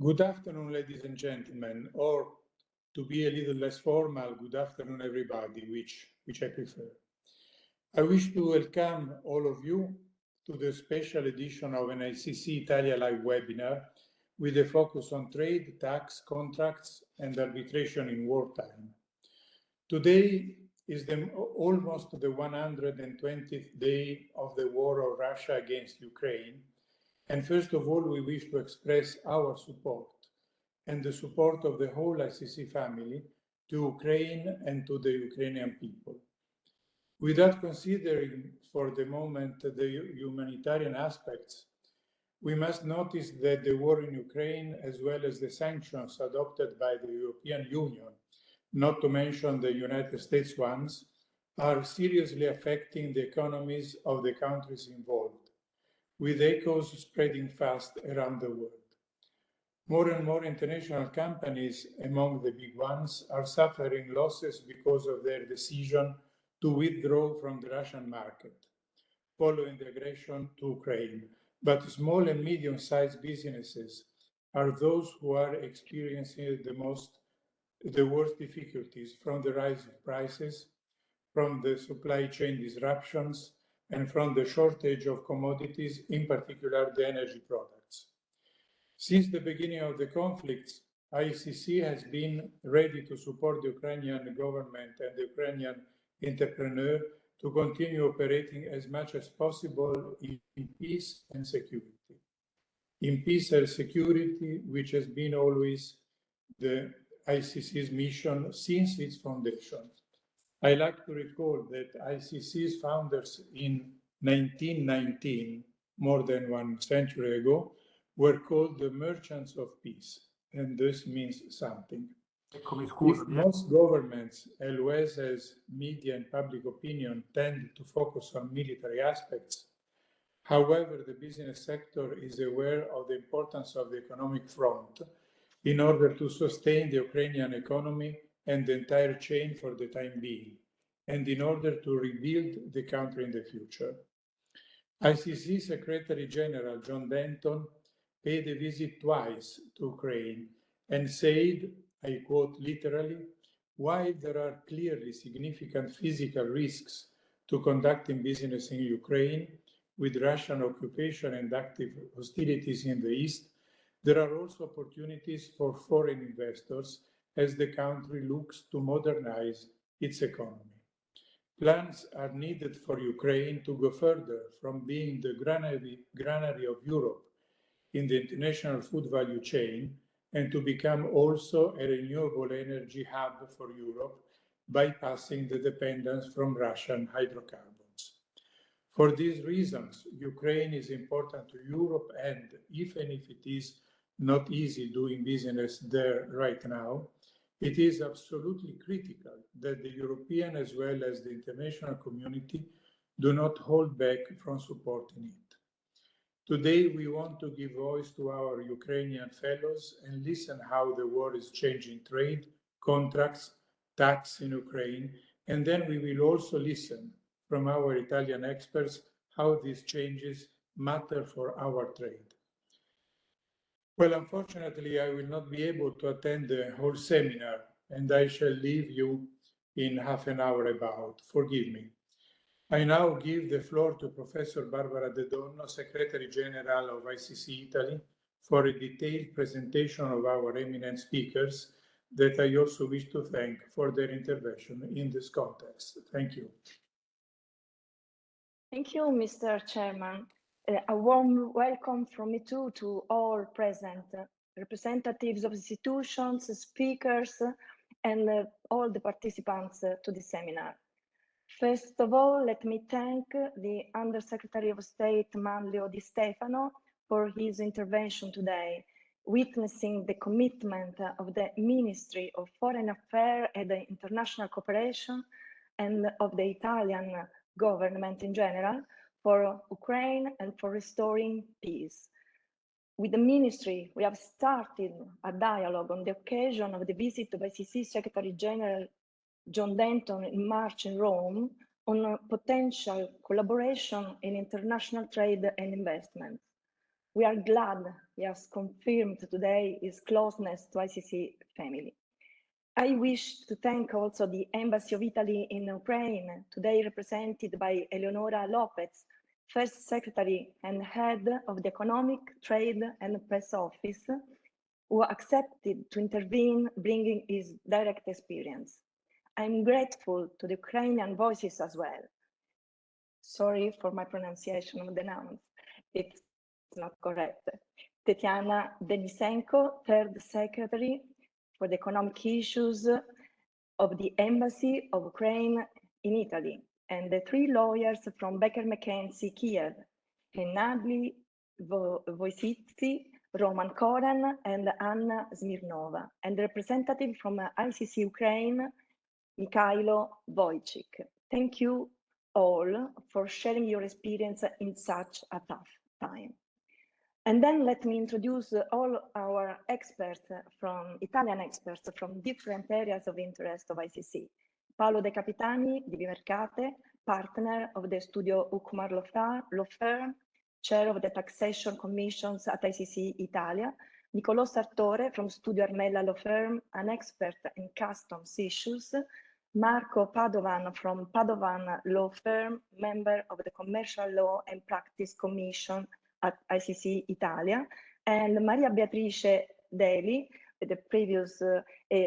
Good afternoon, ladies and gentlemen, or to be a little less formal, good afternoon, everybody, which I prefer. I wish to welcome all of you to the special edition of an ICC Italia live webinar with a focus on trade, tax, contracts, and arbitration in wartime. Today is almost the 120th day of the war of Russia against Ukraine. And first of all, we wish to express our support and the support of the whole ICC family to Ukraine and to the Ukrainian people. Without considering for the moment the humanitarian aspects, we must notice that the war in Ukraine, as well as the sanctions adopted by the European Union, not to mention the United States ones, are seriously affecting the economies of the countries involved, with echoes spreading fast around the world. More and more international companies, among the big ones, are suffering losses because of their decision to withdraw from the Russian market, following the aggression to Ukraine. But small and medium-sized businesses are those who are experiencing the worst difficulties from the rise of prices, from the supply chain disruptions, and from the shortage of commodities, in particular the energy products. Since the beginning of the conflicts, ICC has been ready to support the Ukrainian government and the Ukrainian entrepreneur to continue operating as much as possible in peace and security. In peace and security, which has been always the ICC's mission since its foundation. I like to recall that ICC's founders in 1919, more than 1 century ago, were called the Merchants of Peace, and this means something. If most governments, as well as media and public opinion, tend to focus on military aspects, however, the business sector is aware of the importance of the economic front in order to sustain the Ukrainian economy and the entire chain for the time being, and in order to rebuild the country in the future. ICC Secretary General John Denton paid a visit twice to Ukraine and said, I quote literally, while there are clearly significant physical risks to conducting business in Ukraine with Russian occupation and active hostilities in the east, there are also opportunities for foreign investors as the country looks to modernize its economy. Plans are needed for Ukraine to go further from being the granary of Europe in the international food value chain and to become also a renewable energy hub for Europe, bypassing the dependence from Russian hydrocarbons. For these reasons, Ukraine is important to Europe, and even if it is not easy doing business there right now, it is absolutely critical that the European as well as the international community do not hold back from supporting it. Today, we want to give voice to our Ukrainian fellows and listen how the war is changing trade, contracts, tax in Ukraine, and then we will also listen from our Italian experts how these changes matter for our trade. Well, unfortunately, I will not be able to attend the whole seminar, and I shall leave you in half an hour about. Forgive me. I now give the floor to Professor Barbara De Donno, Secretary General of ICC Italy, for a detailed presentation of our eminent speakers that I also wish to thank for their intervention in this context. Thank you. Thank you, Mr. Chairman. A warm welcome from me too to all present, representatives of institutions, speakers, and all the participants to the seminar. First of all, let me thank the Undersecretary of State Manlio Di Stefano for his intervention today, witnessing the commitment of the Ministry of Foreign Affairs and International Cooperation and of the Italian government in general for Ukraine and for restoring peace. With the Ministry, we have started a dialogue on the occasion of the visit of ICC Secretary General John Denton in March in Rome on potential collaboration in international trade and investment. We are glad has confirmed today his closeness to ICC family. I wish to thank also the Embassy of Italy in Ukraine, today represented by Eleonora Lopez, First Secretary and Head of the Economic, Trade and Press Office, who accepted to intervene, bringing his direct experience. I'm grateful to the Ukrainian voices as well. Sorry for my pronunciation of the nouns. It's not correct. Tetiana Denisenko, Third Secretary for the Economic Issues of the Embassy of Ukraine in Italy, and the three lawyers from Baker McKenzie Kiev, Hennady Wojcicki, Roman Koren, and Anna Smirnova, and the representative from ICC Ukraine, Mikhailo Wojcik. Thank you all for sharing your experience in such a tough time. And then let me introduce all our experts Italian experts from different areas of interest of ICC. Paolo De Capitani di Vimercate, partner of the Studio Ucmar Law Firm, chair of the Taxation Commissions at ICC Italia, Nicolò Sartore from Studio Armella Law Firm, an expert in customs issues, Marco Padovan from Padovan Law Firm, member of the Commercial Law and Practice Commission at ICC Italia, and Maria Beatrice Deli, the previous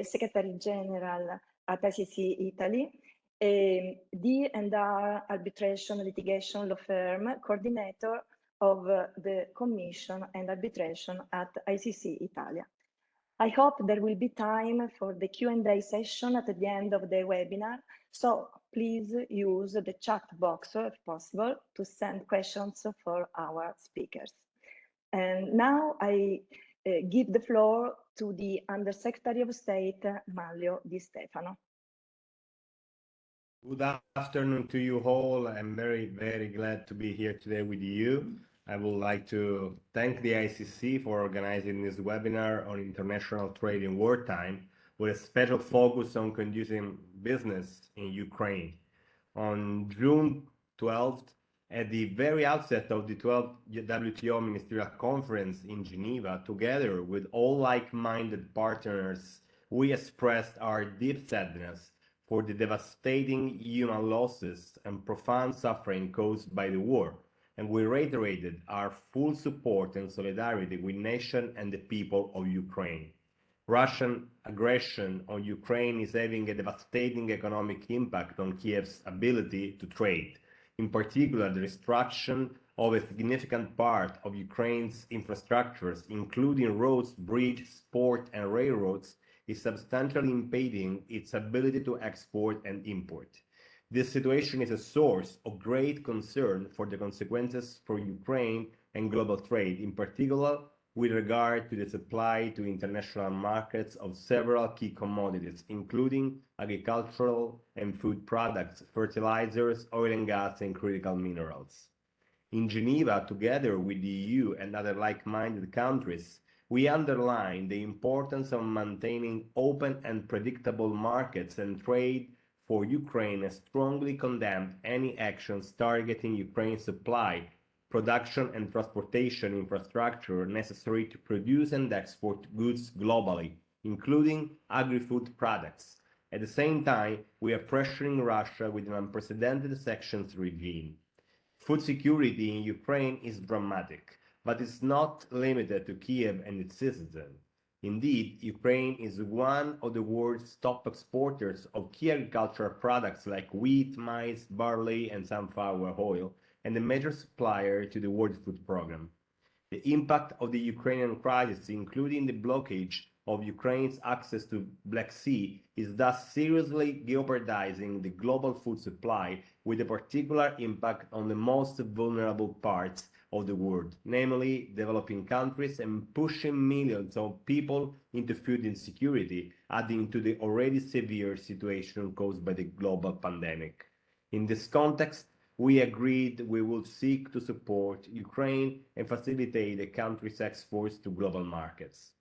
Secretary General at ICC Italy, D&R Arbitration Litigation Law Firm, coordinator of the Commission and Arbitration at ICC Italia. I hope there will be time for the Q&A session at the end of the webinar, so please use the chat box if possible to send questions for our speakers. And now I give the floor to the Undersecretary of State, Manlio Di Stefano. Good afternoon to you all. I'm very, very glad to be here today with you. I would like to thank the ICC for organizing this webinar on international trade in wartime, with a special focus on conducting business in Ukraine. On June 12th, at the very outset of the 12th WTO Ministerial Conference in Geneva, together with all like-minded partners, we expressed our deep sadness for the devastating human losses and profound suffering caused by the war, and we reiterated our full support and solidarity with the nation and the people of Ukraine. Russian aggression on Ukraine is having a devastating economic impact on Kiev's ability to trade. In particular, the destruction of a significant part of Ukraine's infrastructures, including roads, bridges, ports, and railroads, is substantially impeding its ability to export and import. This situation is a source of great concern for the consequences for Ukraine and global trade, in particular with regard to the supply to international markets of several key commodities, including agricultural and food products, fertilizers, oil and gas, and critical minerals. In Geneva, together with the EU and other like-minded countries, we underline the importance of maintaining open and predictable markets and trade for Ukraine, and strongly condemned any actions targeting Ukraine's supply, production and transportation infrastructure necessary to produce and export goods globally, including agri-food products. At the same time, we are pressuring Russia with an unprecedented sanctions regime. Food security in Ukraine is dramatic, but it's not limited to Kiev and its citizens. Indeed, Ukraine is one of the world's top exporters of key agricultural products like wheat, maize, barley, and sunflower oil, and a major supplier to the World Food Programme. The impact of the Ukrainian crisis, including the blockage of Ukraine's access to Black Sea, is thus seriously jeopardizing the global food supply, with a particular impact on the most vulnerable parts of the world, namely developing countries, and pushing millions of people into food insecurity, adding to the already severe situation caused by the global pandemic. In this context, we agreed we would seek to support Ukraine and facilitate the country's exports to global markets.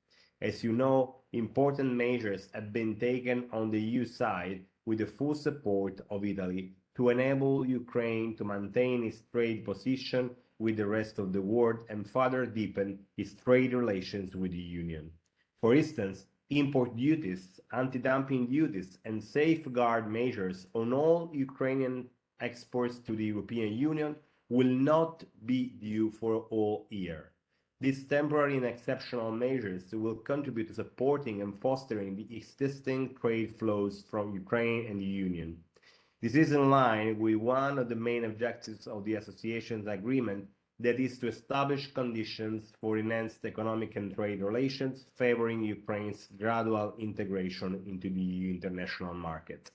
As you know, important measures have been taken on the EU side with the full support of Italy to enable Ukraine to maintain its trade position with the rest of the world and further deepen its trade relations with the Union. For instance, import duties, anti-dumping duties, and safeguard measures on all Ukrainian exports to the European Union will not be due for all year. These temporary and exceptional measures will contribute to supporting and fostering the existing trade flows from Ukraine and the Union. This is in line with one of the main objectives of the Association's Agreement, that is to establish conditions for enhanced economic and trade relations, favoring Ukraine's gradual integration into the international market.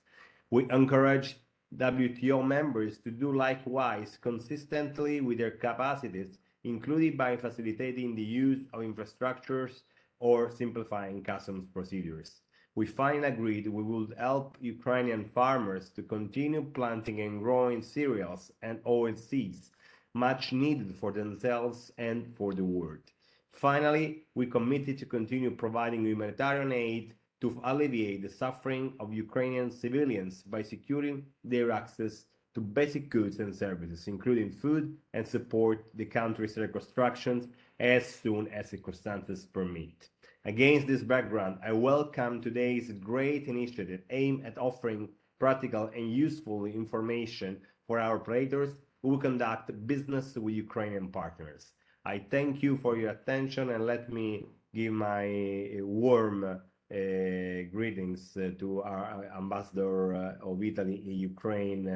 We encourage WTO members to do likewise consistently with their capacities, including by facilitating the use of infrastructures or simplifying customs procedures. We finally agreed we would help Ukrainian farmers to continue planting and growing cereals and oilseeds, much needed for themselves and for the world. Finally, we committed to continue providing humanitarian aid to alleviate the suffering of Ukrainian civilians by securing their access to basic goods and services, including food, and support the country's reconstruction as soon as circumstances permit. Against this background, I welcome today's great initiative aimed at offering practical and useful information for our operators who conduct business with Ukrainian partners. I thank you for your attention, and let me give my warm greetings to our ambassador of Italy in Ukraine,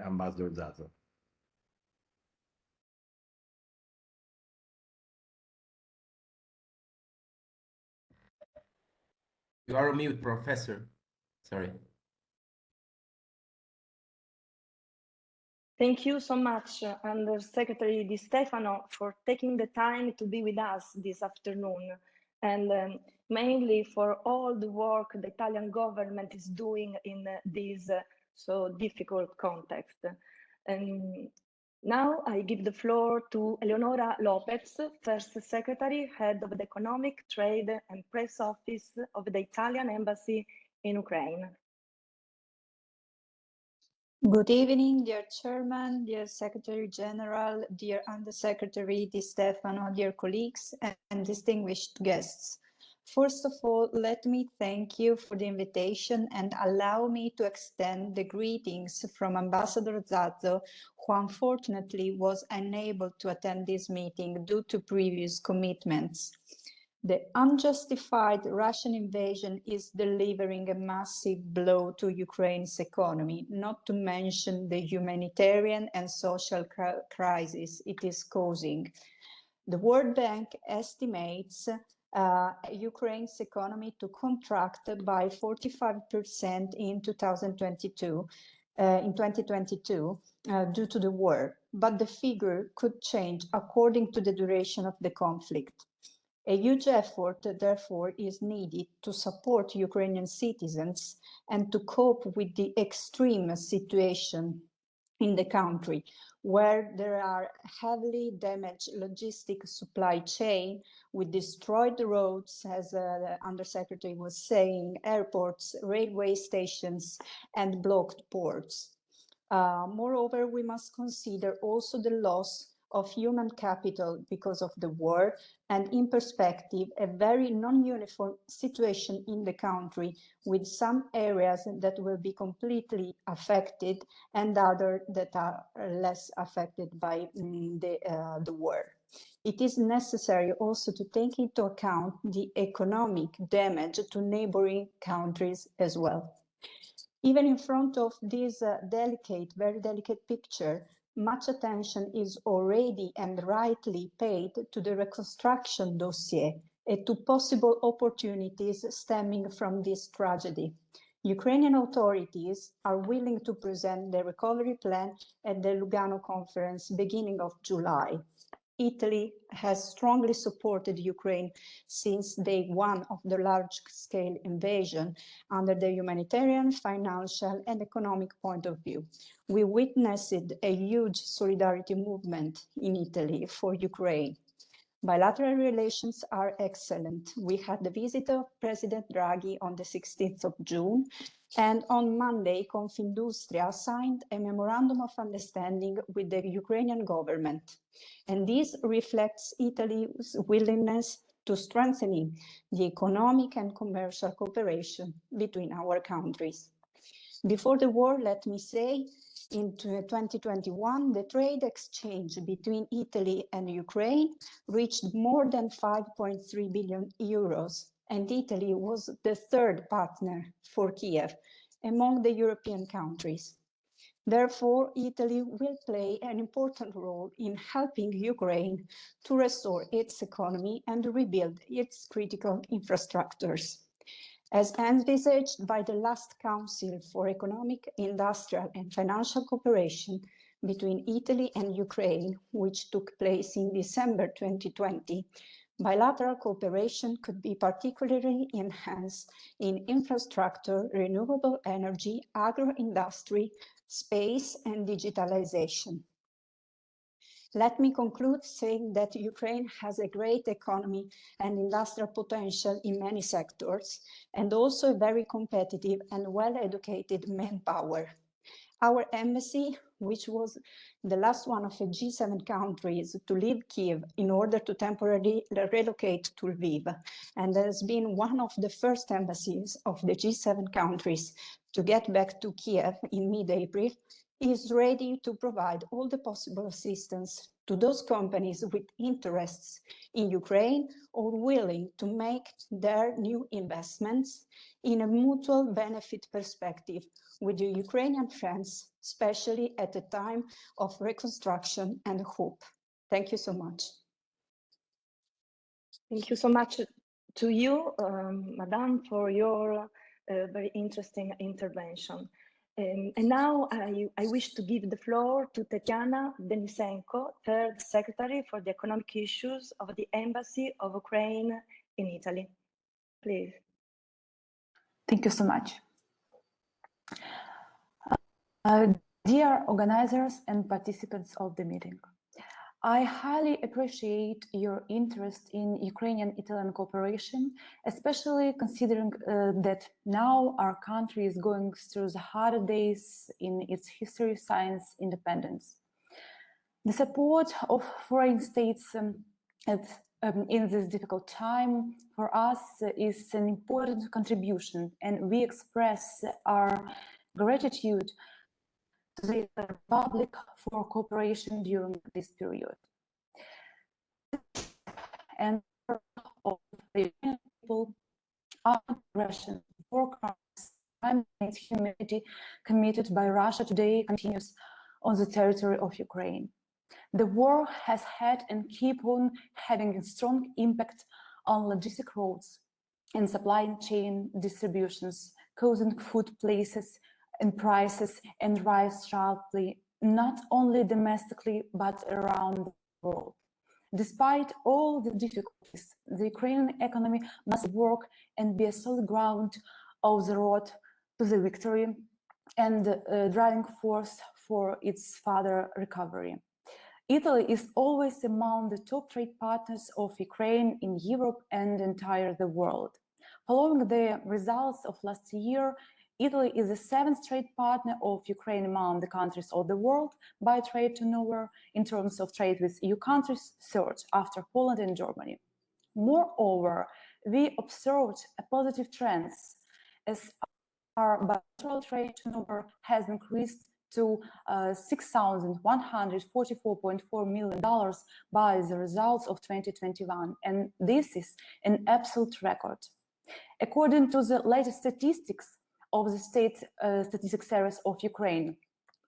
Ambassador Zazo. You are on mute, Professor. Sorry. Thank you so much, Under Secretary Di Stefano, for taking the time to be with us this afternoon, and mainly for all the work the Italian government is doing in this so difficult context. Now I give the floor to Eleonora Lopez, First Secretary, Head of the Economic, Trade and Press Office of the Italian Embassy in Ukraine. Good evening, dear Chairman, dear Secretary General, dear Undersecretary Di Stefano, dear colleagues and distinguished guests. First of all, let me thank you for the invitation and allow me to extend the greetings from Ambassador Zazo, who unfortunately was unable to attend this meeting due to previous commitments. The unjustified Russian invasion is delivering a massive blow to Ukraine's economy, not to mention the humanitarian and social crisis it is causing. The World Bank estimates Ukraine's economy to contract by 45% in 2022, due to the war, but the figure could change according to the duration of the conflict. A huge effort, therefore, is needed to support Ukrainian citizens and to cope with the extreme situation in the country, where there are heavily damaged logistic supply chain with destroyed roads, as the Undersecretary was saying, airports, railway stations, and blocked ports. Moreover, we must consider also the loss of human capital because of the war, and in perspective, a very non-uniform situation in the country, with some areas that will be completely affected and others that are less affected by the war. It is necessary also to take into account the economic damage to neighboring countries as well. Even in front of this very delicate picture, much attention is already and rightly paid to the reconstruction dossier and to possible opportunities stemming from this tragedy. Ukrainian authorities are willing to present their recovery plan at the Lugano conference beginning of July. Italy has strongly supported Ukraine since day one of the large-scale invasion under the humanitarian, financial, and economic point of view. We witnessed a huge solidarity movement in Italy for Ukraine. Bilateral relations are excellent. We had the visit of President Draghi on the 16th of June, and on Monday, Confindustria signed a memorandum of understanding with the Ukrainian government. And this reflects Italy's willingness to strengthening the economic and commercial cooperation between our countries. Before the war, let me say, in 2021, the trade exchange between Italy and Ukraine reached more than 5.3 billion euros, and Italy was the third partner for Kiev among the European countries. Therefore, Italy will play an important role in helping Ukraine to restore its economy and rebuild its critical infrastructures. As envisaged by the last Council for Economic, Industrial and Financial Cooperation between Italy and Ukraine, which took place in December 2020, bilateral cooperation could be particularly enhanced in infrastructure, renewable energy, agro-industry, space and digitalization. Let me conclude saying that Ukraine has a great economy and industrial potential in many sectors, and also a very competitive and well-educated manpower. Our embassy, which was the last one of the G7 countries to leave Kiev in order to temporarily relocate to Lviv, and has been one of the first embassies of the G7 countries to get back to Kiev in mid-April, is ready to provide all the possible assistance to those companies with interests in Ukraine or willing to make their new investments in a mutual benefit perspective with the Ukrainian friends, especially at a time of reconstruction and hope. Thank you so much. Thank you so much to you, Madame, for your very interesting intervention. And now I wish to give the floor to Tatiana Denisenko, Third Secretary for the Economic Issues of the Embassy of Ukraine in Italy. Please. Thank you so much. Dear organizers and participants of the meeting, I highly appreciate your interest in Ukrainian-Italian cooperation, especially considering that now our country is going through the harder days in its history since independence. The support of foreign states in this difficult time for us is an important contribution, and we express our gratitude to the Republic for cooperation during this period. And of the people, our aggression, war crimes, crime against humanity committed by Russia today continues on the territory of Ukraine. The war has had and keep on having a strong impact on logistic roads and supply chain distributions, causing food places and prices and rise sharply, not only domestically, but around the world. Despite all the difficulties, the Ukrainian economy must work and be a solid ground of the road to the victory and driving force for its further recovery. Italy is always among the top trade partners of Ukraine in Europe and entire the world. Following the results of last year, Italy is the seventh trade partner of Ukraine among the countries of the world by trade turnover in terms of trade with EU countries, third after Poland and Germany. Moreover, we observed a positive trends as our bilateral trade turnover has increased to $6,144.4 million by the results of 2021, and this is an absolute record. According to the latest statistics of the State Statistics Service of Ukraine,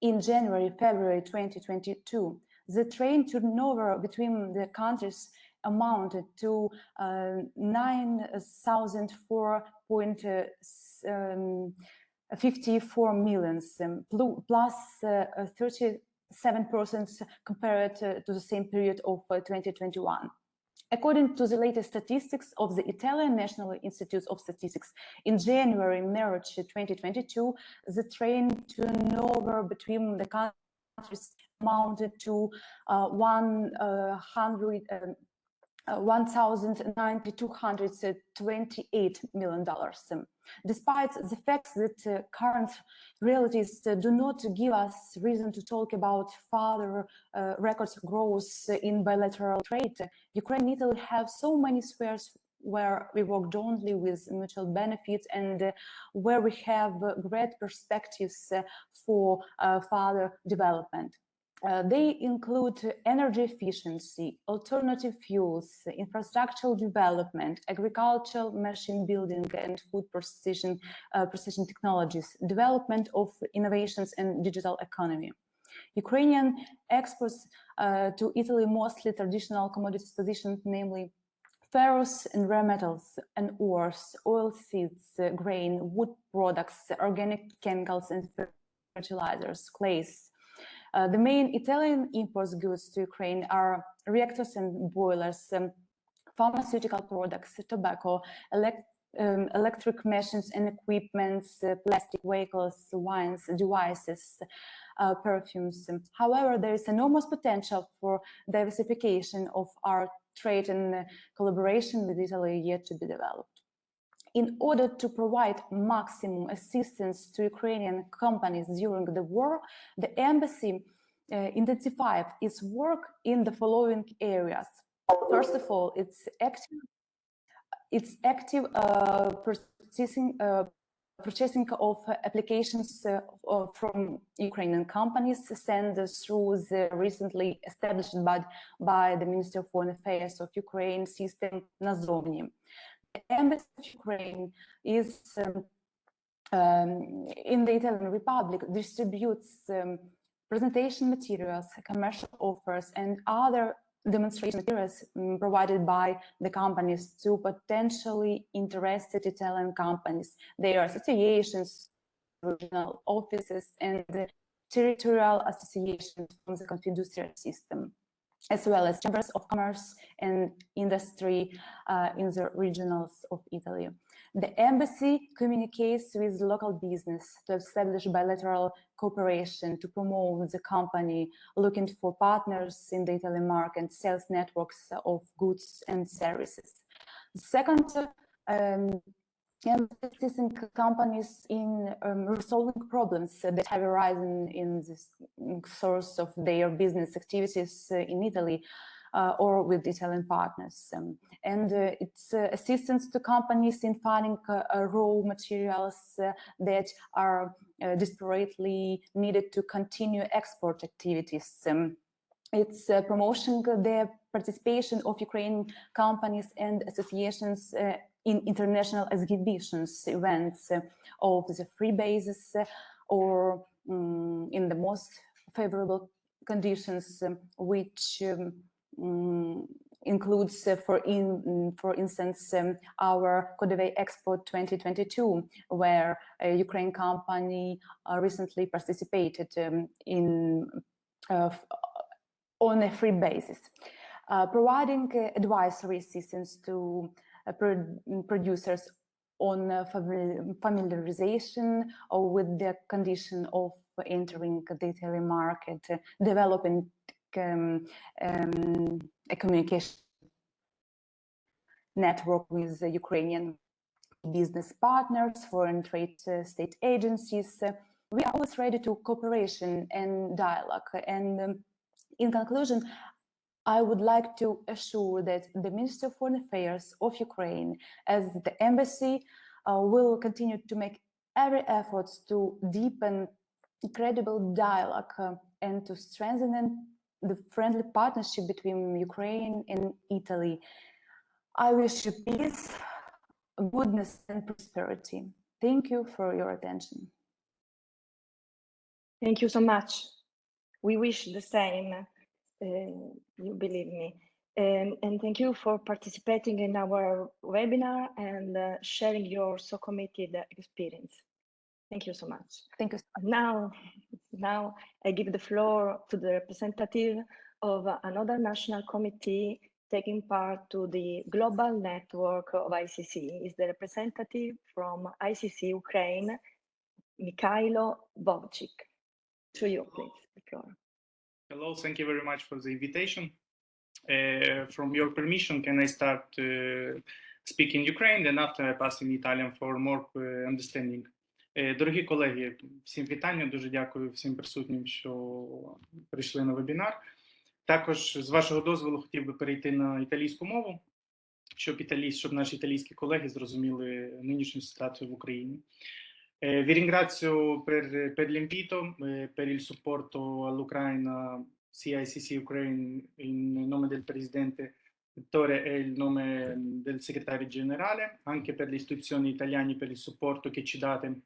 in January-February 2022, the trade turnover between the countries amounted to 9,004.54 million, plus 37% compared to the same period of 2021. According to the latest statistics of the Italian National Institute of Statistics, in January-March 2022, the trade turnover between the countries amounted to $1,228 million. Despite the fact that current realities do not give us reason to talk about further record growth in bilateral trade, Ukraine and Italy have so many spheres where we work jointly with mutual benefits and where we have great perspectives for further development. They include energy efficiency, alternative fuels, infrastructural development, agricultural machine building and food precision technologies, development of innovations and digital economy. Ukrainian exports to Italy mostly traditional commodities positions, namely ferrous and rare metals and ores, oil seeds, grain, wood products, organic chemicals and fertilizers, clays. The main Italian import goods to Ukraine are reactors and boilers, pharmaceutical products, tobacco, electric machines and equipments, plastic vehicles, wines, devices, perfumes. However, there is enormous potential for diversification of our trade and collaboration with Italy yet to be developed. In order to provide maximum assistance to Ukrainian companies during the war, the embassy intensified its work in the following areas. First of all, it's active purchasing of applications from Ukrainian companies sent through the recently established by the Minister of Foreign Affairs of Ukraine system Nazovni. The Embassy of Ukraine is in the Italian Republic distributes presentation materials, commercial offers, and other demonstration materials provided by the companies to potentially interested Italian companies, their associations, regional offices, and territorial associations from the Confindustria system, as well as chambers of commerce and industry in the regionals of Italy. The embassy communicates with local business to establish bilateral cooperation, to promote the company looking for partners in the Italian market, sales networks of goods and services. Second, assisting companies in resolving problems that have arisen in the source of their business activities in Italy or with Italian partners. It's assistance to companies in finding raw materials that are desperately needed to continue export activities. It's promoting the participation of Ukrainian companies and associations in international exhibitions, events of the free basis or in the most favorable conditions, which includes, for instance, our Codeve Expo 2022, where a Ukraine company recently participated on a free basis, providing advisory assistance to producers on familiarization or with the condition of entering the Italian market, developing a communication network with the Ukrainian business partners, foreign trade state agencies. We are always ready to cooperation and dialogue. And in conclusion, I would like to assure that the Minister of Foreign Affairs of Ukraine, as the embassy, will continue to make every effort to deepen credible dialogue and to strengthen the friendly partnership between Ukraine and Italy. I wish you peace, goodness, and prosperity. Thank you for your attention. Thank you so much. We wish the same, you believe me. And thank you for participating in our webinar and sharing your so committed experience. Thank you so much. Thank you. Now I give the floor to the representative of another national committee taking part to the global network of ICC. Is the representative from ICC Ukraine, Mikhailo Vovchik. To you, please, the floor. Hello, thank you very much for the invitation. From your permission, can I start speaking Ukraine, and after I pass in Italian for more understanding. Дорогі колеги, всім вітання, дуже дякую всім присутнім, що прийшли на вебінар. Також, з вашого дозволу, хотів би перейти на італійську мову, щоб наші итальянские колеги зрозуміли нинішню ситуацію в Україні. Vi ringrazio per l'invito, per il supporto all'Ucraina, sia ICC Ukraine in nome del presidente Ettore e il nome del segretario generale, anche per le istituzioni italiane per il supporto che ci date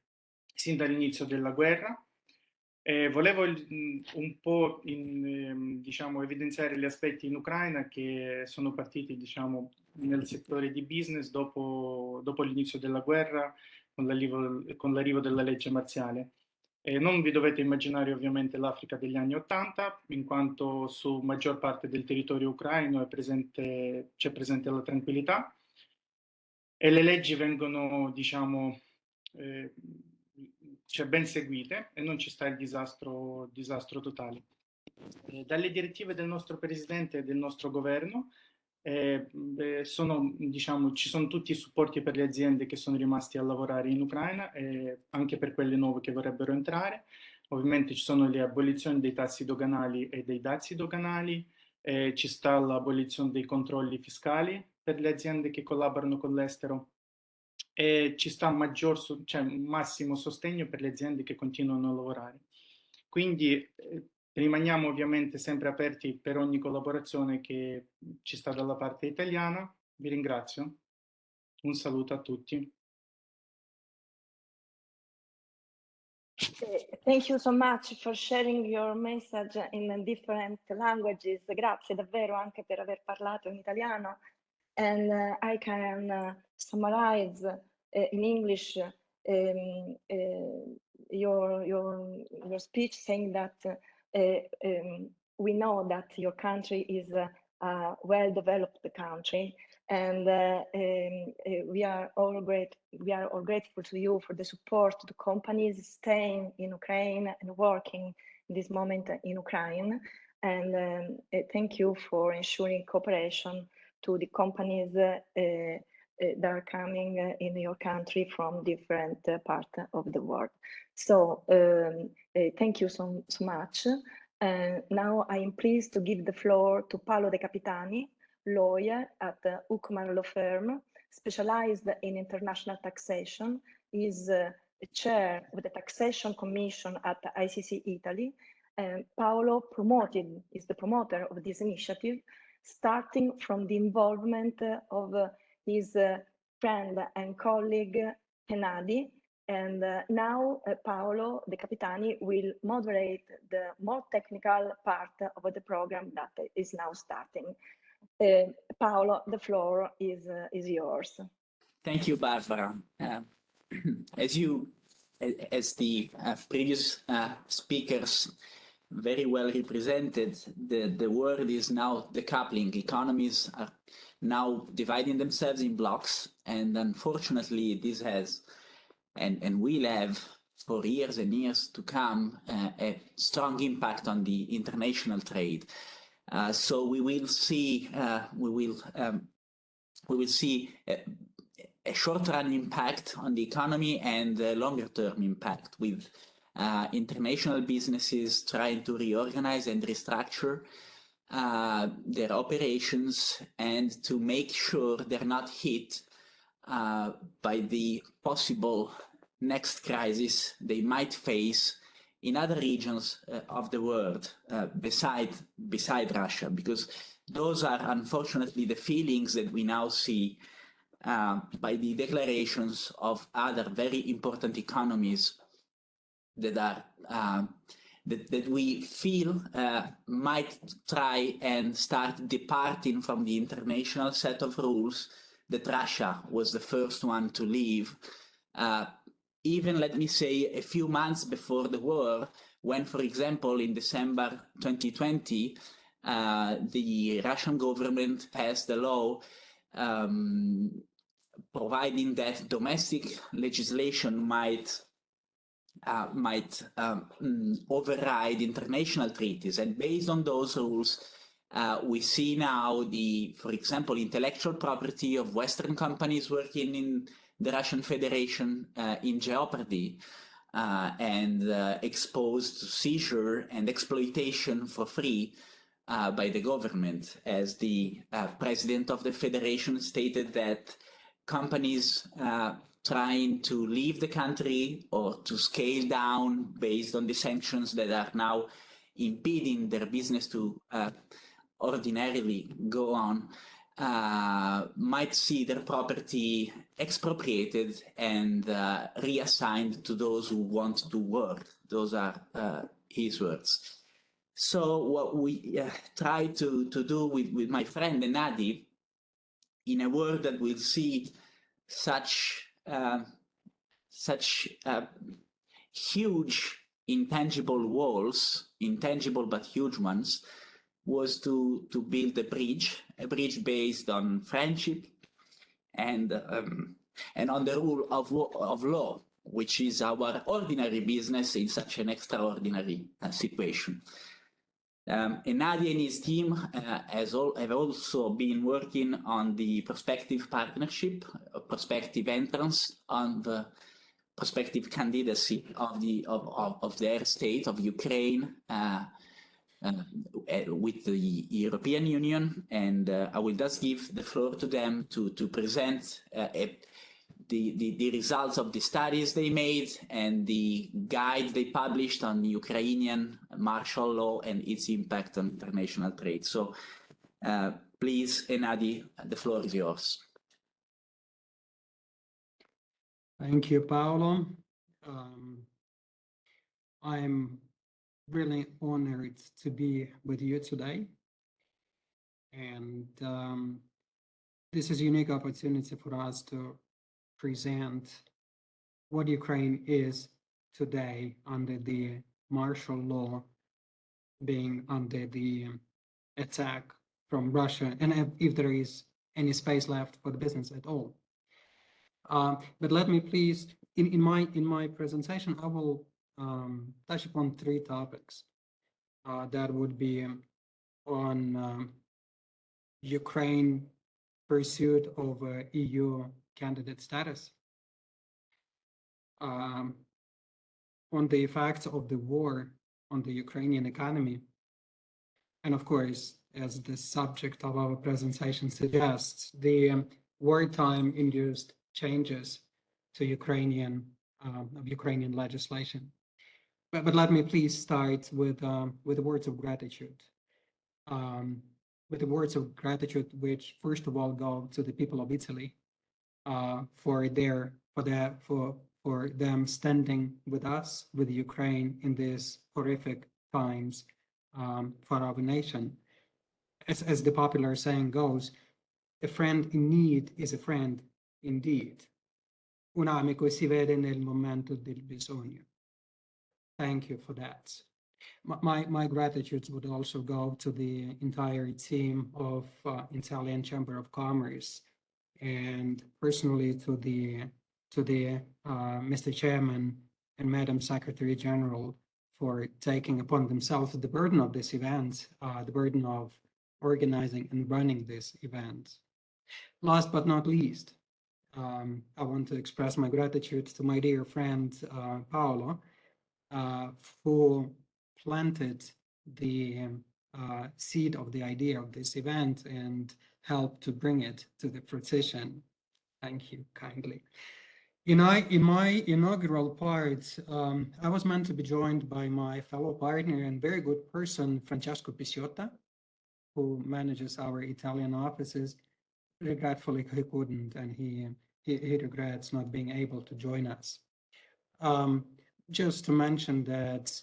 sin dall'inizio della guerra. Volevo un po' diciamo, evidenziare gli aspetti in Ucraina che sono partiti, diciamo, nel settore di business dopo l'inizio della guerra, con l'arrivo della legge marziale. Non vi dovete immaginare ovviamente l'Africa degli anni '80, in quanto su maggior parte del territorio ucraino c'è presente la tranquillità e le leggi vengono, diciamo, cioè ben seguite e non ci sta il disastro totale. Dalle direttive del nostro presidente e del nostro governo diciamo, ci sono tutti i supporti per le aziende che sono rimasti a lavorare in Ucraina e anche per quelle nuove che vorrebbero entrare. Ovviamente ci sono le abolizioni dei tassi doganali e dei dazi doganali, ci sta l'abolizione dei controlli fiscali per le aziende che collaborano con l'estero e ci sta un massimo sostegno per le aziende che continuano a lavorare. Quindi rimaniamo ovviamente sempre aperti per ogni collaborazione che ci sta dalla parte italiana. Vi ringrazio. Un saluto a tutti. Thank you so much for sharing your message in different languages. Grazie davvero anche per aver parlato in italiano. And I can summarize in English your speech, saying that we know that your country is a well-developed country, and we are all grateful to you for the support to companies staying in Ukraine and working in this moment in Ukraine. And thank you for ensuring cooperation to the companies that are coming in your country from different parts of the world. So thank you so much. Now I am pleased to give the floor to Paolo De Capitani, lawyer at the Ucman Law Firm, specialized in international taxation. He is chair of the Taxation Commission at ICC Italy. Paolo is the promoter of this initiative, starting from the involvement of his friend and colleague Hennady. And now Paolo De Capitani will moderate the more technical part of the program that is now starting. Paolo, the floor is yours. Thank you, Barbara. As the previous speakers very well represented, the world is now decoupling. Economies are now dividing themselves in blocks, and unfortunately this has and will have for years and years to come a strong impact on the international trade. So we will see a short-run impact on the economy and a longer-term impact, with international businesses trying to reorganize and restructure their operations and to make sure they're not hit by the possible next crisis they might face in other regions of the world beside Russia, because those are unfortunately the feelings that we now see by the declarations of other very important economies that are that we feel might try and start departing from the international set of rules that Russia was the first one to leave. Even, let me say, a few months before the war, when, for example, in December 2020, the Russian government passed a law providing that domestic legislation might override international treaties, and based on those rules, We see now for example, intellectual property of Western companies working in the Russian Federation in jeopardy and exposed to seizure and exploitation for free by the government, as the president of the federation stated that companies trying to leave the country or to scale down based on the sanctions that are now impeding their business to ordinarily go on might see their property expropriated and reassigned to those who want to work. Those are his words. So what we try to do with my friend Nadi, in a world that will see such huge intangible walls, intangible but huge ones, was to build a bridge based on friendship and on the rule of law, which is our ordinary business in such an extraordinary situation. And Nadia and his team have also been working on the prospective partnership, prospective entrance on the prospective candidacy of their state, of Ukraine, with the European Union. And I will just give the floor to them to present the results of the studies they made and the guide they published on Ukrainian martial law and its impact on international trade. So please, Enadi, the floor is yours. Thank you, Paolo. I'm really honored to be with you today. And this is a unique opportunity for us to present what Ukraine is today under the martial law, being under the attack from Russia, and if there is any space left for the business at all. But let me please, in my presentation, I will touch upon three topics. That would be on Ukraine pursuit of EU candidate status, on the effects of the war on the Ukrainian economy, and of course, as the subject of our presentation suggests, the wartime induced changes to Ukrainian legislation. But let me please start with the words of gratitude. With the words of gratitude, which first of all go to the people of Italy for them standing with us, with Ukraine in these horrific times for our nation. As the popular saying goes, a friend in need is a friend indeed. Un amico si vede nel momento del bisogno. Thank you for that. My gratitude would also go to the entire team of Italian Chamber of Commerce, and personally to the Mr. Chairman and Madam Secretary General for taking upon themselves the burden of this event, the burden of organizing and running this event. Last but not least, I want to express my gratitude to my dear friend Paolo, who planted the seed of the idea of this event and helped to bring it to the fruition. Thank you kindly. In my inaugural part, I was meant to be joined by my fellow partner and very good person, Francesco Pisciotta, who manages our Italian offices. Regretfully, he couldn't, and he regrets not being able to join us. Just to mention that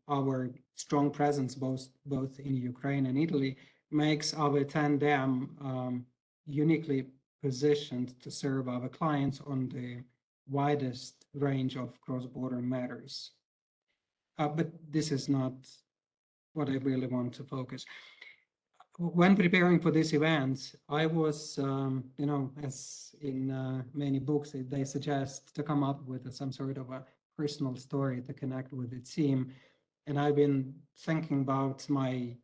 our strong presence both in Ukraine and Italy makes our tandem uniquely positioned to serve our clients on the widest range of cross-border matters. But this is not what I really want to focus. When preparing for this event, I was, as in many books, they suggest to come up with some sort of a personal story to connect with the team. And I've been thinking about my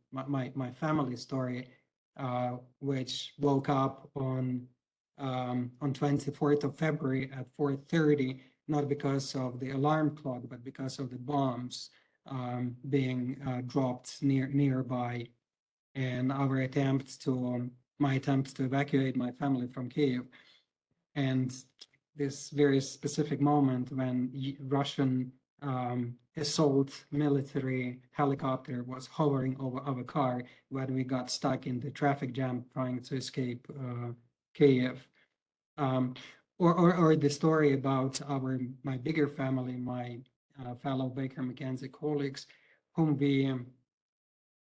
family story, which woke up on 24th of February at 4:30, not because of the alarm clock, but because of the bombs being dropped nearby, and my attempts to evacuate my family from Kiev. And this very specific moment when Russian assault military helicopter was hovering over our car when we got stuck in the traffic jam trying to escape Kiev. Or the story about my bigger family, my fellow Baker McKenzie colleagues, whom we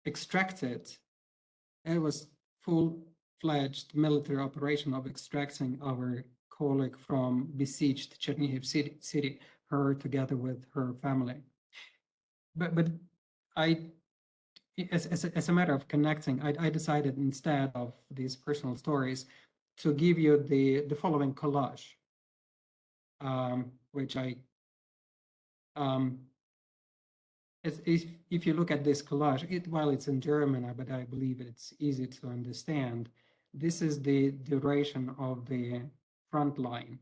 extracted. It was full-fledged military operation of extracting our colleague from besieged Chernihiv city, her together with her family. But as a matter of connecting, I decided instead of these personal stories to give you the following collage, which if you look at this collage, while it's in German, but I believe it's easy to understand, this is the duration of the front line,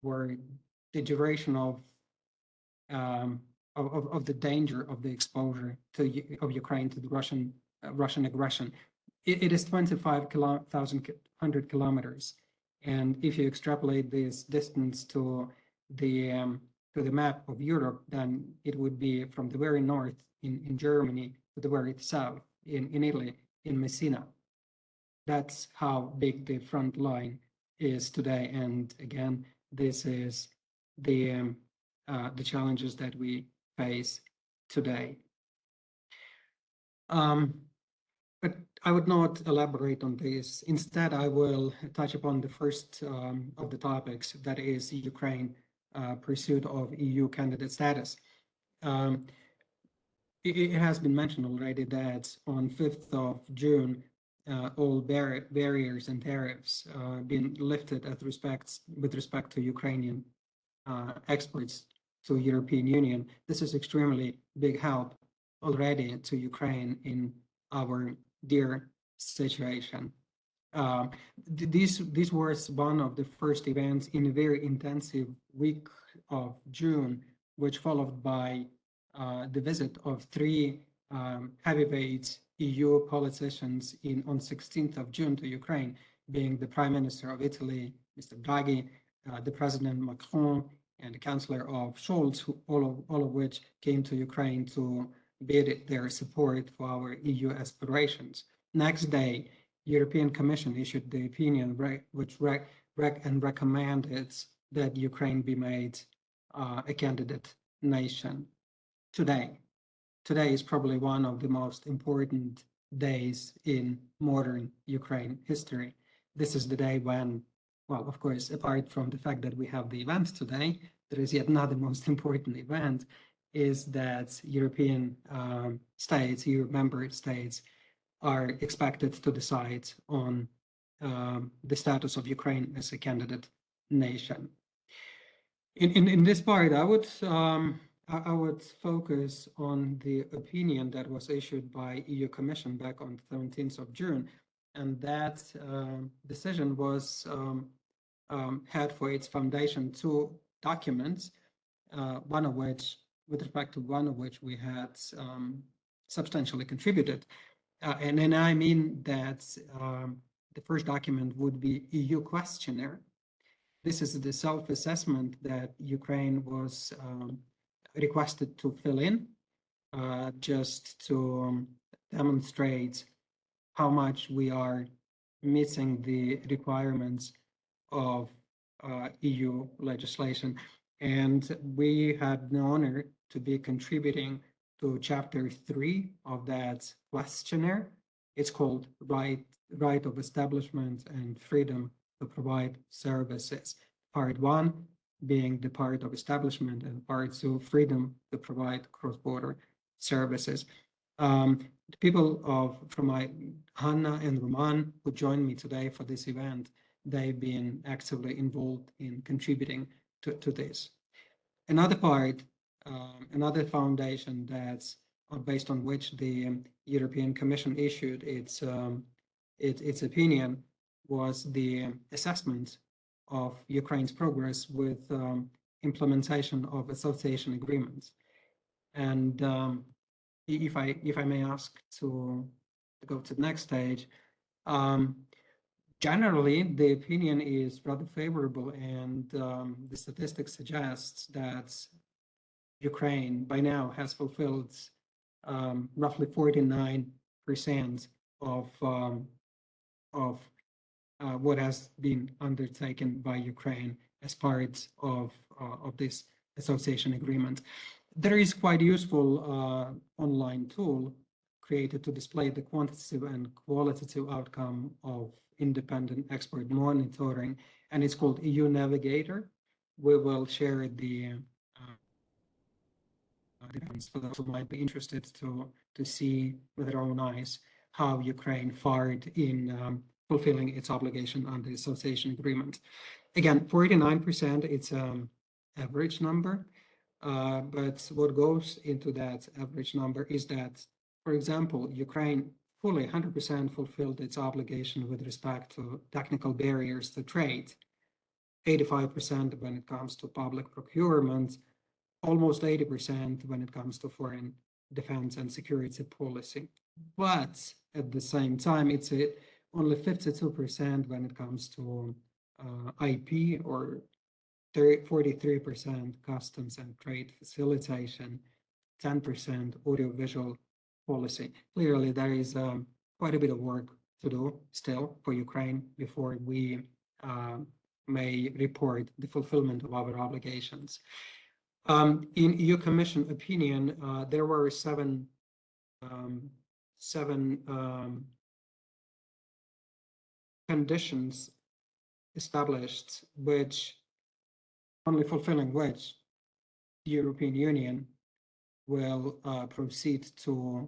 where the duration of the danger of the exposure of Ukraine to the Russian aggression. It is 25,100 kilometers, and if you extrapolate this distance to the map of Europe, then it would be from the very north in Germany to the very south in Italy, in Messina. That's how big the front line is today. And again, this is the challenges that we face today. But I would not elaborate on this. Instead, I will touch upon the first of the topics, that is Ukraine pursuit of EU candidate status. It has been mentioned already that on 5th of June, all barriers and tariffs been lifted with respect to Ukrainian exports to European Union. This is extremely big help already to Ukraine in our dear situation. This was one of the first events in a very intensive week of June, which followed by the visit of three heavyweight EU politicians on 16th of June to Ukraine, being the Prime Minister of Italy, Mr. Draghi, the President Macron, and the Chancellor of Scholz, all of which came to Ukraine to bid their support for our EU aspirations. Next day, European Commission issued the opinion which recommended that Ukraine be made a candidate nation. Today is probably one of the most important days in modern Ukraine history. This is the day when, well, of course, apart from the fact that we have the event today, there is yet another most important event, is that European states, EU member states, are expected to decide on the status of Ukraine as a candidate nation. In this part, I would focus on the opinion that was issued by EU Commission back on 17th of June, and that decision was had for its foundation two documents, with respect to one of which we had substantially contributed. And then I mean that the first document would be EU Questionnaire. This is the self-assessment that Ukraine was requested to fill in, just to demonstrate how much we are meeting the requirements of EU legislation. And we had the honor to be contributing to Chapter 3 of that questionnaire. It's called Right of Establishment and Freedom to Provide Services. Part 1 being the part of establishment, and Part 2, freedom to provide cross-border services. The people from Hanna and Roman, who joined me today for this event, they've been actively involved in contributing to this. Another part another foundation that's based on which the European Commission issued its opinion was the assessment of Ukraine's progress with implementation of association agreements. And if I may ask to go to the next stage, generally the opinion is rather favorable, and the statistics suggests that Ukraine by now has fulfilled roughly 49% of what has been undertaken by Ukraine as part of this association agreement. There is quite useful online tool created to display the quantitative and qualitative outcome of independent expert monitoring, and it's called EU Navigator. We will share the for those who might be interested to see with their own eyes how Ukraine fared in fulfilling its obligation under the association agreement. Again, 49%, it's an average number, but what goes into that average number is that, for example, Ukraine fully 100% fulfilled its obligation with respect to technical barriers to trade, 85% when it comes to public procurement, almost 80% when it comes to foreign defense and security policy. But at the same time, it's only 52% when it comes to IP, or 43% customs and trade facilitation, 10% audiovisual policy. Clearly, there is quite a bit of work to do still for Ukraine before we may report the fulfillment of our obligations. In EU Commission opinion, there were seven conditions established, which only fulfilling which the European Union will proceed to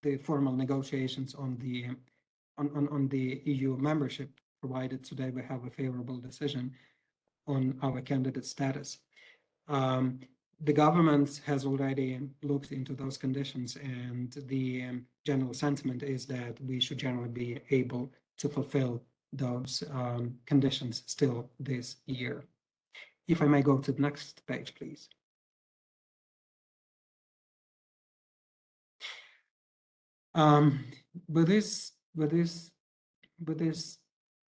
the formal negotiations on the EU membership, provided today we have a favorable decision on our candidate status. The government has already looked into those conditions, and the general sentiment is that we should generally be able to fulfill those conditions still this year. If I may go to the next page, please. With this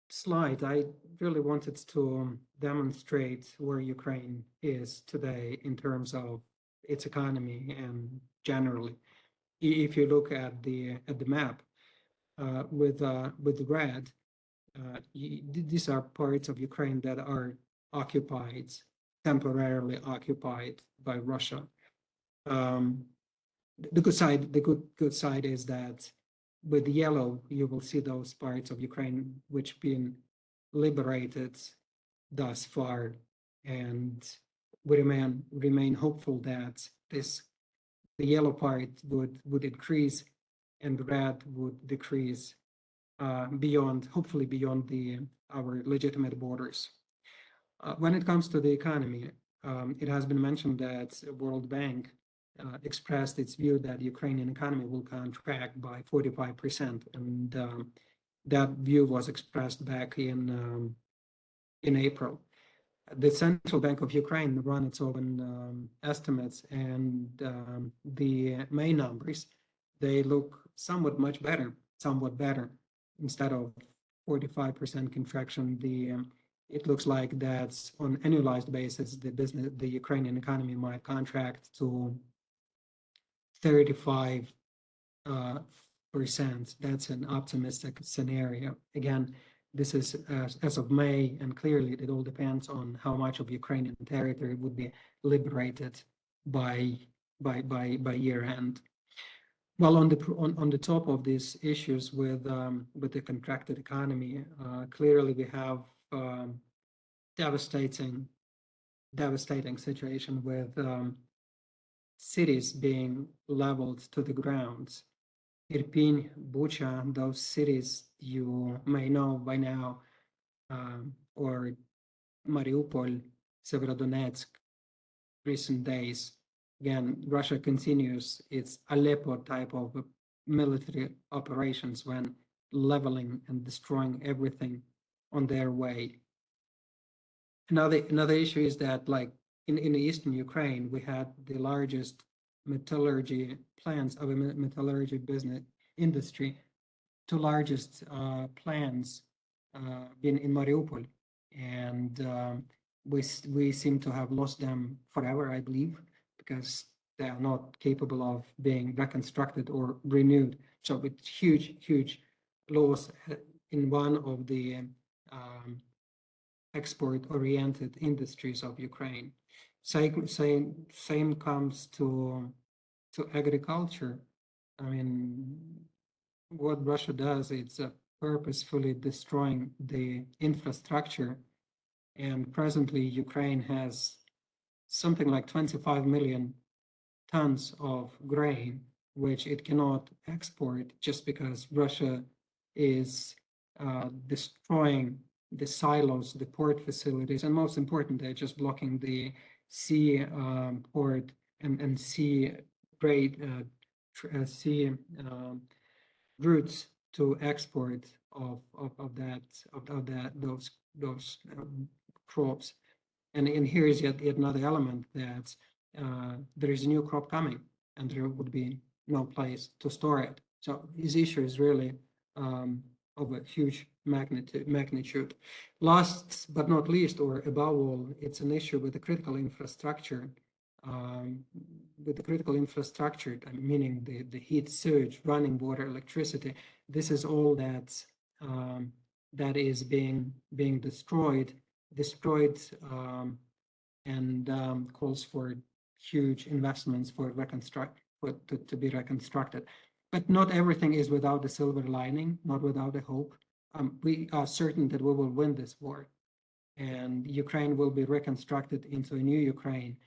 slide, I really wanted to demonstrate where Ukraine is today in terms of its economy and generally. If you look at the map with the red, these are parts of Ukraine that are occupied, temporarily occupied by Russia. The good side is that with yellow, you will see those parts of Ukraine which been liberated thus far, and we remain hopeful that the yellow part would increase and the red would decrease hopefully beyond our legitimate borders. When it comes to the economy, it has been mentioned that World Bank expressed its view that the Ukrainian economy will contract by 45%, and that view was expressed back in April. The Central Bank of Ukraine ran its own estimates, and the May numbers, they look somewhat better. Instead of 45% contraction, it looks like that on annualized basis, the Ukrainian economy might contract to 35%. That's an optimistic scenario. Again, this is as of May, and clearly it all depends on how much of Ukrainian territory would be liberated by year end. Well, on the top of these issues with the contracted economy, clearly we have devastating situation with cities being leveled to the ground. Irpin, Bucha, those cities you may know by now, or Mariupol, Severodonetsk, recent days, again, Russia continues its Aleppo type of military operations when leveling and destroying everything on their way. Another issue is that, like in eastern Ukraine, we had the largest metallurgy plants of a metallurgy business industry. Two largest plants been in Mariupol, and we seem to have lost them forever, I believe, because they are not capable of being reconstructed or renewed. So it's huge loss in one of the export-oriented industries of Ukraine. Same comes to agriculture. I mean, what Russia does, it's purposefully destroying the infrastructure. And presently, Ukraine has something like 25 million tons of grain, which it cannot export just because Russia is destroying the silos, the port facilities, and most important, they're just blocking the sea port and sea routes to export of those crops. And here is yet another element that there is a new crop coming, and there would be no place to store it. So this issue is really of a huge magnitude. Last but not least, or above all, it's an issue with the critical infrastructure. Meaning the heat, sewage, running water, electricity. This is all that that is being destroyed, and calls for huge investments to be reconstructed. But not everything is without a silver lining, not without a hope. We are certain that we will win this war, and Ukraine will be reconstructed into a new Ukraine,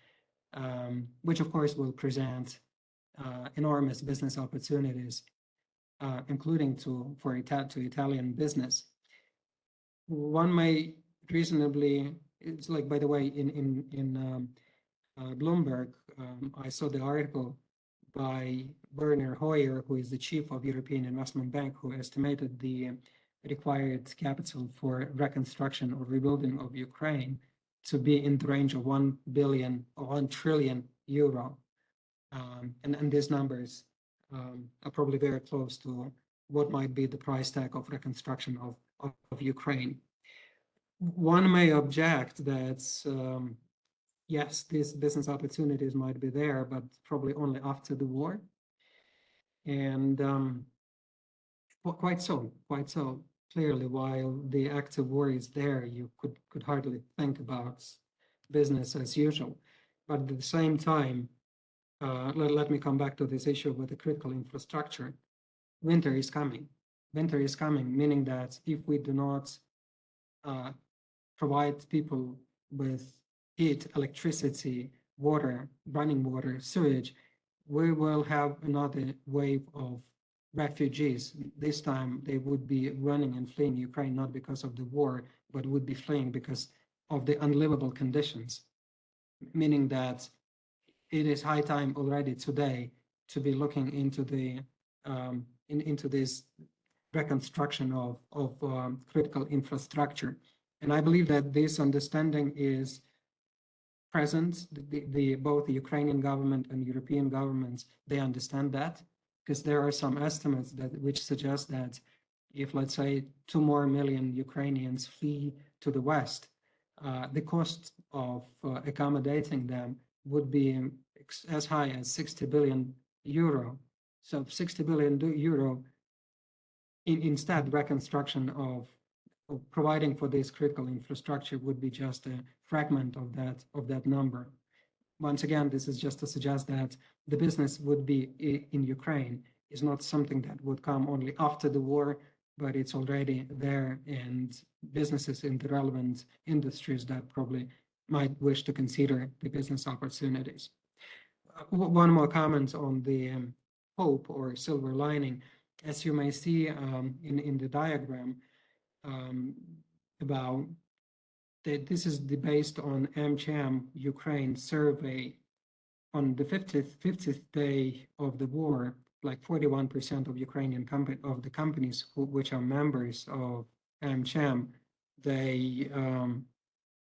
which of course will present enormous business opportunities, including to Italian business. One may reasonably, it's like, by the way, in Bloomberg, I saw the article by Werner Hoyer, who is the chief of European Investment Bank, who estimated the required capital for reconstruction or rebuilding of Ukraine to be in the range of 1 billion or 1 trillion euro. And these numbers are probably very close to what might be the price tag of reconstruction of Ukraine. One may object that yes, these business opportunities might be there, but probably only after the war. And quite so. Clearly, while the active war is there, you could hardly think about business as usual. But at the same time, let me come back to this issue with the critical infrastructure. Winter is coming. Winter is coming, meaning that if we do not provide people with heat, electricity, water, running water, sewage, we will have another wave of refugees. This time they would be running and fleeing Ukraine, not because of the war, but would be fleeing because of the unlivable conditions, meaning that it is high time already today to be looking into the into this reconstruction of critical infrastructure. And I believe that this understanding is present. Both the Ukrainian government and European governments, they understand that, because there are some estimates which suggest that if, let's say, 2 more million Ukrainians flee to the West, the cost of accommodating them would be as high as 60 billion euro. So 60 billion euro, instead, reconstruction of providing for this critical infrastructure would be just a fragment of that number. Once again, this is just to suggest that the business would be in Ukraine is not something that would come only after the war, but it's already there, and businesses in the relevant industries that probably might wish to consider the business opportunities. One more comment on the hope or silver lining. As you may see in the diagram, about that, this is based on MCHAM Ukraine survey on the 50th day of the war, like 41% of Ukrainian the companies which are members of AmCham,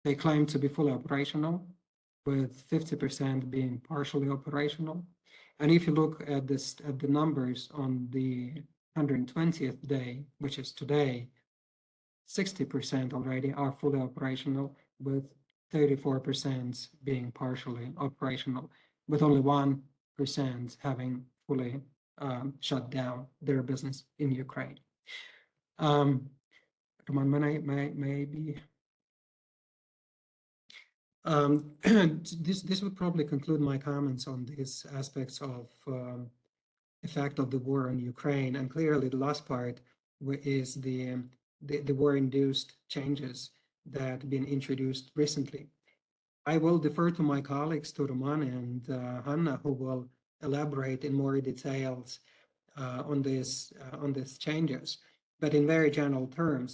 they claim to be fully operational, with 50% being partially operational. And if you look at the numbers on the 120th day, which is today, 60% already are fully operational, with 34% being partially operational, with only 1% having fully shut down their business in Ukraine. Roman, maybe this would probably conclude my comments on these aspects of effect of the war in Ukraine. And clearly the last part is the war-induced changes that have been introduced recently. I will defer to my colleagues, to Roman and Hanna, who will elaborate in more details on these changes. But in very general terms,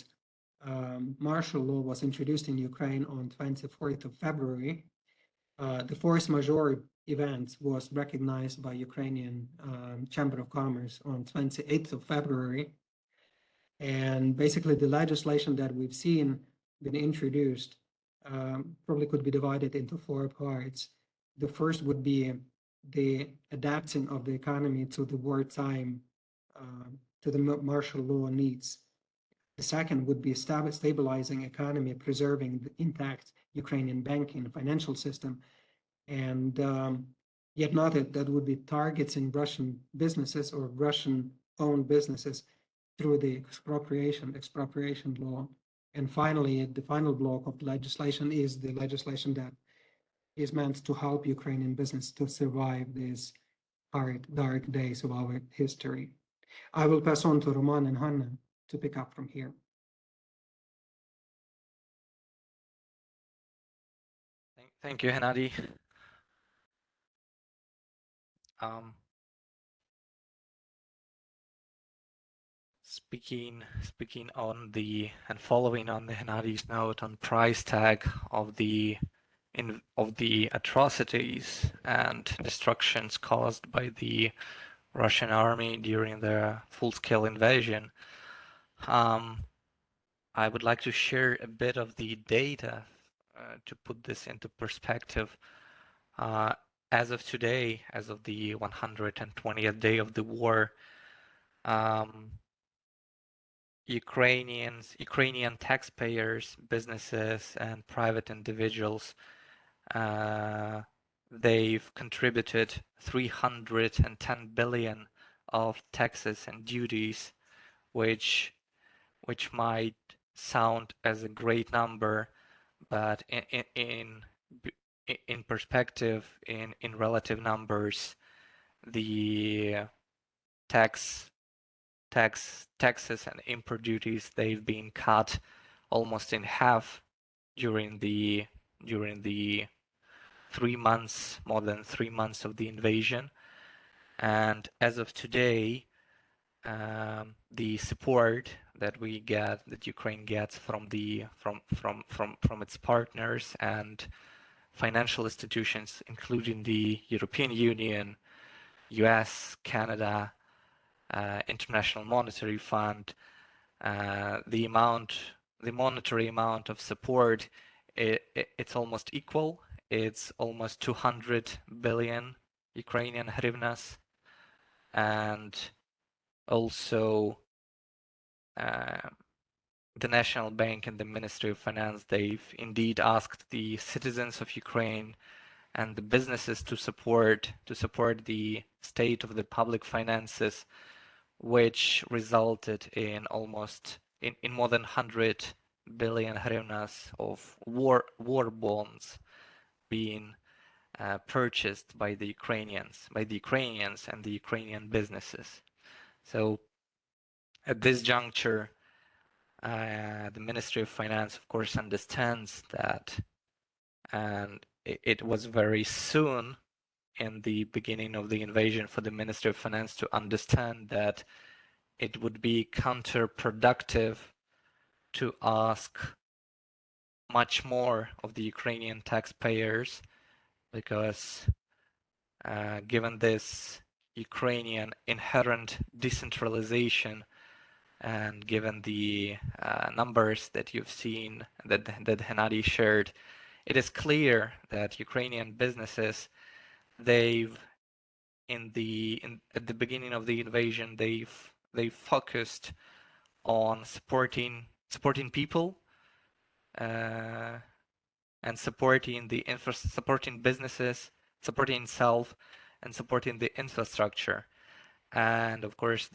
martial law was introduced in Ukraine on 24th of February. The force majeure event was recognized by Ukrainian Chamber of Commerce on 28th of February. And basically the legislation that we've seen been introduced probably could be divided into 4 parts. The first would be the adapting of the economy to the wartime, to the martial law needs. The second would be stabilizing economy, preserving the intact Ukrainian banking and financial system. And yet not that would be targeting Russian businesses or Russian-owned businesses through the expropriation law. And finally, the final block of legislation is the legislation that is meant to help Ukrainian business to survive these hard, dark days of our history. I will pass on to Roman and Hanna to pick up from here. Thank you, Hennady. Speaking on the and following on the Hennady's note on price tag of the atrocities and destructions caused by the Russian army during the full-scale invasion, I would like to share a bit of the data to put this into perspective. As of today, as of the 120th day of the war, Ukrainian taxpayers, businesses, and private individuals, they've contributed 310 billion of taxes and duties, which might sound as a great number, but in perspective, in relative numbers, the taxes and import duties, they've been cut almost in half during the 3 months, more than 3 months of the invasion. And as of today, the support that Ukraine gets from its partners and financial institutions, including the European Union, US, Canada, International Monetary Fund, the monetary amount of support, it's almost equal. It's almost 200 billion Ukrainian hryvnias, and also the National Bank and the Ministry of Finance, they've indeed asked the citizens of Ukraine and the businesses to support the state of the public finances, which resulted in more than 100 billion hryvnias of war bonds being purchased by the Ukrainians and the Ukrainian businesses. So at this juncture, the Ministry of Finance, of course, understands that, and it was very soon in the beginning of the invasion for the Ministry of Finance to understand that it would be counterproductive to ask much more of the Ukrainian taxpayers, because given this Ukrainian inherent decentralization and given the numbers that you've seen that Hennady shared, it is clear that Ukrainian businesses, at the beginning of the invasion, they've focused on supporting people and supporting businesses, supporting self, and supporting the infrastructure. And of course,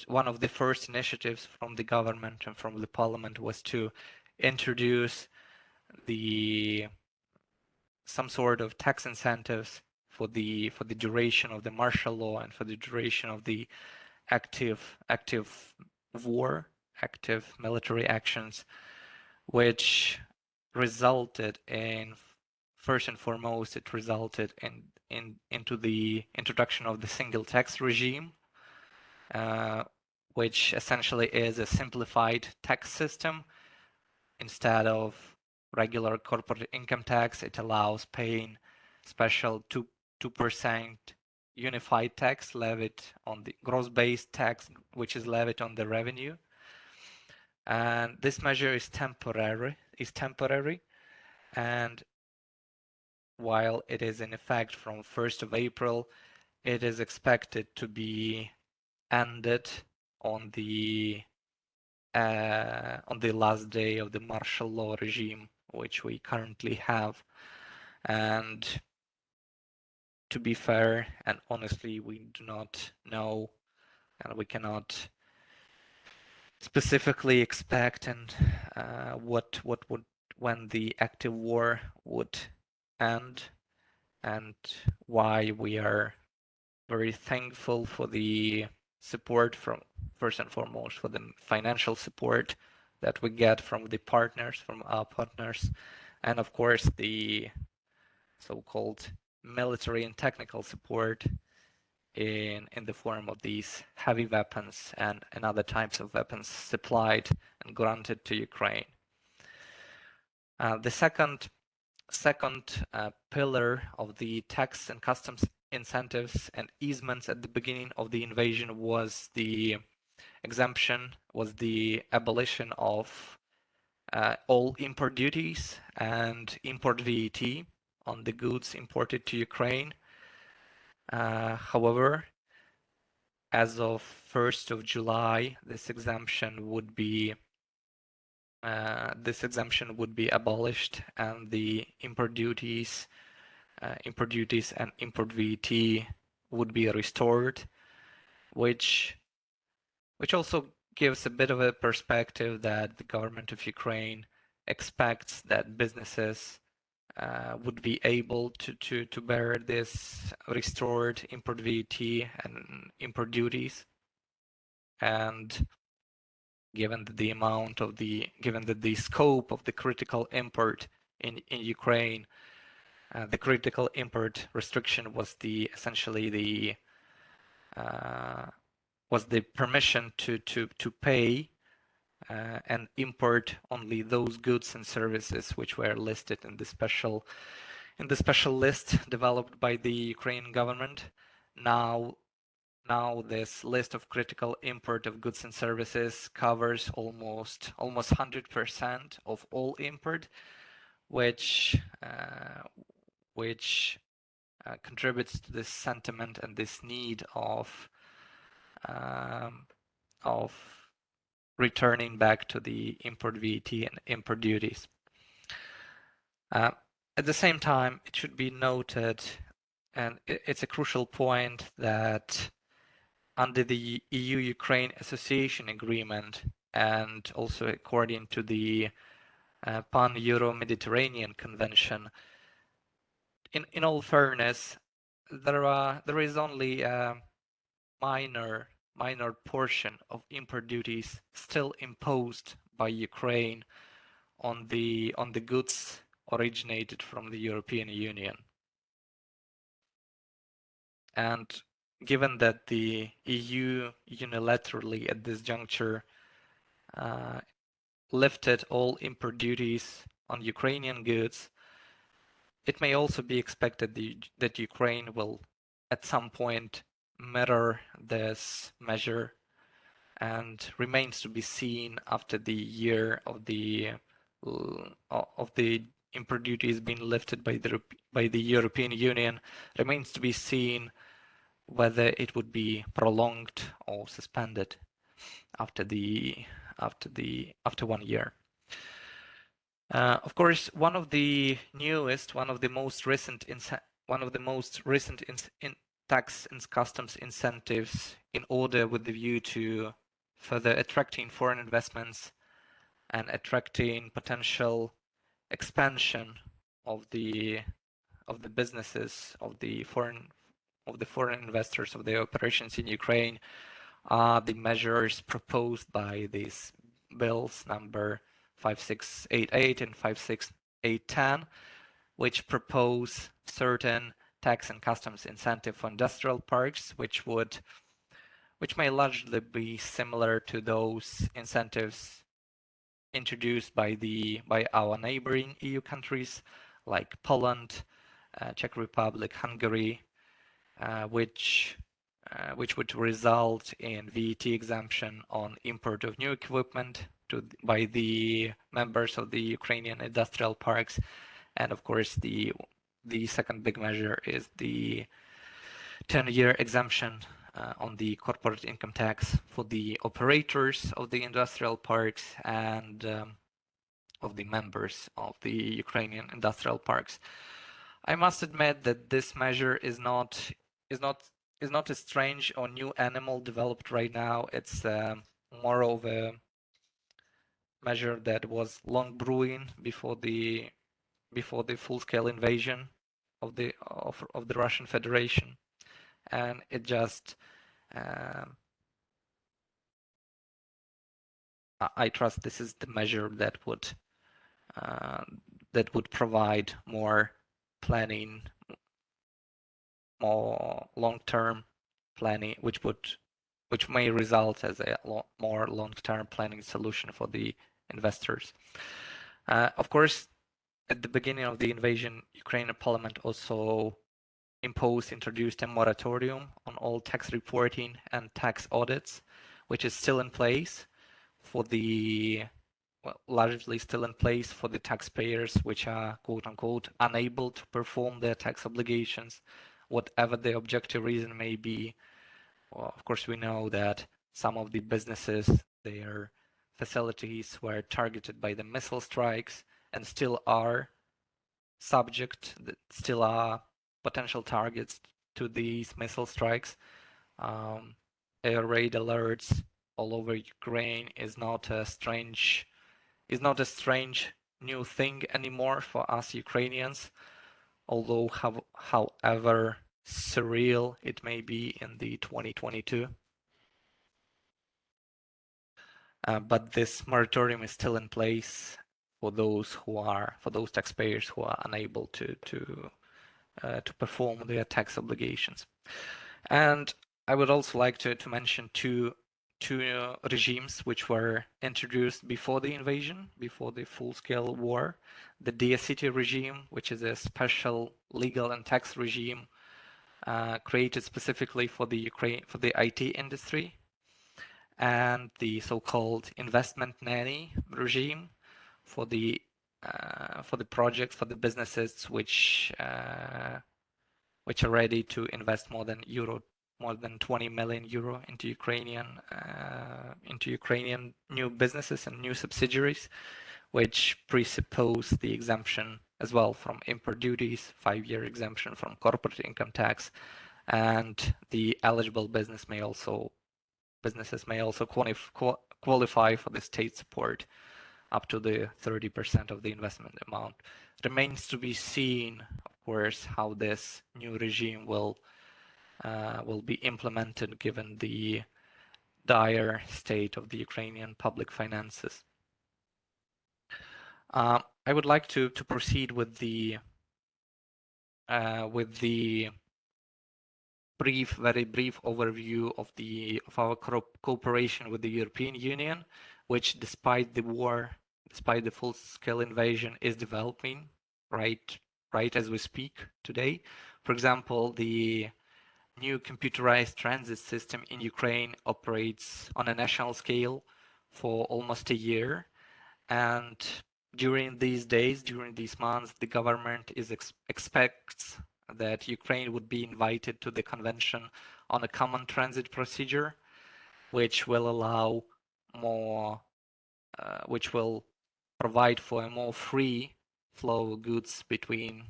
one of the first initiatives from the government and from the parliament was to introduce some sort of tax incentives for the duration of the martial law and for the duration of the active war, active military actions, which resulted in, first and foremost, it resulted into the introduction of the single tax regime, which essentially is a simplified tax system. Instead of regular corporate income tax, it allows paying special 2% unified tax levied on the gross-based tax, which is levied on the revenue. And this measure is temporary, and while it is in effect from 1st of April, it is expected to be ended on the last day of the martial law regime, which we currently have. And to be fair and honestly, we do not know, and we cannot specifically expect and when the active war would end, and why we are very thankful for the support from, first and foremost, for the financial support that we get from our partners, and of course the so-called military and technical support in the form of these heavy weapons and other types of weapons supplied and granted to Ukraine. The second pillar of the tax and customs incentives and easements at the beginning of the invasion was the abolition of all import duties and import VAT on the goods imported to Ukraine. However, as of 1st of July, this exemption would be abolished, and the import duties and import VAT would be restored, which also gives a bit of a perspective that the government of Ukraine expects that businesses would be able to bear this restored import VAT and import duties. And given that the scope of the critical import in Ukraine, the critical import restriction was essentially the permission to pay and import only those goods and services which were listed in the special list developed by the Ukrainian government. Now this list of critical import of goods and services covers almost 100% of all import, which contributes to this sentiment and this need of returning back to the import VAT and import duties. At the same time, it should be noted, and it's a crucial point, that under the EU-Ukraine Association Agreement, and also according to the Pan-Euro-Mediterranean Convention, in all fairness, there is only a minor portion of import duties still imposed by Ukraine on the goods originated from the European Union. And given that the EU unilaterally at this juncture lifted all import duties on Ukrainian goods, it may also be expected that Ukraine will at some point mirror this measure, and remains to be seen after the year of the import duties being lifted by the European Union. Remains to be seen whether it would be prolonged or suspended after 1 year. Of course, one of the most recent tax and customs incentives, in order with the view to further attracting foreign investments and attracting potential expansion of the businesses of the foreign investors of the operations in Ukraine, are the measures proposed by these bills number 5688 and 56810, which propose certain tax and customs incentive for industrial parks, which may largely be similar to those incentives introduced by our neighboring EU countries like Poland, Czech Republic, Hungary, which would result in VAT exemption on import of new equipment by the members of the Ukrainian industrial parks. And of course, the second big measure is the 10-year exemption on the corporate income tax for the operators of the industrial parks and of the members of the Ukrainian industrial parks. I must admit that this measure is not a strange or new animal developed right now. It's more of a measure that was long brewing before the full-scale invasion of the Russian Federation, and it just I trust this is the measure that would provide more planning, more long-term planning, which may result as a more long-term planning solution for the investors. Of course, at the beginning of the invasion, Ukrainian parliament also introduced a moratorium on all tax reporting and tax audits, which is still in place for largely still in place for the taxpayers which are quote unquote unable to perform their tax obligations, whatever the objective reason may be. Well, of course, we know that some of the businesses, their facilities were targeted by the missile strikes and still are potential targets to these missile strikes. Air raid alerts all over Ukraine is not a strange new thing anymore for us Ukrainians, although however surreal it may be in the 2022. But this moratorium is still in place for those taxpayers who are unable to perform their tax obligations. And I would also like to mention two regimes which were introduced before the invasion, before the full-scale war. The Dear City regime, which is a special legal and tax regime created specifically for the IT industry, and the so-called investment nanny regime for the projects, for the businesses which are ready to invest more than 20 million euro into Ukrainian new businesses and new subsidiaries, which presuppose the exemption as well from import duties, 5-year exemption from corporate income tax, and the eligible businesses may also qualify for the state support up to the 30% of the investment amount. Remains to be seen, of course, how this new regime will be implemented given the dire state of the Ukrainian public finances. I would like to proceed with the very brief overview of our cooperation with the European Union, which despite the war, despite the full-scale invasion, is developing right right as we speak today. For example, the new computerized transit system in Ukraine operates on a national scale for almost a year. And during these days, during these months, the government expects that Ukraine would be invited to the Convention on a Common Transit Procedure, which will allow more, which will provide for a more free flow of goods between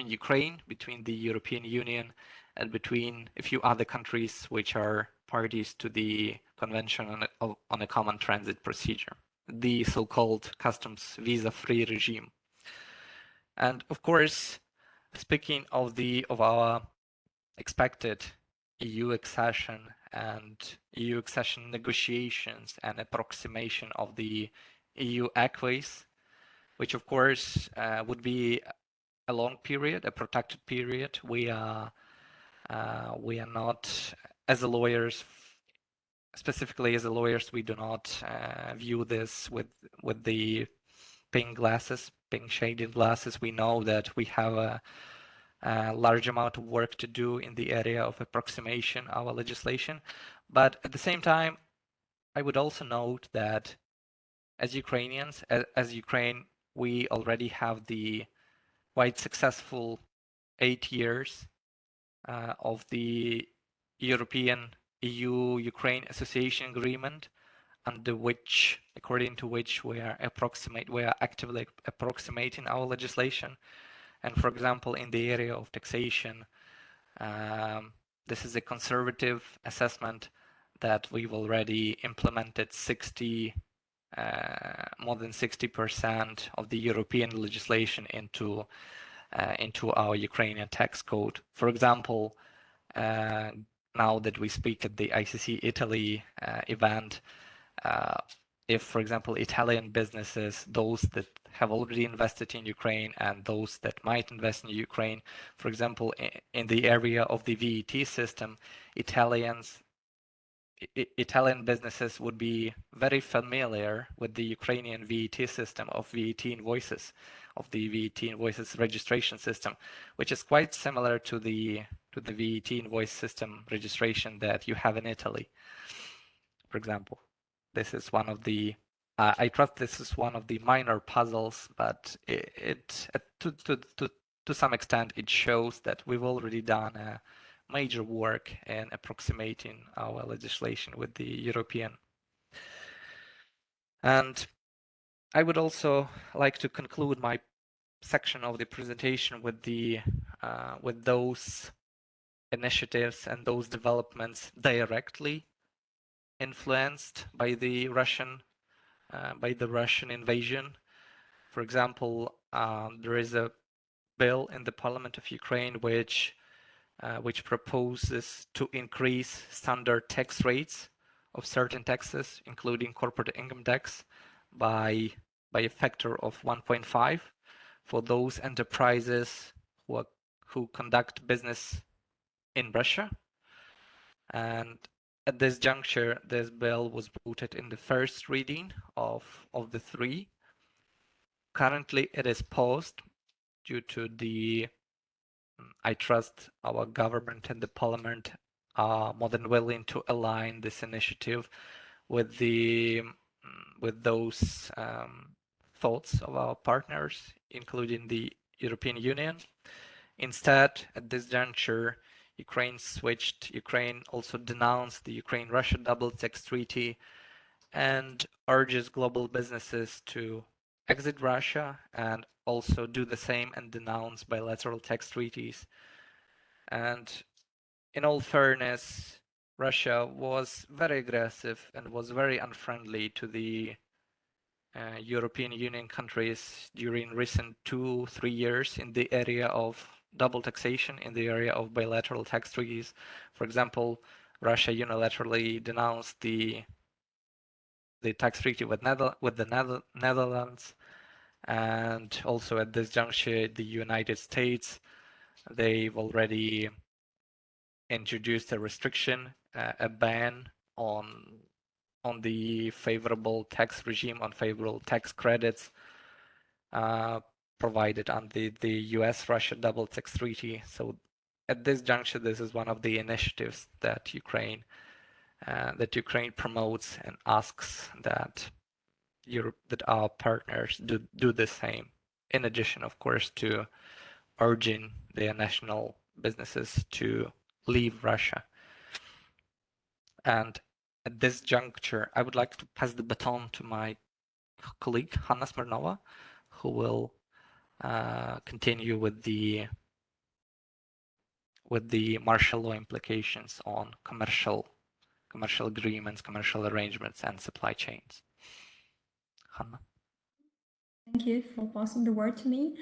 Ukraine, between the European Union, and between a few other countries which are parties to the Convention on a Common Transit Procedure, the so-called customs visa-free regime. And of course, speaking of our expected EU accession and EU accession negotiations and approximation of the EU acquis, which of course would be a long period, a protracted period. We are not, as lawyers, specifically as lawyers, we do not view this with the pink glasses, pink shaded glasses. We know that we have a large amount of work to do in the area of approximation our legislation. But at the same time, I would also note that as Ukrainians, as Ukraine, we already have the quite successful 8 years of the European EU-Ukraine Association Agreement, under which, according to which we are actively approximating our legislation. And for example, in the area of taxation, this is a conservative assessment that we've already implemented more than 60% of the European legislation into our Ukrainian tax code. For example, now that we speak at the ICC Italy event, if, for example, Italian businesses, those that have already invested in Ukraine and those that might invest in Ukraine, for example, in the area of the VAT system, Italian businesses would be very familiar with the Ukrainian VAT system of VAT invoices, of the VAT invoices registration system, which is quite similar to the VAT invoice system registration that you have in Italy, for example. This is one of the I trust this is one of the minor puzzles, but to some extent it shows that we've already done a major work in approximating our legislation with the European. And I would also like to conclude my section of the presentation with with those initiatives and those developments directly influenced by the Russian invasion. For example, there is a bill in the Parliament of Ukraine which proposes to increase standard tax rates of certain taxes, including corporate income tax, by a factor of 1.5 for those enterprises who conduct business in Russia. And at this juncture, this bill was voted in the first reading of the three. Currently, it is paused due to I trust our government and the parliament are more than willing to align this initiative with those thoughts of our partners, including the European Union. Instead, at this juncture, Ukraine also denounced the Ukraine-Russia double tax treaty and urges global businesses to exit Russia and also do the same and denounce bilateral tax treaties. And in all fairness, Russia was very aggressive and was very unfriendly to the European Union countries during recent 2-3 years in the area of double taxation, in the area of bilateral tax treaties. For example, Russia unilaterally denounced the tax treaty with the Netherlands, and also at this juncture, the United States, they've already introduced a restriction, a ban on the favorable tax regime, on favorable tax credits provided under the US-Russia Double Tax Treaty. So at this juncture, this is one of the initiatives that Ukraine promotes and asks that our partners do the same. In addition, of course, to urging their national businesses to leave Russia. And at this juncture, I would like to pass the baton to my colleague, Hanna Smirnova, who will continue with the martial law implications on commercial agreements, commercial arrangements, and supply chains. Hanna. Thank you for passing the word to me.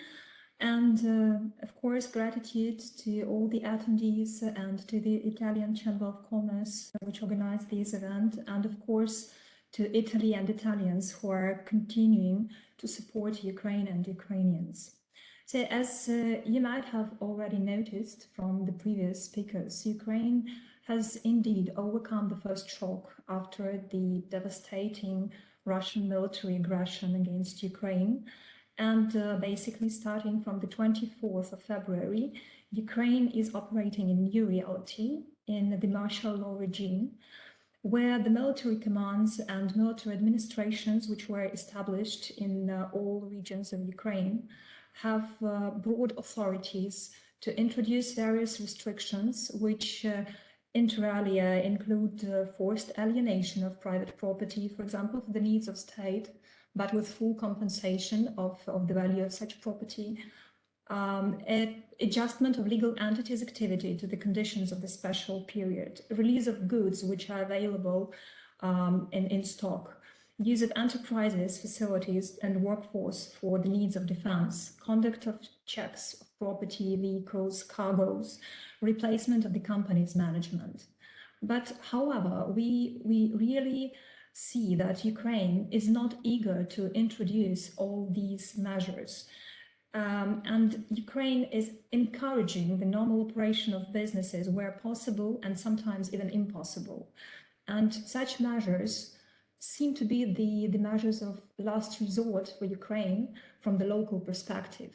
And of course, gratitude to all the attendees and to the Italian Chamber of Commerce, which organized this event, and of course, to Italy and Italians who are continuing to support Ukraine and Ukrainians. So as you might have already noticed from the previous speakers, Ukraine has indeed overcome the first shock after the devastating Russian military aggression against Ukraine. And basically starting from the 24th of February, Ukraine is operating in new reality in the martial law regime, where the military commands and military administrations, which were established in all regions of Ukraine, have broad authorities to introduce various restrictions, which inter alia include forced alienation of private property, for example, for the needs of state, but with full compensation of the value of such property, adjustment of legal entities' activity to the conditions of the special period, release of goods which are available in stock, use of enterprises, facilities, and workforce for the needs of defense, conduct of checks of property, vehicles, cargoes, replacement of the company's management. But however, we really see that Ukraine is not eager to introduce all these measures. And Ukraine is encouraging the normal operation of businesses where possible and sometimes even impossible. And such measures seem to be the measures of last resort for Ukraine from the local perspective.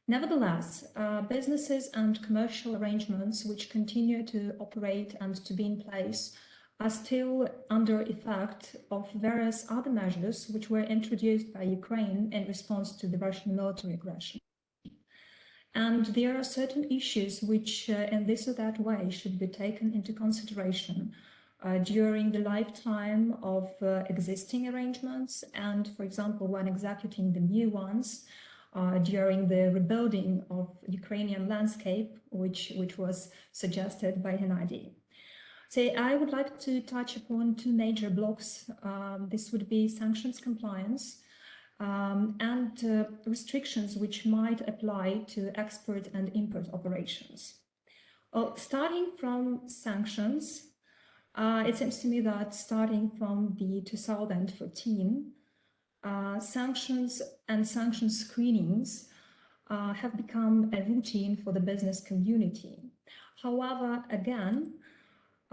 Nevertheless, businesses and commercial arrangements which continue to operate and to be in place are still under effect of various other measures which were introduced by Ukraine in response to the Russian military aggression. And there are certain issues which in this or that way should be taken into consideration during the lifetime of existing arrangements and, for example, when executing the new ones during the rebuilding of Ukrainian landscape, which was suggested by Hennady. So I would like to touch upon two major blocks. This would be sanctions compliance and restrictions which might apply to export and import operations. Well, starting from sanctions, it seems to me that starting from the 2014, sanctions and sanction screenings have become a routine for the business community. However, again,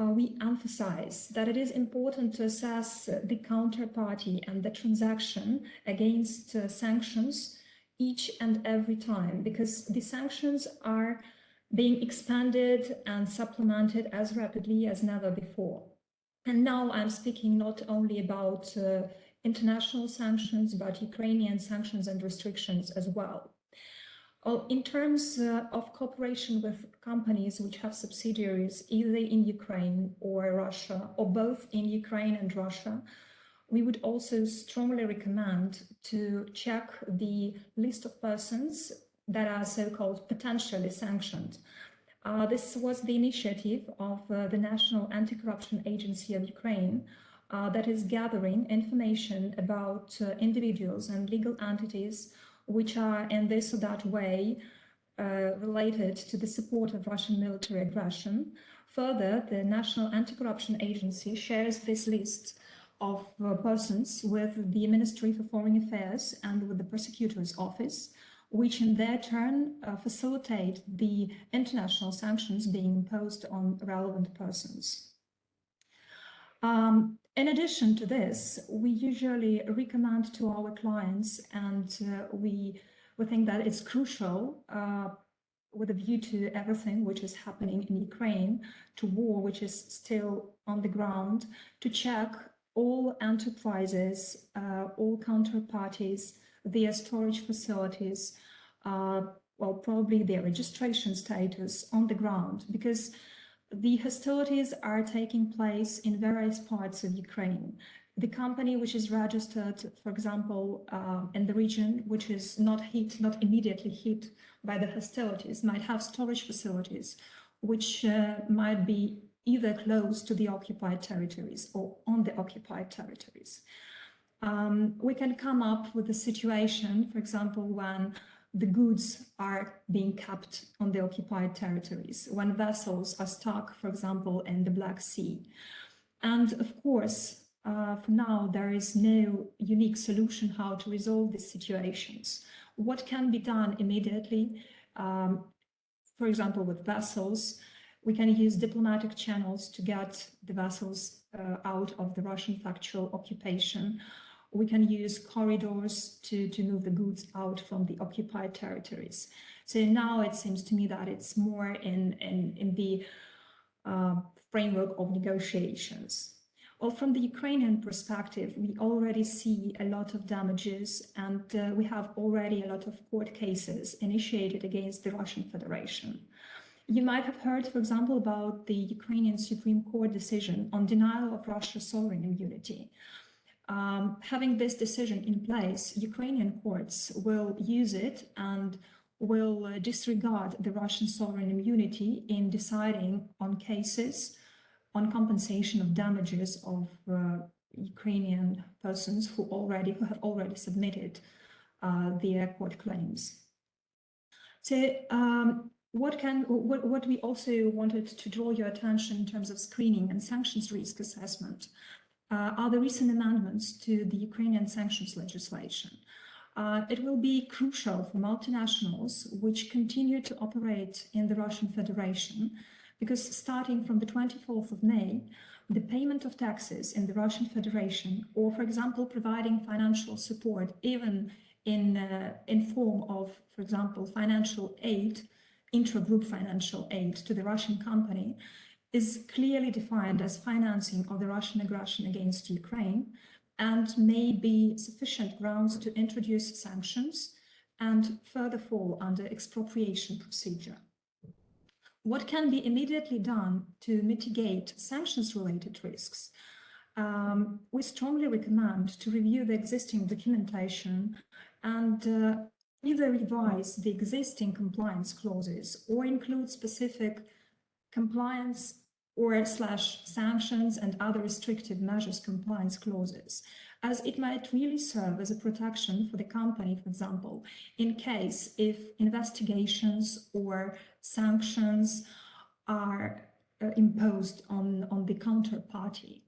we emphasize that it is important to assess the counterparty and the transaction against sanctions each and every time, because the sanctions are being expanded and supplemented as rapidly as never before. And now I'm speaking not only about international sanctions, but Ukrainian sanctions and restrictions as well. In terms of cooperation with companies which have subsidiaries either in Ukraine or Russia, or both in Ukraine and Russia, we would also strongly recommend to check the list of persons that are so-called potentially sanctioned. This was the initiative of the National Anti-Corruption Agency of Ukraine that is gathering information about individuals and legal entities which are in this or that way related to the support of Russian military aggression. Further, the National Anti-Corruption Agency shares this list of persons with the Ministry for Foreign Affairs and with the Prosecutor's Office, which in their turn facilitate the international sanctions being imposed on relevant persons. In addition to this, we usually recommend to our clients and we We think that it's crucial with a view to everything which is happening in Ukraine, to war which is still on the ground, to check all enterprises, all counterparties, their storage facilities, well, probably their registration status on the ground, because the hostilities are taking place in various parts of Ukraine. The company which is registered, for example, in the region which is not immediately hit by the hostilities, might have storage facilities which might be either close to the occupied territories or on the occupied territories. We can come up with a situation, for example, when the goods are being kept on the occupied territories, when vessels are stuck, for example, in the Black Sea. And of course, for now, there is no unique solution how to resolve these situations. What can be done immediately, for example, with vessels, we can use diplomatic channels to get the vessels out of the Russian factual occupation. We can use corridors to move the goods out from the occupied territories. So now it seems to me that it's more in the framework of negotiations. Well, from the Ukrainian perspective, we already see a lot of damages, and we have already a lot of court cases initiated against the Russian Federation. You might have heard, for example, about the Ukrainian Supreme Court decision on denial of Russia's sovereign immunity. Having this decision in place, Ukrainian courts will use it and will disregard the Russian sovereign immunity in deciding on cases on compensation of damages of Ukrainian persons who have already submitted their court claims. So what we also wanted to draw your attention in terms of screening and sanctions risk assessment are the recent amendments to the Ukrainian sanctions legislation. It will be crucial for multinationals which continue to operate in the Russian Federation, because starting from the 24th of May, the payment of taxes in the Russian Federation, or for example, providing financial support, even in form of, for example, financial aid, intra-group financial aid to the Russian company, is clearly defined as financing of the Russian aggression against Ukraine, and may be sufficient grounds to introduce sanctions and further fall under expropriation procedure. What can be immediately done to mitigate sanctions-related risks? We strongly recommend to review the existing documentation and either revise the existing compliance clauses or include specific compliance or / sanctions and other restrictive measures compliance clauses, as it might really serve as a protection for the company, for example, in case if investigations or sanctions are imposed on the counterparty.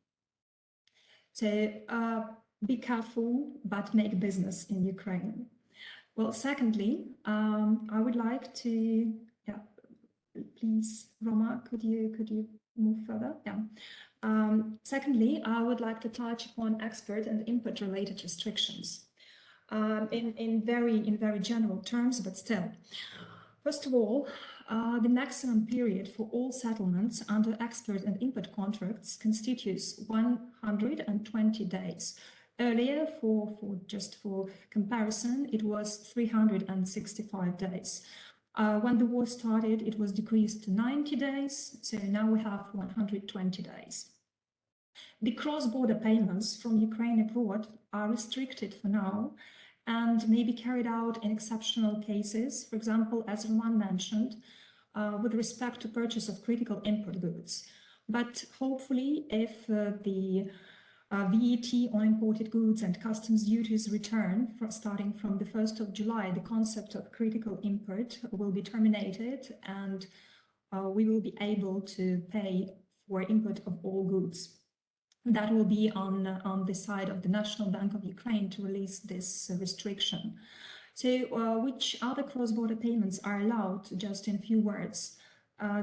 So be careful, but make business in Ukraine. Well, secondly, I would like to, please, Roma, could you move further? Yeah. Secondly, I would like to touch upon export and input related restrictions in very general terms, but still. First of all, the maximum period for all settlements under export and input contracts constitutes 120 days. Earlier, for comparison, it was 365 days. When the war started, it was decreased to 90 days, so now we have 120 days. The cross-border payments from Ukraine abroad are restricted for now and may be carried out in exceptional cases, for example, as Roman mentioned, with respect to purchase of critical import goods. But hopefully, if the VAT on imported goods and customs duties return starting from the 1st of July, the concept of critical import will be terminated, and we will be able to pay for import of all goods. That will be on the side of the National Bank of Ukraine to release this restriction. So which other cross-border payments are allowed? Just in a few words.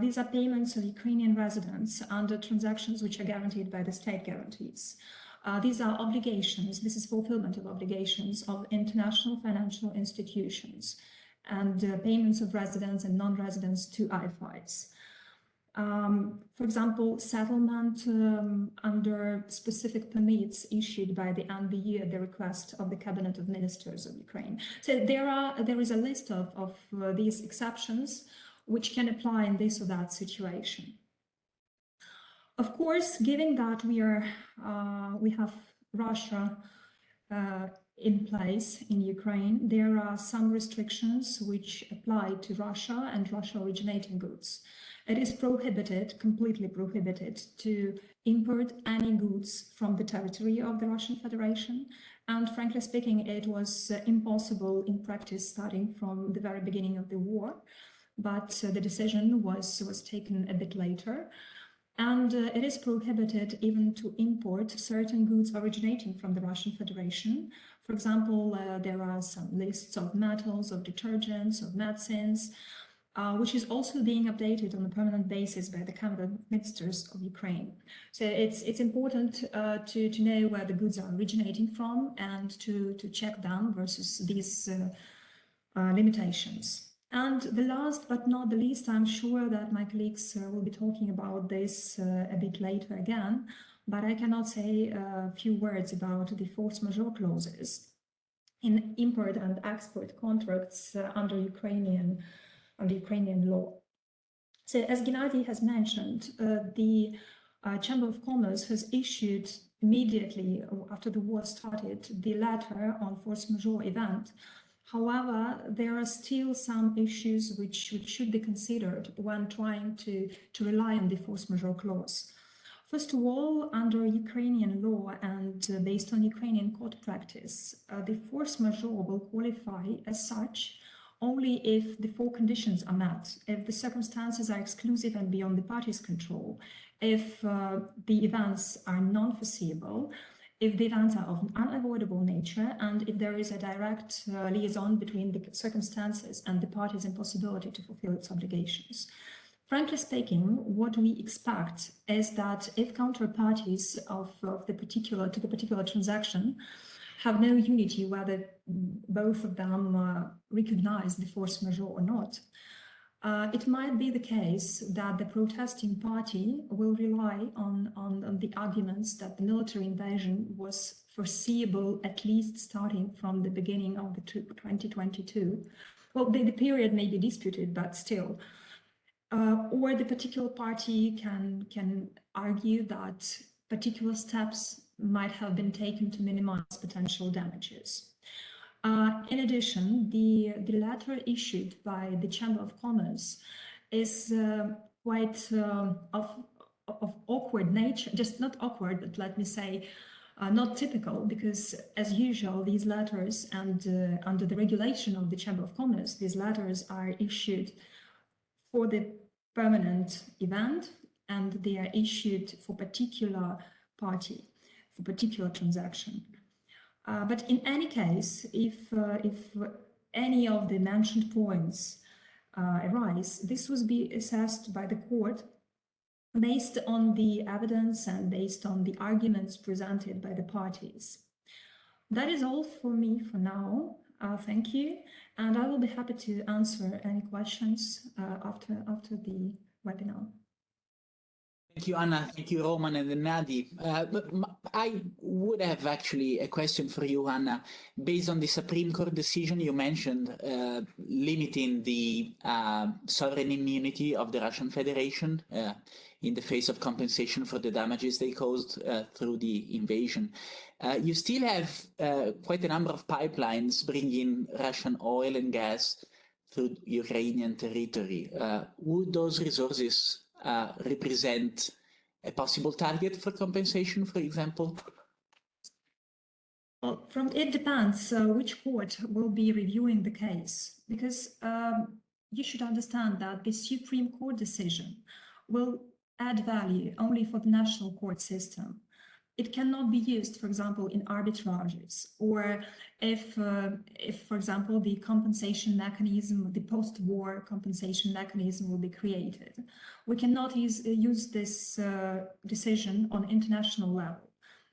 These are payments of Ukrainian residents under transactions which are guaranteed by the state guarantees. These are obligations, this is fulfillment of obligations of international financial institutions and payments of residents and non-residents to IFIs. For example, settlement under specific permits issued by the NBU at the request of the Cabinet of Ministers of Ukraine. So there is a list of these exceptions which can apply in this or that situation. Of course, given that we have Russia in place in Ukraine, there are some restrictions which apply to Russia and Russia originating goods. It is prohibited, completely prohibited, to import any goods from the territory of the Russian Federation. And frankly speaking, it was impossible in practice starting from the very beginning of the war. But the decision was taken a bit later. And it is prohibited even to import certain goods originating from the Russian Federation. For example, there are some lists of metals, of detergents, of medicines, which is also being updated on a permanent basis by the Cabinet of Ministers of Ukraine. So it's important to know where the goods are originating from and to check them versus these limitations. And the last but not the least, I'm sure that my colleagues will be talking about this a bit later again, but I cannot say a few words about the force majeure clauses in import and export contracts under Ukrainian law. So as Gennady has mentioned, the Chamber of Commerce has issued immediately after the war started the letter on force majeure event. However, there are still some issues which should be considered when trying to rely on the force majeure clause. First of all, under Ukrainian law and based on Ukrainian court practice, the force majeure will qualify as such only if the four conditions are met, if the circumstances are exclusive and beyond the parties' control, if the events are non-foreseeable, if the events are of unavoidable nature, and if there is a direct liaison between the circumstances and the party's impossibility to fulfill its obligations. Frankly speaking, what we expect is that if counterparties to the particular transaction have no unity whether both of them recognize the force majeure or not, it might be the case that the protesting party will rely on the arguments that the military invasion was foreseeable, at least starting from the beginning of the 2022. Well, the period may be disputed, but still. Or the particular party can argue that particular steps might have been taken to minimize potential damages. In addition, the letter issued by the Chamber of Commerce is quite of awkward nature, just not awkward, but let me say not typical, because as usual, these letters and under the regulation of the Chamber of Commerce, these letters are issued for the permanent event and they are issued for particular party, for particular transaction. But in any case, if any of the mentioned points arise, this will be assessed by the court based on the evidence and based on the arguments presented by the parties. That is all for me for now. Thank you, and I will be happy to answer any questions after the webinar. Thank you, Anna. Thank you, Roman and Gennady. I would have actually a question for you, Anna. Based on the Supreme Court decision you mentioned, limiting the sovereign immunity of the Russian Federation in the face of compensation for the damages they caused through the invasion. You still have quite a number of pipelines bringing Russian oil and gas through Ukrainian territory. Would those resources represent a possible target for compensation, for example? Well, it depends which court will be reviewing the case, because you should understand that the Supreme Court decision will add value only for the national court system. It cannot be used, for example, in arbitrages, or if, for example, the compensation mechanism, the post-war compensation mechanism will be created. We cannot use this decision on international level.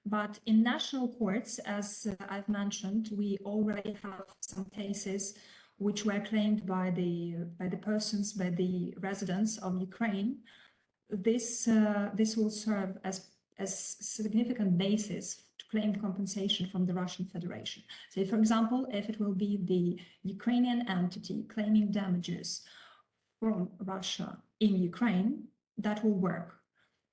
But in national courts, as I've mentioned, we already have some cases which were claimed by the residents of Ukraine. This will serve as significant basis to claim compensation from the Russian Federation. So, for example, if it will be the Ukrainian entity claiming damages from Russia in Ukraine, that will work.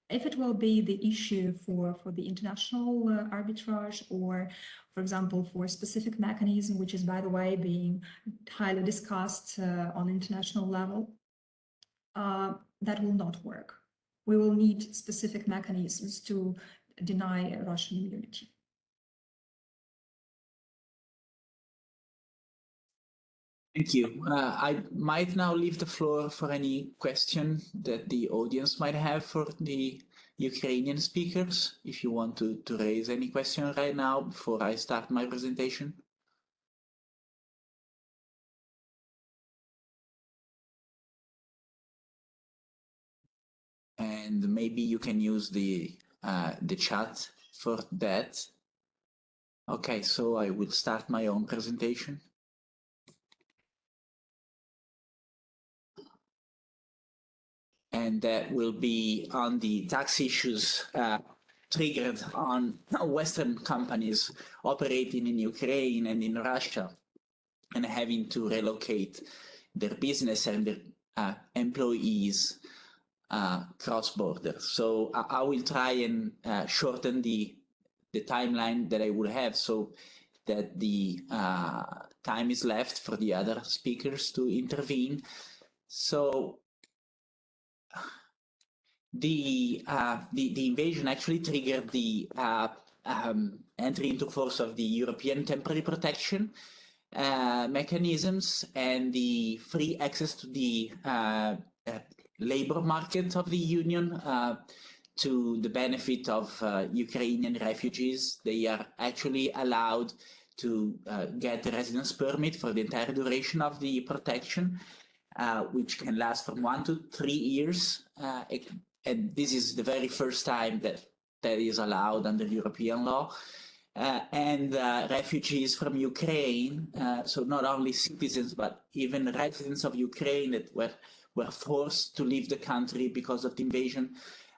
If it will be the issue for the international arbitrage, or, for example, for a specific mechanism, which is, by the way, being highly discussed on international level, that will not work. We will need specific mechanisms to deny Russian immunity. Thank you. I might now leave the floor for any question that the audience might have for the Ukrainian speakers. If you want to raise any question right now before I start my presentation. And maybe you can use the chat for that. Okay, so I will start my own presentation. And that will be on the tax issues triggered on Western companies operating in Ukraine and in Russia and having to relocate their business and their employees cross-border. So I will try and shorten the timeline that I would have so that the time is left for the other speakers to intervene. So the invasion actually triggered the entry into force of the European temporary protection mechanisms and the free access to the labor market of the Union to the benefit of Ukrainian refugees. They are actually allowed to get a residence permit for the entire duration of the protection, which can last from 1 to 3 years. And this is the very first time that is allowed under European law. And refugees from Ukraine, so not only citizens, but even residents of Ukraine that were forced to leave the country because of the invasion,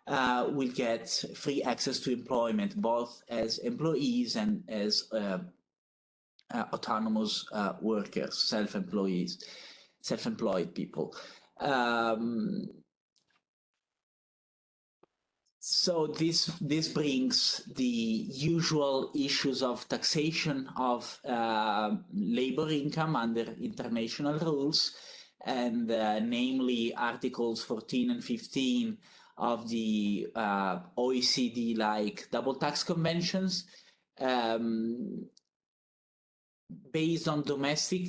will get free access to employment, both as employees and as autonomous workers, self-employed people. So this brings the usual issues of taxation of labor income under international rules, and namely Articles 14 and 15 of the OECD-like double tax conventions. Based on domestic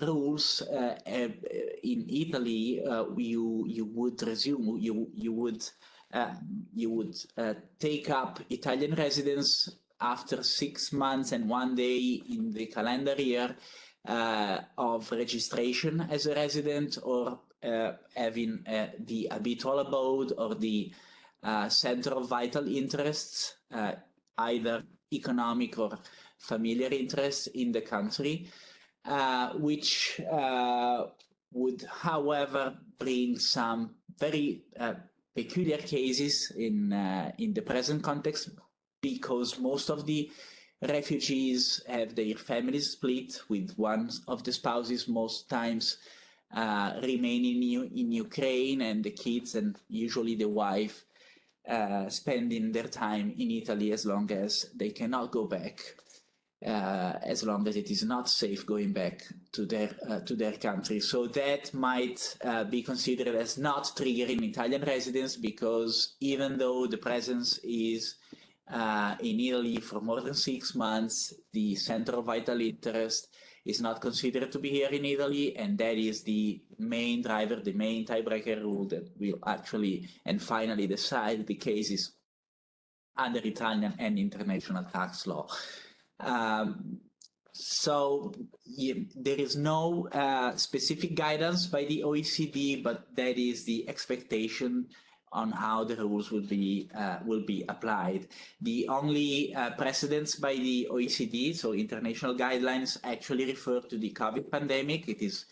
rules, in Italy, you would resume, you would take up Italian residence after 6 months and 1 day in the calendar year of registration as a resident, or having the habitual abode or the center of vital interests, either economic or familiar interests in the country, which would, however, bring some very peculiar cases in the present context, because most of the refugees have their families split, with one of the spouses most times remaining in Ukraine, and the kids and usually the wife spending their time in Italy as long as they cannot go back, as long as it is not safe going back to their country. So that might be considered as not triggering Italian residence, because even though the presence is in Italy for more than 6 months, the center of vital interest is not considered to be here in Italy, and that is the main driver, the main tiebreaker rule that will actually and finally decide the cases under Italian and international tax law. So there is no specific guidance by the OECD, but that is the expectation on how the rules will be applied. The only precedents by the OECD, so international guidelines, actually refer to the COVID pandemic. It is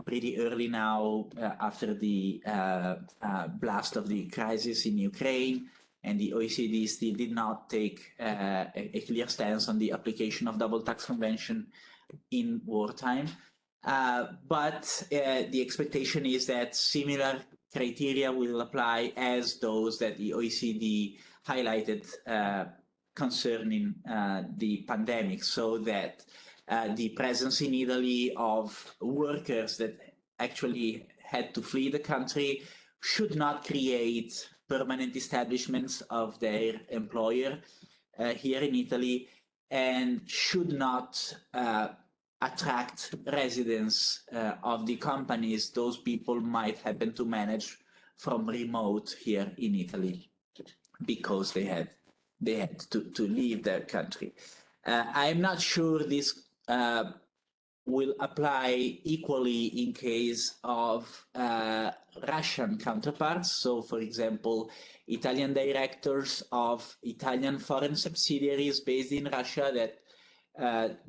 pretty early now after the blast of the crisis in Ukraine, and the OECD still did not take a clear stance on the application of double tax convention in wartime. But the expectation is that similar criteria will apply as those that the OECD highlighted concerning the pandemic, so that the presence in Italy of workers that actually had to flee the country should not create permanent establishments of their employer here in Italy, and should not attract residents of the companies those people might happen to manage from remote here in Italy, because they had to leave their country. I'm not sure this will apply equally in case of Russian counterparts. So, for example, Italian directors of Italian foreign subsidiaries based in Russia that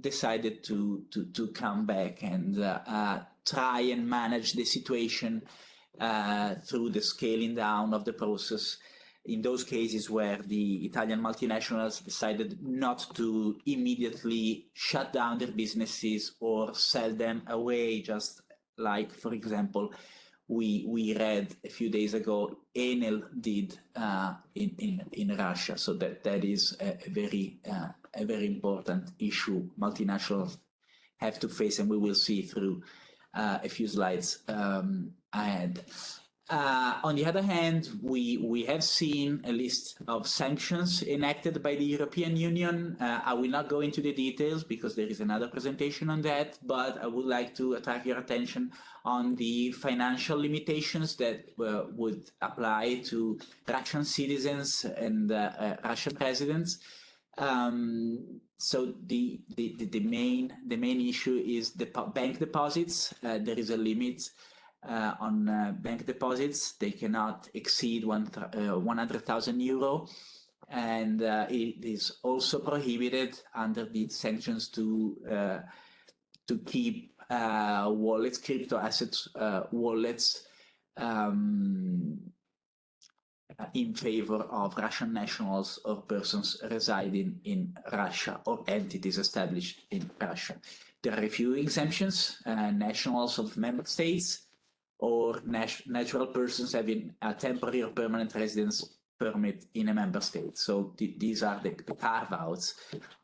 decided to come back and try and manage the situation through the scaling down of the process. In those cases where the Italian multinationals decided not to immediately shut down their businesses or sell them away, just like, for example, we read a few days ago Enel did in Russia. So that is a very important issue multinationals have to face, and we will see through a few slides ahead. On the other hand, we have seen a list of sanctions enacted by the European Union. I will not go into the details because there is another presentation on that, but I would like to attract your attention on the financial limitations that would apply to Russian citizens and Russian residents. So the main issue is the bank deposits. There is a limit on bank deposits. They cannot exceed 100,000 euro, and it is also prohibited under the sanctions to keep wallets, crypto assets wallets in favor of Russian nationals or persons residing in Russia or entities established in Russia. There are a few exemptions: nationals of member states, or natural persons having a temporary or permanent residence permit in a member state. So these are the carve-outs.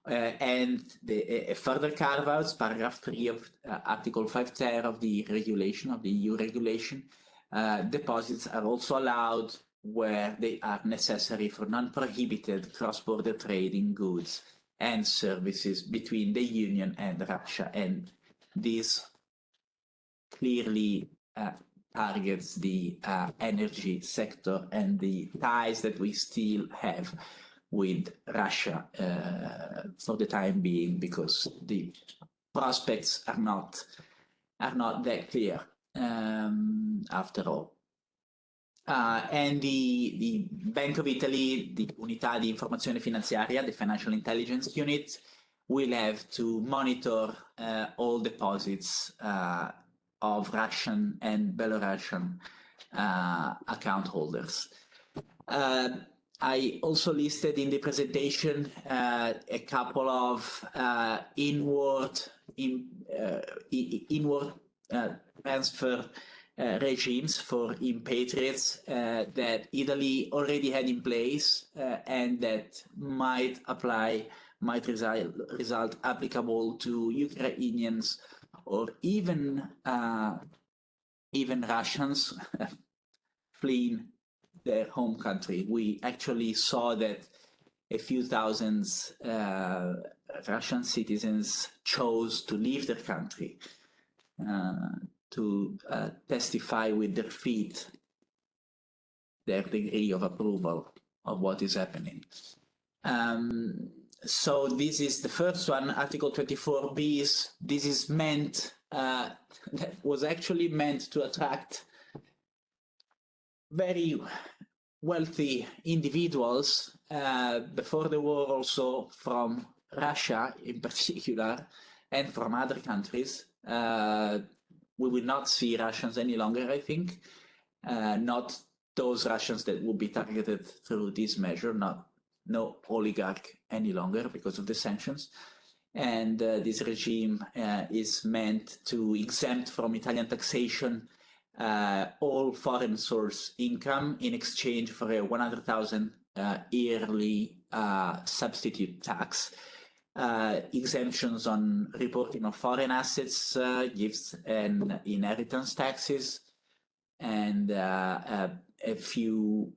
And the further carve-outs, paragraph 3 of Article 5 of the regulation, of the EU regulation, deposits are also allowed where they are necessary for non-prohibited cross-border trade in goods and services between the Union and Russia. And this clearly targets the energy sector and the ties that we still have with Russia for the time being, because the prospects are not that clear after all. And the Bank of Italy, the Unità di Informazione Finanziaria, the Financial Intelligence Unit, will have to monitor all deposits of Russian and Belarusian account holders. I also listed in the presentation a couple of inward transfer regimes for repatriates that Italy already had in place and that might result applicable to Ukrainians or even Russians fleeing their home country. We actually saw that a few thousand Russian citizens chose to leave their country to testify with their feet their degree of approval of what is happening. So this is the first one, Article 24b. This is meant, that was actually meant to attract very wealthy individuals before the war, also from Russia in particular, and from other countries. We will not see Russians any longer, I think. Not those Russians that will be targeted through this measure, no oligarch any longer because of the sanctions. And this regime is meant to exempt from Italian taxation all foreign source income in exchange for a 100,000 yearly substitute tax. Exemptions on reporting of foreign assets, gifts and inheritance taxes, and a few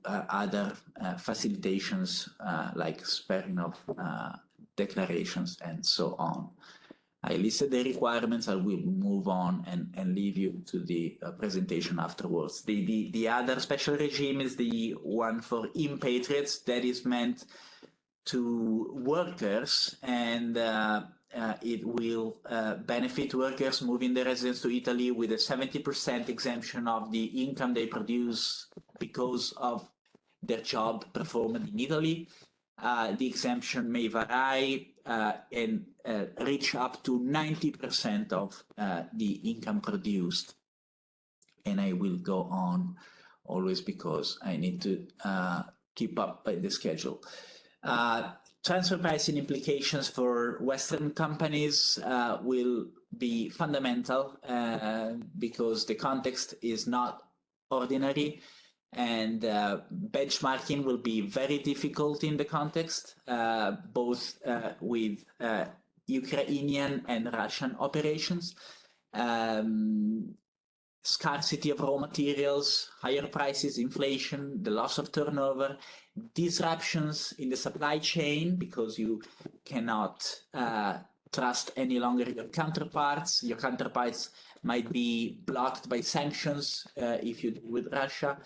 other facilitations like sparing of declarations and so on. I listed the requirements. I will move on and leave you to the presentation afterwards. The other special regime is the one for impatriots that is meant to workers, and it will benefit workers moving their residence to Italy with a 70% exemption of the income they produce because of their job performed in Italy. The exemption may vary and reach up to 90% of the income produced. And I will go on always because I need to keep up by the schedule. Transfer pricing implications for Western companies will be fundamental because the context is not ordinary, and benchmarking will be very difficult in the context, both with Ukrainian and Russian operations. Scarcity of raw materials, higher prices, inflation, the loss of turnover, disruptions in the supply chain because you cannot trust any longer your counterparts. Your counterparts might be blocked by sanctions if you deal with Russia.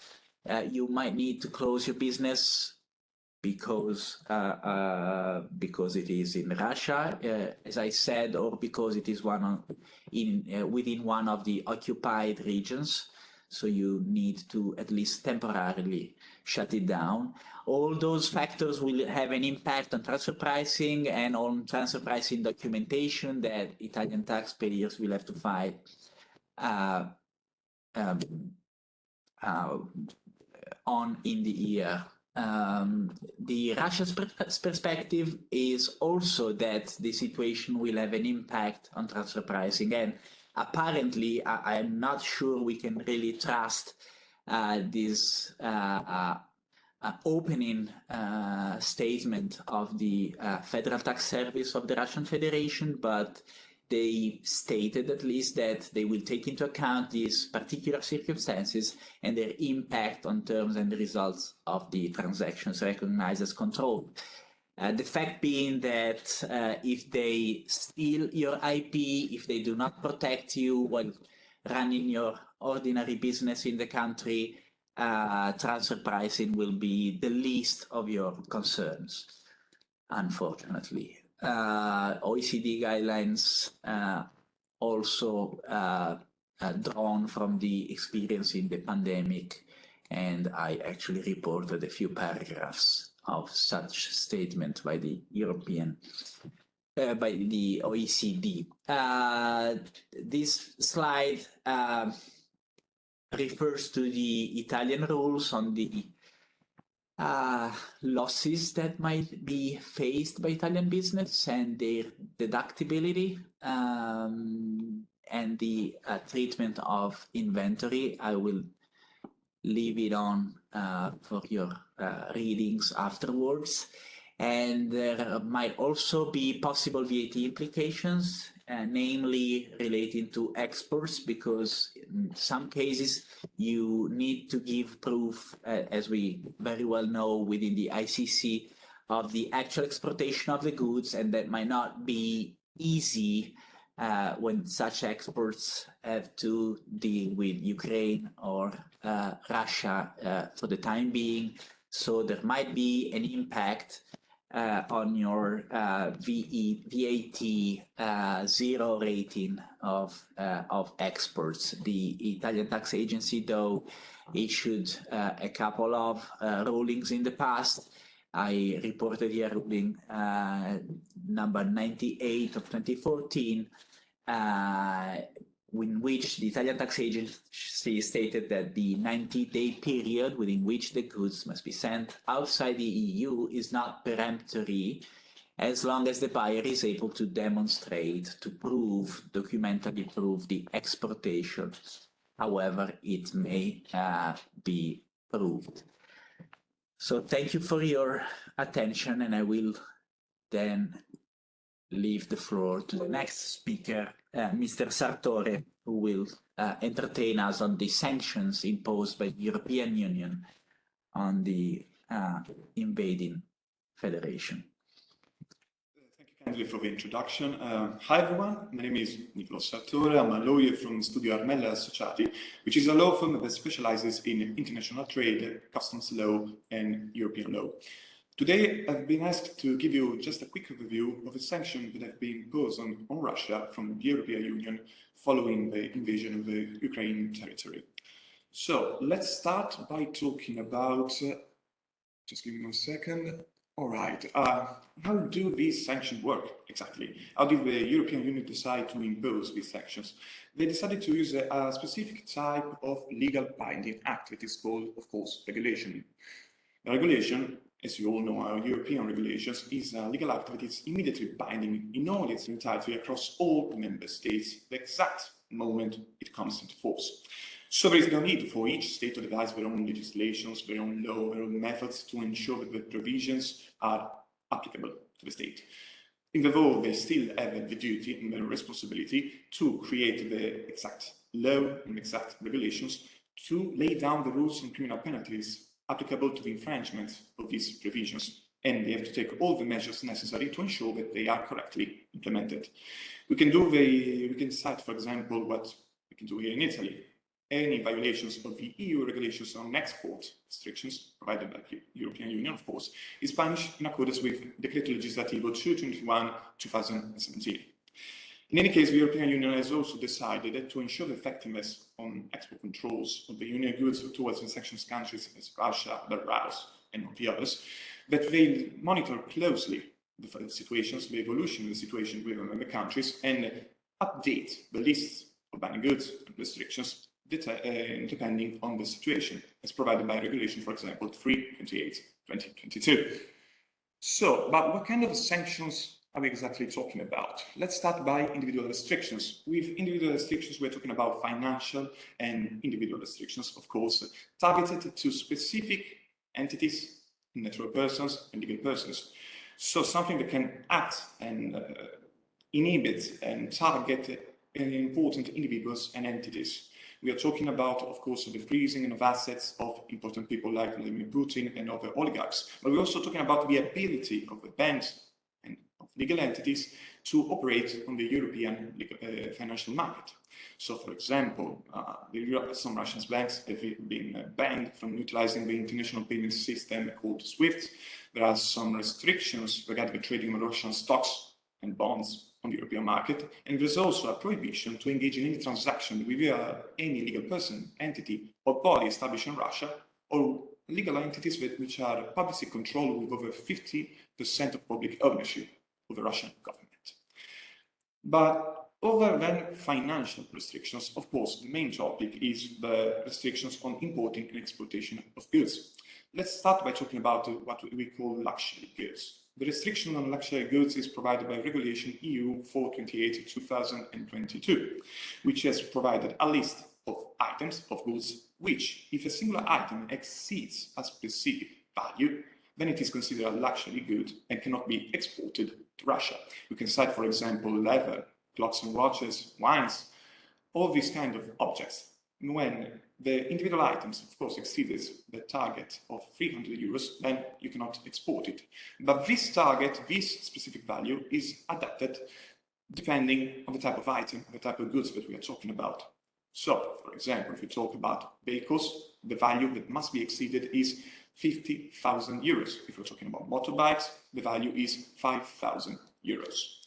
You might need to close your business because it is in Russia, as I said, or because it is within one of the occupied regions. So you need to at least temporarily shut it down. All those factors will have an impact on transfer pricing and on transfer pricing documentation that Italian taxpayers will have to fight on in the year. The Russia's perspective is also that the situation will have an impact on transfer pricing, and apparently I'm not sure we can really trust this opening statement of the Federal Tax Service of the Russian Federation, but they stated at least that they will take into account these particular circumstances and their impact on terms and results of the transactions recognized as controlled. The fact being that if they steal your IP, if they do not protect you while running your ordinary business in the country, transfer pricing will be the least of your concerns, unfortunately. OECD guidelines also drawn from the experience in the pandemic, and I actually reported a few paragraphs of such statement by the by the OECD. This slide refers to the Italian rules on the losses that might be faced by Italian business and their deductibility and the treatment of inventory. I will leave it on for your readings afterwards. And there might also be possible VAT implications, namely relating to exports, because in some cases you need to give proof, as we very well know within the ICC, of the actual exportation of the goods, and that might not be easy when such exports have to deal with Ukraine or Russia for the time being. So there might be an impact on your VAT zero rating of exports. The Italian tax agency, though, issued a couple of rulings in the past. I reported here ruling number 98 of 2014, in which the Italian tax agency stated that the 90-day period within which the goods must be sent outside the EU is not peremptory, as long as the buyer is able to demonstrate, to prove, documentally prove the exportation, however it may be proved. So thank you for your attention, and I will then leave the floor to the next speaker, Mr. Sartore, who will entertain us on the sanctions imposed by the European Union on the invading federation. Thank you kindly for the introduction. Hi everyone, my name is Nicola Sartore. I'm a lawyer from Studio Armella Associati, which is a law firm that specializes in international trade, customs law, and European law. Today, I've been asked to give you just a quick overview of the sanctions that have been imposed on Russia from the European Union following the invasion of the Ukraine territory. So let's start by talking about, just give me 1 second. All right, how do these sanctions work exactly? How did the European Union decide to impose these sanctions? They decided to use a specific type of legal binding act that is called, of course, regulation. The regulation, as you all know, our European regulations, is a legal act that is immediately binding in all its entirety across all the member states the exact moment it comes into force. So there is no need for each state to devise their own legislations, their own law, their own methods to ensure that the provisions are applicable to the state. In the law, they still have the duty and the responsibility to create the exact law and exact regulations, to lay down the rules and criminal penalties applicable to the infringement of these provisions, and they have to take all the measures necessary to ensure that they are correctly implemented. We can cite, for example, what we can do here in Italy. Any violations of the EU regulations on export restrictions provided by the European Union, of course, is punished in accordance with Decreto Legislativo 221/2017. In any case, the European Union has also decided that to ensure the effectiveness on export controls of the Union goods towards the sanctions countries as Russia, Belarus, and the others, that they monitor closely the situations, the evolution of the situation within the countries, and update the lists of banned goods and restrictions depending on the situation, as provided by regulation, for example, 328/2022. So, but what kind of sanctions are we exactly talking about? Let's start by individual restrictions. With individual restrictions, we're talking about financial and individual restrictions, of course, targeted to specific entities, natural persons, and legal persons. So something that can act and inhibit and target important individuals and entities. We are talking about, of course, the freezing of assets of important people like Vladimir Putin and other oligarchs. But we're also talking about the ability of the banks and of legal entities to operate on the European financial market. So, for example, some Russian banks have been banned from utilizing the international payment system called SWIFT. There are some restrictions regarding the trading of Russian stocks and bonds on the European market, and there's also a prohibition to engage in any transaction with any legal person, entity, or body established in Russia, or legal entities which are publicly controlled with over 50% of public ownership of the Russian government. But other than financial restrictions, of course, the main topic is the restrictions on importing and exportation of goods. Let's start by talking about what we call luxury goods. The restriction on luxury goods is provided by Regulation EU 428/2022, which has provided a list of items, of goods, which, if a singular item exceeds a specific value, then it is considered a luxury good and cannot be exported to Russia. You can cite, for example, leather, clocks and watches, wines, all these kind of objects. When the individual items, of course, exceeds the target of 300 euros, then you cannot export it. But this target, this specific value, is adapted depending on the type of item, the type of goods that we are talking about. So, for example, if we talk about vehicles, the value that must be exceeded is 50,000 euros. If we're talking about motorbikes, the value is 5,000 euros.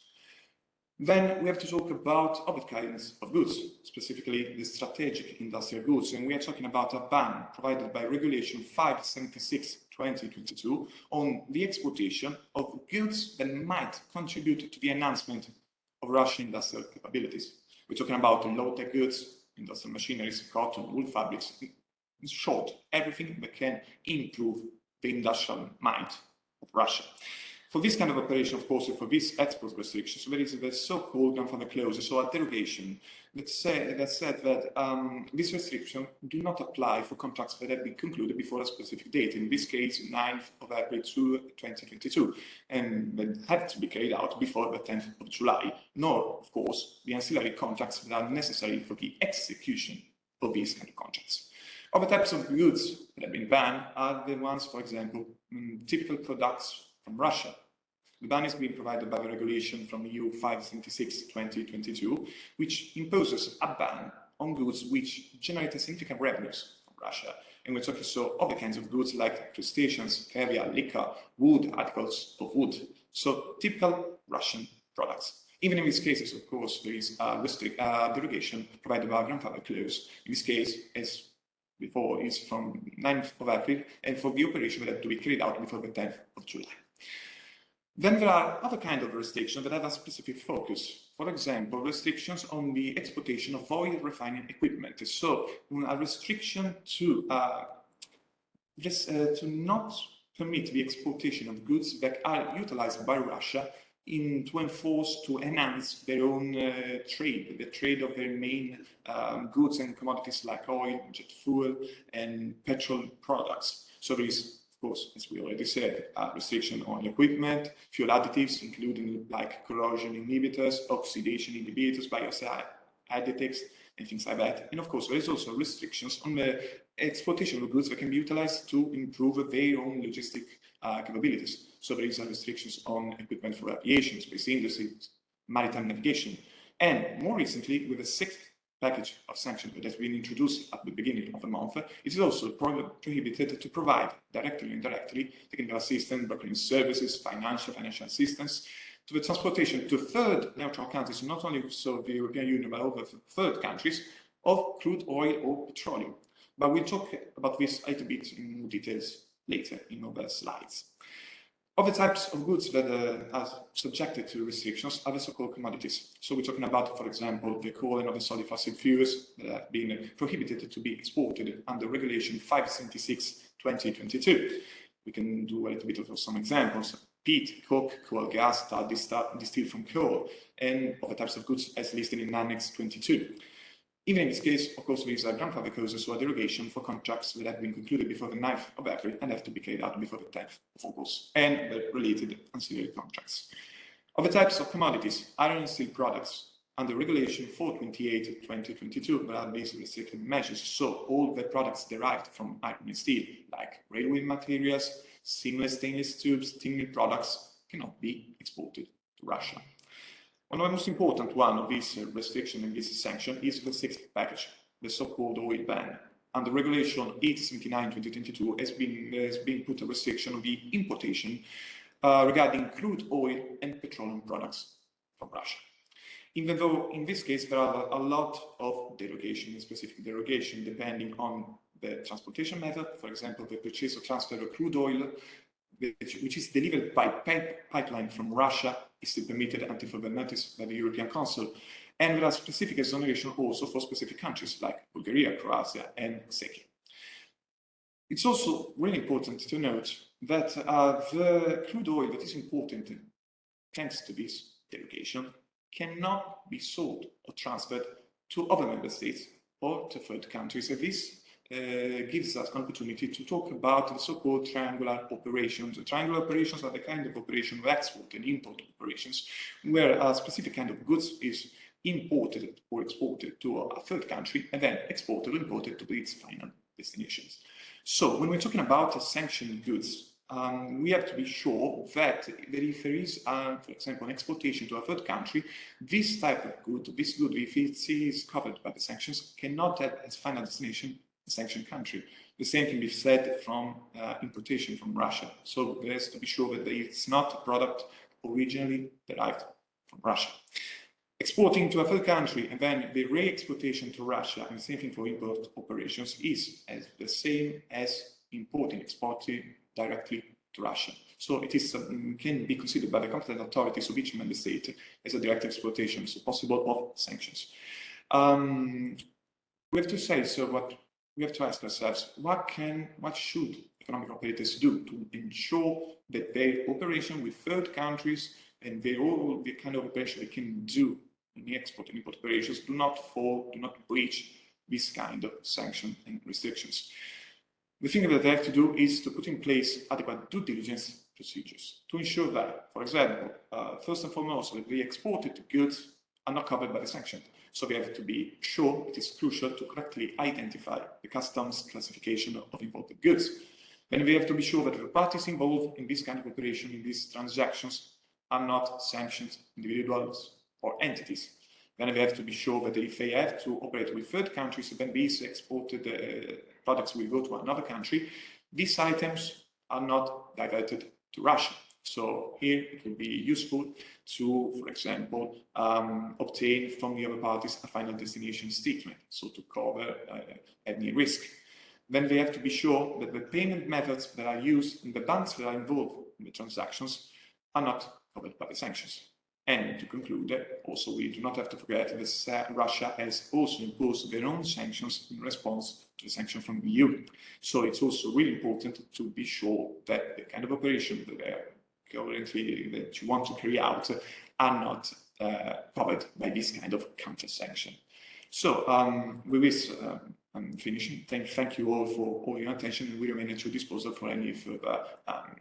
Then we have to talk about other kinds of goods, specifically the strategic industrial goods, and we are talking about a ban provided by Regulation 576/2022 on the exportation of goods that might contribute to the enhancement of Russian industrial capabilities. We're talking about low-tech goods, industrial machineries, cotton, wool fabrics, in short, everything that can improve the industrial might of Russia. For this kind of operation, of course, for these export restrictions, there is the so-called grandfather clause, so a derogation that said that these restrictions do not apply for contracts that have been concluded before a specific date, in this case, 9th of April 2022, and that have to be carried out before the 10th of July, nor, of course, the ancillary contracts that are necessary for the execution of these kind of contracts. Other types of goods that have been banned are the ones, for example, typical products from Russia. The ban is being provided by the regulation from EU 576/2022, which imposes a ban on goods which generate significant revenues from Russia. And we're talking so other kinds of goods like crustaceans, caviar, liquor, wood, articles of wood. So typical Russian products. Even in these cases, of course, there is a derogation provided by a grandfather clause. In this case, as before, is from 9th of April, and for the operation that have to be carried out before the 10th of July. Then there are other kinds of restrictions that have a specific focus. For example, restrictions on the exportation of oil refining equipment. So a restriction to not permit the exportation of goods that are utilized by Russia to enhance their own trade, the trade of their main goods and commodities like oil, jet fuel, and petrol products. So there is, of course, as we already said, a restriction on equipment, fuel additives, including like corrosion inhibitors, oxidation inhibitors, biocide additives, and things like that. And of course, there is also restrictions on the exportation of goods that can be utilized to improve their own logistic capabilities. So there is restrictions on equipment for aviation, space industry, maritime navigation. And more recently, with the 6th package of sanctions that has been introduced at the beginning of the month, it is also prohibited to provide directly or indirectly technical assistance, brokering services, financial assistance to the transportation to third neutral countries, not only so the European Union, but also third countries, of crude oil or petroleum. But we'll talk about this a little bit in more details later in other slides. Other types of goods that are subjected to restrictions are the so-called commodities. So we're talking about, for example, the coal and other solid fossil fuels that have been prohibited to be exported under Regulation 576/2022. We can do a little bit of some examples. Peat, coke, coal gas, tar distilled from coal, and other types of goods as listed in Annex 22. Even in this case, of course, there is a grandfather clause, so a derogation for contracts that have been concluded before the 9th of April and have to be carried out before the 10th of August, and the related ancillary contracts. Other types of commodities, iron and steel products, under Regulation 428/2022, there are these restricted measures, so all the products derived from iron and steel, like railway materials, seamless stainless tubes, steel products, cannot be exported to Russia. One of the most important one of these restrictions and this sanction is the 6th package, the so-called oil ban. Under Regulation 879/2022 has been put a restriction on the importation regarding crude oil and petroleum products from Russia. Even though in this case there are a lot of derogation, specific derogation, depending on the transportation method. For example, the purchase or transfer of crude oil, which is delivered by pipeline from Russia, is still permitted until further notice by the European Council. And there are specific exoneration also for specific countries like Bulgaria, Croatia, and Czechia. It's also really important to note that the crude oil that is imported, thanks to this derogation, cannot be sold or transferred to other member states or to third countries. So this gives us an opportunity to talk about the so-called triangular operations. The triangular operations are the kind of operation of export and import operations where a specific kind of goods is imported or exported to a third country and then exported or imported to its final destinations. So when we're talking about sanctioned goods, we have to be sure that if there is, for example, an exportation to a third country, this type of good, if it is covered by the sanctions, cannot have as final destination the sanctioned country. The same can be said from importation from Russia. So there has to be sure that it's not a product originally derived from Russia. Exporting to a third country and then the re-exportation to Russia, and the same thing for import operations, is as the same as importing, exporting directly to Russia. So it is can be considered by the competent authorities of each member state as a direct exportation, so possible of sanctions. We have to say, so what we have to ask ourselves, what should economic operators do to ensure that their operation with third countries and all the kind of operation they can do in the export and import operations do not breach this kind of sanction and restrictions. The thing that they have to do is to put in place adequate due diligence procedures to ensure that, for example, first and foremost, that the exported goods are not covered by the sanction. So we have to be sure it is crucial to correctly identify the customs classification of imported goods. Then we have to be sure that the parties involved in this kind of operation, in these transactions, are not sanctioned individuals or entities. Then we have to be sure that if they have to operate with third countries, then these exported products will go to another country, these items are not diverted to Russia. So here it will be useful to, for example, obtain from the other parties a final destination statement, so to cover any risk. Then they have to be sure that the payment methods that are used and the banks that are involved in the transactions are not covered by the sanctions. And to conclude, also we do not have to forget that Russia has also imposed their own sanctions in response to the sanction from the EU. So it's also really important to be sure that the kind of operation that you want to carry out are not covered by this kind of counter-sanction. So with this, I'm finishing. Thank you all for all your attention, and we remain at your disposal for any further.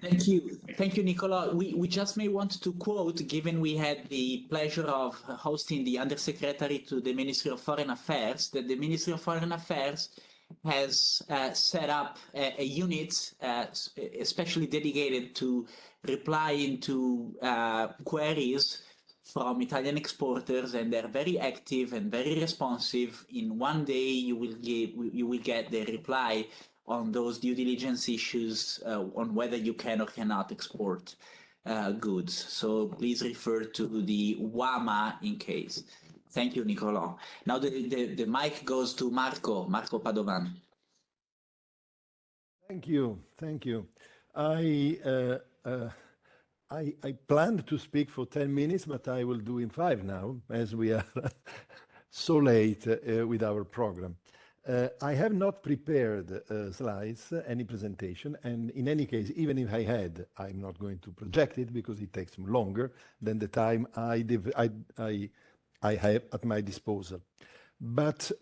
Thank you, Nicola. We just may want to quote, given we had the pleasure of hosting the Undersecretary to the Ministry of Foreign Affairs, that the Ministry of Foreign Affairs has set up a unit especially dedicated to replying to queries from Italian exporters, and they're very active and very responsive. In one day, you will get the reply on those due diligence issues on whether you can or cannot export goods. So please refer to the WAMA in case. Thank you, Nicola. Now the mic goes to Marco Padovan. Thank you. I planned to speak for 10 minutes, but I will do in 5 now, as we are so late with our program. I have not prepared slides, any presentation, and in any case, even if I had, I'm not going to project it because it takes longer than the time I have at my disposal. But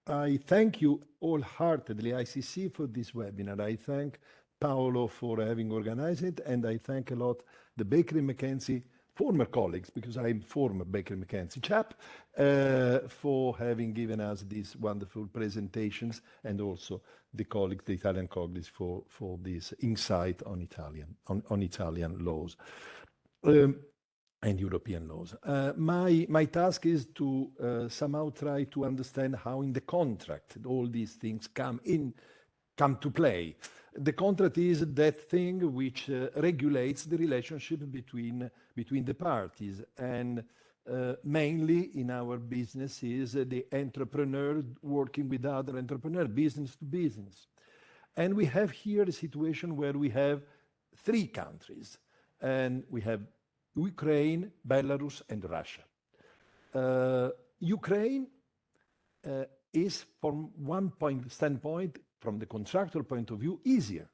I thank you wholeheartedly, ICC, for this webinar. I thank Paolo for having organized it, and I thank a lot the Baker McKenzie former colleagues, because I'm former Baker McKenzie chap, for having given us these wonderful presentations, and also the Italian colleagues for this insight on Italian laws and European laws. My task is to somehow try to understand how in the contract all these things come to play. The contract is that thing which regulates the relationship between the parties, and mainly in our business is the entrepreneur working with other entrepreneur, business to business. And we have here a situation where we have 3 countries, and we have Ukraine, Belarus, and Russia. Ukraine is, from one standpoint, from the contractual point of view, easier,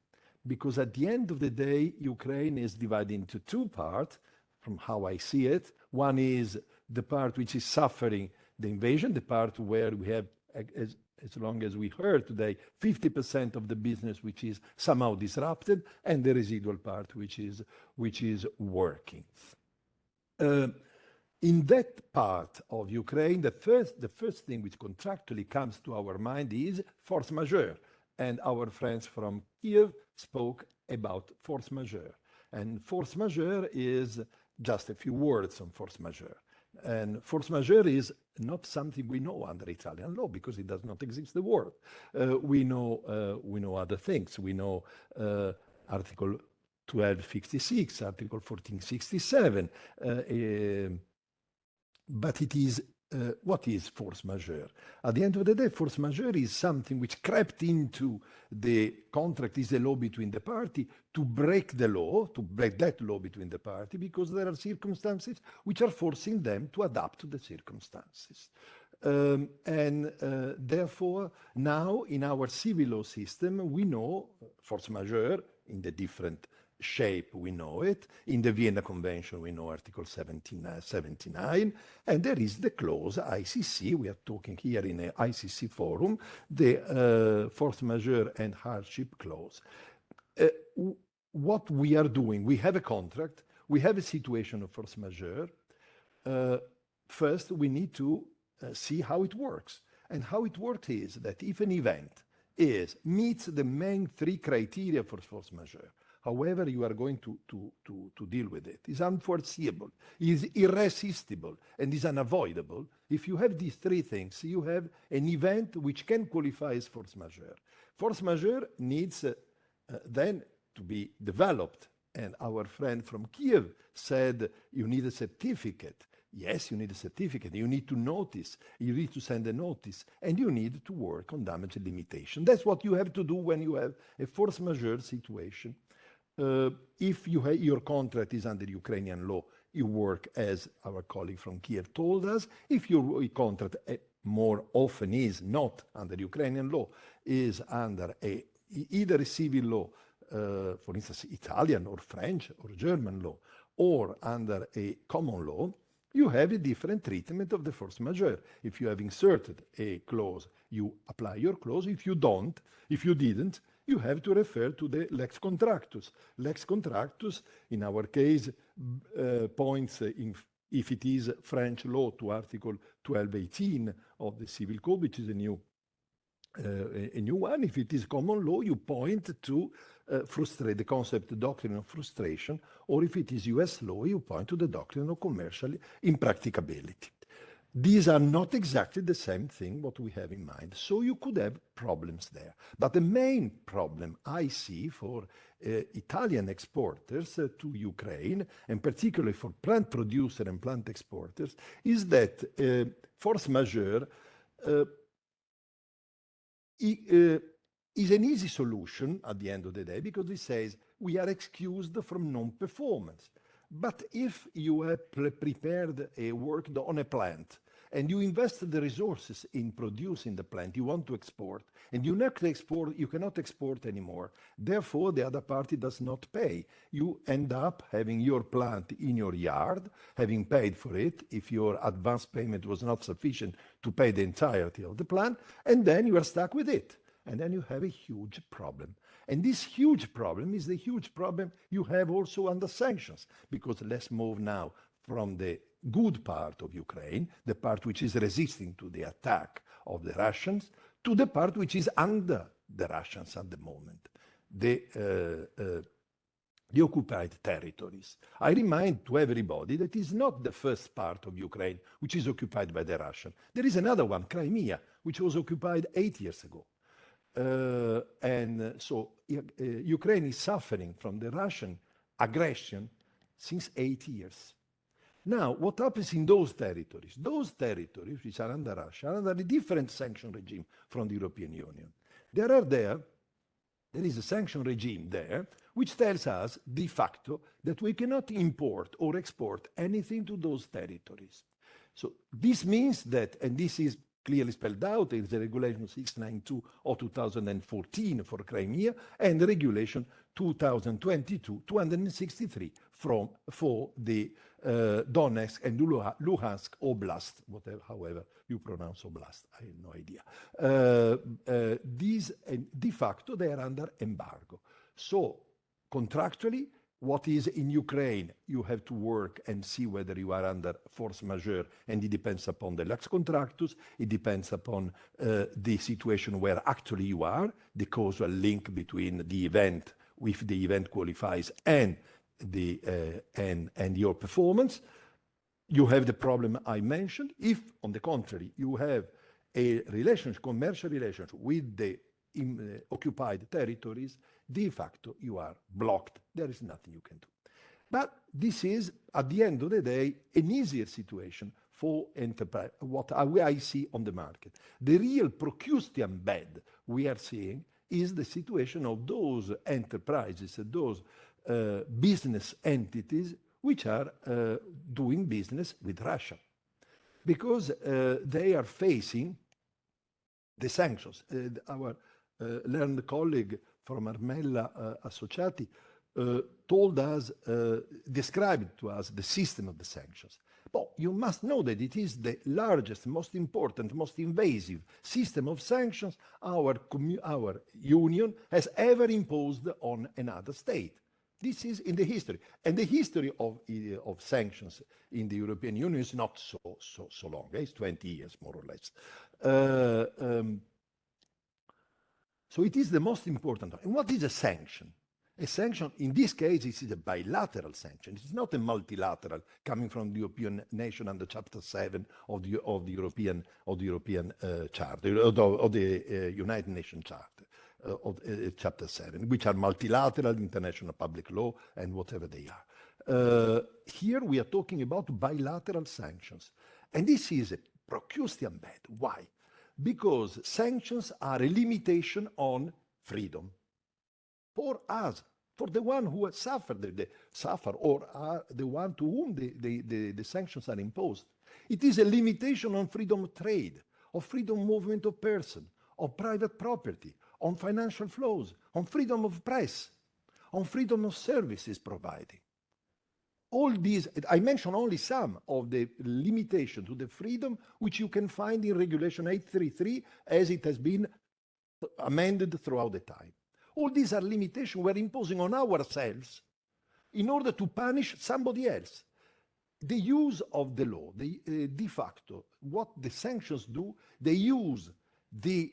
because at the end of the day, Ukraine is divided into 2 parts, from how I see it. One is the part which is suffering the invasion, the part where we have, as long as we heard today, 50% of the business which is somehow disrupted, and the residual part which is working. In that part of Ukraine, the first thing which contractually comes to our mind is force majeure. And our friends from Kiev spoke about force majeure. And force majeure is just a few words on force majeure. And force majeure is not something we know under Italian law because it does not exist the word. We know other things. We know Article 1256, Article 1467, but it is what is force majeure? At the end of the day, force majeure is something which crept into the contract, is a law between the party to break the law, to break that law between the party, because there are circumstances which are forcing them to adapt to the circumstances. Therefore, now in our civil law system, we know force majeure in the different shape, we know it. In the Vienna Convention, we know Article 79, and there is the clause ICC. We are talking here in an ICC forum, the force majeure and hardship clause. What we are doing, we have a contract, we have a situation of force majeure. First, we need to see how it works. And how it works is that if an event meets the main three criteria for force majeure, however you are going to deal with it, is unforeseeable, is irresistible, and is unavoidable. If you have these three things, you have an event which can qualify as force majeure. Force majeure needs then to be developed. And our friend from Kiev said, you need a certificate. Yes, you need a certificate. You need to notice. You need to send a notice. And you need to work on damage limitation. That's what you have to do when you have a force majeure situation. If your contract is under Ukrainian law, you work as our colleague from Kiev told us. If your contract more often is not under Ukrainian law, is under either a civil law, for instance, Italian or French or German law, or under a common law, you have a different treatment of the force majeure. If you have inserted a clause, you apply your clause. If you didn't, you have to refer to the lex contractus. Lex contractus, in our case, points, if it is French law, to Article 1218 of the Civil Code, which is a new one. If it is common law, you point to frustrate the concept, the doctrine of frustration, or if it is US law, you point to the doctrine of commercial impracticability. These are not exactly the same thing what we have in mind. So you could have problems there. But the main problem I see for Italian exporters to Ukraine, and particularly for plant producer and plant exporters, is that force majeure is an easy solution at the end of the day, because it says we are excused from non-performance. But if you have prepared a work on a plant and you invest the resources in producing the plant, you want to export, and you cannot export anymore. Therefore, the other party does not pay. You end up having your plant in your yard, having paid for it, if your advance payment was not sufficient to pay the entirety of the plant, and then you are stuck with it. And then you have a huge problem. And this huge problem is the huge problem you have also under sanctions, because let's move now from the good part of Ukraine, the part which is resisting to the attack of the Russians, to the part which is under the Russians at the moment, the occupied territories. I remind to everybody that it's not the first part of Ukraine which is occupied by the Russians. There is another one, Crimea, which was occupied 8 years ago. So Ukraine is suffering from the Russian aggression since 8 years. Now, what happens in those territories? Those territories which are under Russia are under a different sanction regime from the European Union. There is a sanction regime there which tells us de facto that we cannot import or export anything to those territories. So this means that, and this is clearly spelled out in the Regulation 692 of 2014 for Crimea, and the Regulation 2022-263 for the Donetsk and Luhansk Oblast, however you pronounce Oblast, I have no idea. These, de facto, they are under embargo. So, contractually, what is in Ukraine, you have to work and see whether you are under force majeure, and it depends upon the lex contractus, it depends upon the situation where actually you are, the causal link between the event if the event qualifies and your performance, you have the problem I mentioned. If, on the contrary, you have a relationship, commercial relationship with the occupied territories, de facto you are blocked. There is nothing you can do. But this is, at the end of the day, an easier situation for enterprise, what I see on the market. The real Procrustean bed we are seeing is the situation of those enterprises, those business entities which are doing business with Russia, because they are facing the sanctions. Our learned colleague from Armella Associati told us, described to us the system of the sanctions. But you must know that it is the largest, most important, most invasive system of sanctions our union has ever imposed on another state. This is in the history. And the history of sanctions in the European Union is not so long. It's 20 years, more or less. So it is the most important. And what is a sanction? A sanction, in this case, is a bilateral sanction. It's not a multilateral coming from the European nation under Chapter 7 of the European Charter, of the United Nations Charter. Of Chapter 7, which are multilateral, international public law, and whatever they are. Here we are talking about bilateral sanctions. And this is a Procrustean bed. Why? Because sanctions are a limitation on freedom. For us, for the one who has suffered, or are the one to whom the sanctions are imposed. It is a limitation on freedom of trade, of freedom of movement of person, of private property, on financial flows, on freedom of press, on freedom of services providing. All these, I mention only some of the limitations to the freedom which you can find in Regulation 833 as it has been amended throughout the time. All these are limitations we're imposing on ourselves in order to punish somebody else. The use of the law, de facto, what the sanctions do, they use the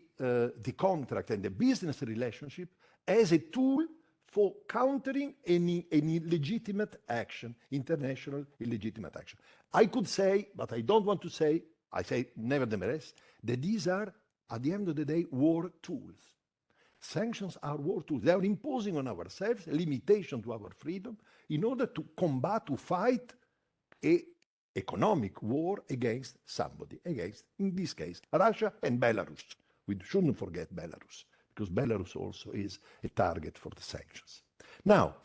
contract and the business relationship as a tool for countering any illegitimate action, international illegitimate action. I could say, but I don't want to say, I say nevertheless, that these are, at the end of the day, war tools. Sanctions are war tools. They are imposing on ourselves a limitation to our freedom in order to combat, to fight an economic war against somebody, against, in this case, Russia and Belarus. We shouldn't forget Belarus, because Belarus also is a target for the sanctions. Now,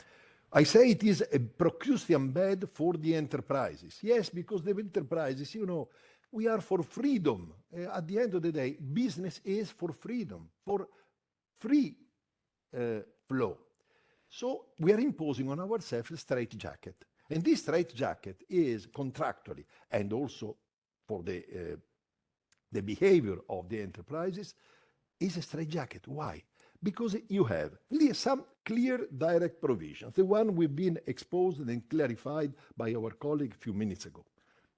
I say it is a Procrustean bed for the enterprises. Yes, because the enterprises, you know, we are for freedom. At the end of the day, business is for freedom, for free flow. So we are imposing on ourselves a straitjacket. And this straitjacket is contractually and also for the behavior of the enterprises is a straitjacket. Why? Because you have some clear direct provisions, the one we've been exposed and clarified by our colleague a few minutes ago.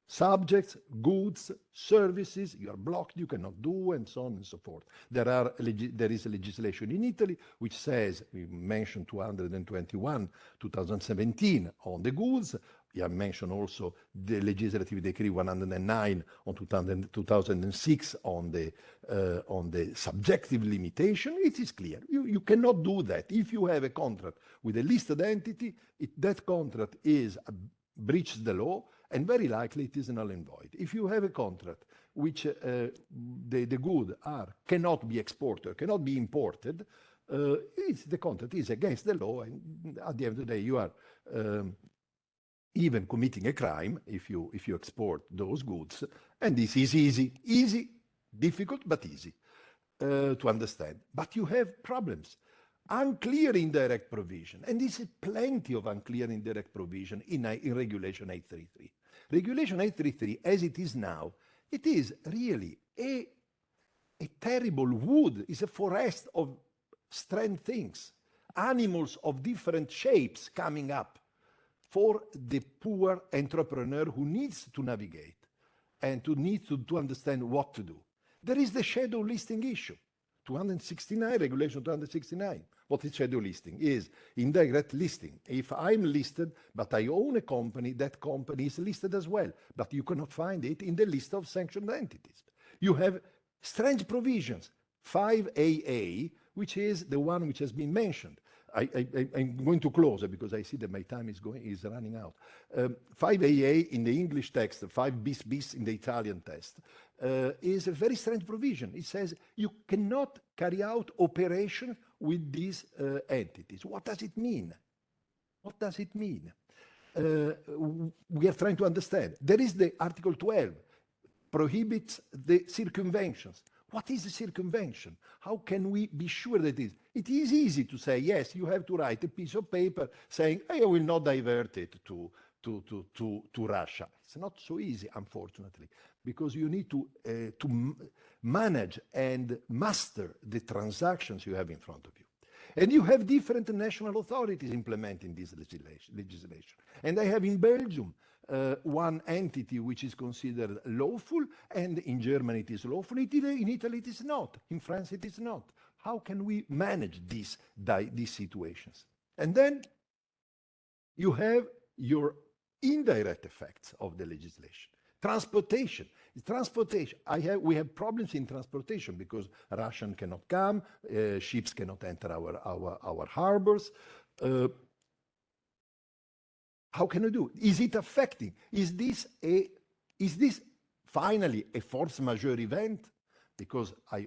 Subjects, goods, services, you are blocked, you cannot do, and so on and so forth. There is a legislation in Italy which says, we mentioned 221, 2017 on the goods. I mentioned also the legislative decree 109 on 2006 on the subjective limitation. It is clear. You cannot do that. If you have a contract with a listed entity, that contract breaches the law, and very likely it is null and void. If you have a contract which the goods cannot be exported, cannot be imported, the contract is against the law, and at the end of the day, you are even committing a crime if you export those goods. And this is easy, difficult, but easy to understand. But you have problems. Unclear indirect provision, and this is plenty of unclear indirect provision in Regulation 833. Regulation 833, as it is now, it is really a terrible wood, it's a forest of strange things, animals of different shapes coming up for the poor entrepreneur who needs to navigate and to understand what to do. There is the shadow listing issue. 269, regulation 269. What is shadow listing? Is indirect listing. If I'm listed, but I own a company, that company is listed as well, but you cannot find it in the list of sanctioned entities. You have strange provisions. 5AA, which is the one which has been mentioned. I'm going to close it because I see that my time is running out. 5AA in the English text, 5 bis bis in the Italian text, is a very strange provision. It says you cannot carry out operation with these entities. What does it mean? What does it mean? We are trying to understand. There is the Article 12, prohibits the circumventions. What is the circumvention? How can we be sure that it is easy to say, yes, you have to write a piece of paper saying, I will not divert it to Russia. It's not so easy, unfortunately, because you need to manage and master the transactions you have in front of you. And you have different national authorities implementing this legislation. And I have in Belgium one entity which is considered lawful, and in Germany it is lawful, in Italy it is not, in France it is not. How can we manage these situations? And then you have your indirect effects of the legislation. Transportation. We have problems in transportation because Russian cannot come, ships cannot enter our harbors. How can we do? Is it affecting? Is this finally a force majeure event? Because I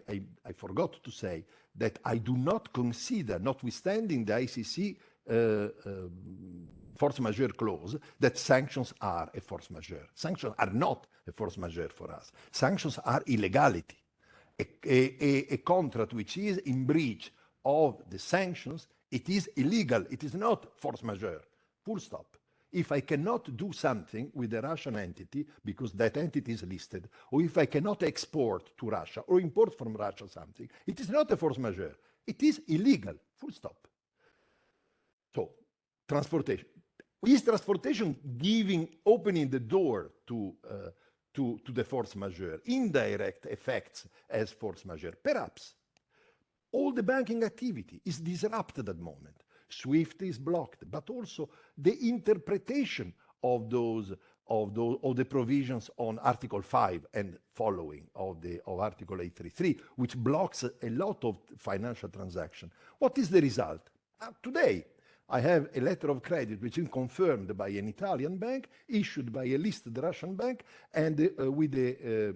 forgot to say that I do not consider, notwithstanding the ICC force majeure clause, that sanctions are a force majeure. Sanctions are not a force majeure for us. Sanctions are illegality. A contract which is in breach of the sanctions, it is illegal. It is not force majeure. Full stop. If I cannot do something with a Russian entity because that entity is listed, or if I cannot export to Russia or import from Russia something, it is not a force majeure. It is illegal. Full stop. So, transportation. Is transportation opening the door to the force majeure, indirect effects as force majeure? Perhaps. All the banking activity is disrupted at the moment. SWIFT is blocked, but also the interpretation of the provisions on Article 5 and following of Article 833, which blocks a lot of financial transactions. What is the result? Today, I have a letter of credit which is confirmed by an Italian bank, issued by a listed Russian bank, and with the